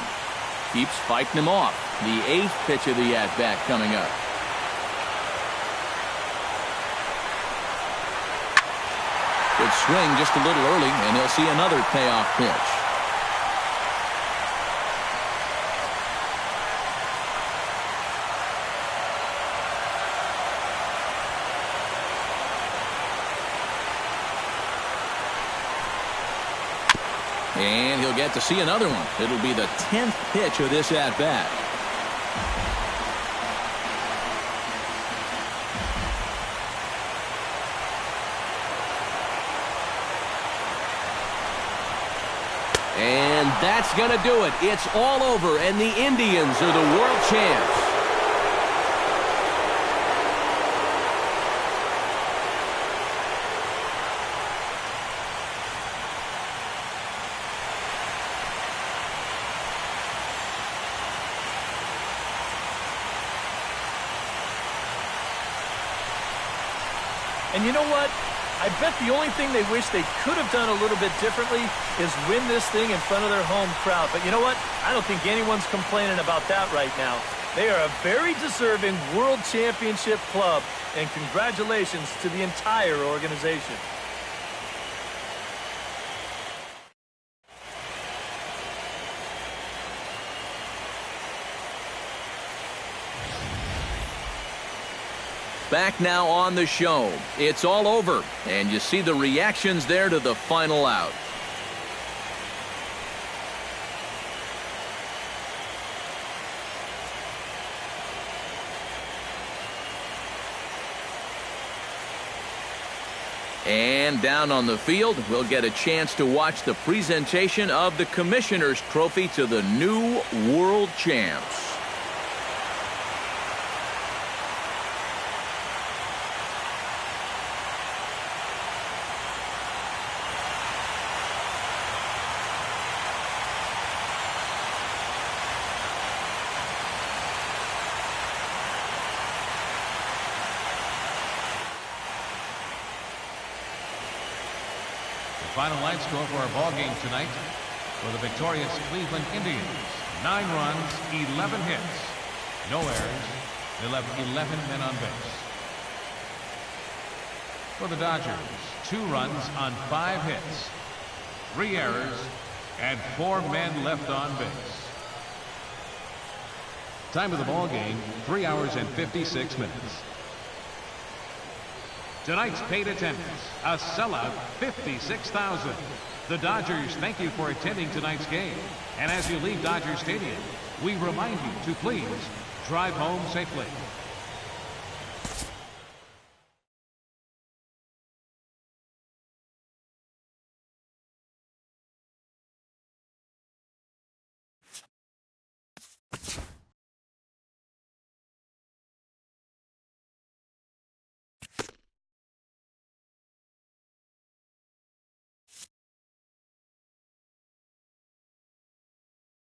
Keeps fighting him off. The 8th pitch of the at-bat coming up. Good swing just a little early, and he'll see another payoff pitch. And he'll get to see another one. It'll be the 10th pitch of this at-bat. And that's going to do it. It's all over, and the Indians are the world champs. And you know what? I bet the only thing they wish they could have done a little bit differently is win this thing in front of their home crowd. But you know what? I don't think anyone's complaining about that right now. They are a very deserving World Championship club, and congratulations to the entire organization. Back now on the show. It's all over, and you see the reactions there to the final out. And down on the field, we'll get a chance to watch the presentation of the Commissioner's Trophy to the new world champs. Final line score for our ball game tonight for the victorious Cleveland Indians. 9 runs, 11 hits, no errors. They left 11 men on base. For the Dodgers, 2 runs on 5 hits, 3 errors, and 4 men left on base. Time of the ball game, 3 hours and 56 minutes. Tonight's paid attendance, a sellout 56,000. The Dodgers thank you for attending tonight's game. And as you leave Dodger Stadium, we remind you to please drive home safely.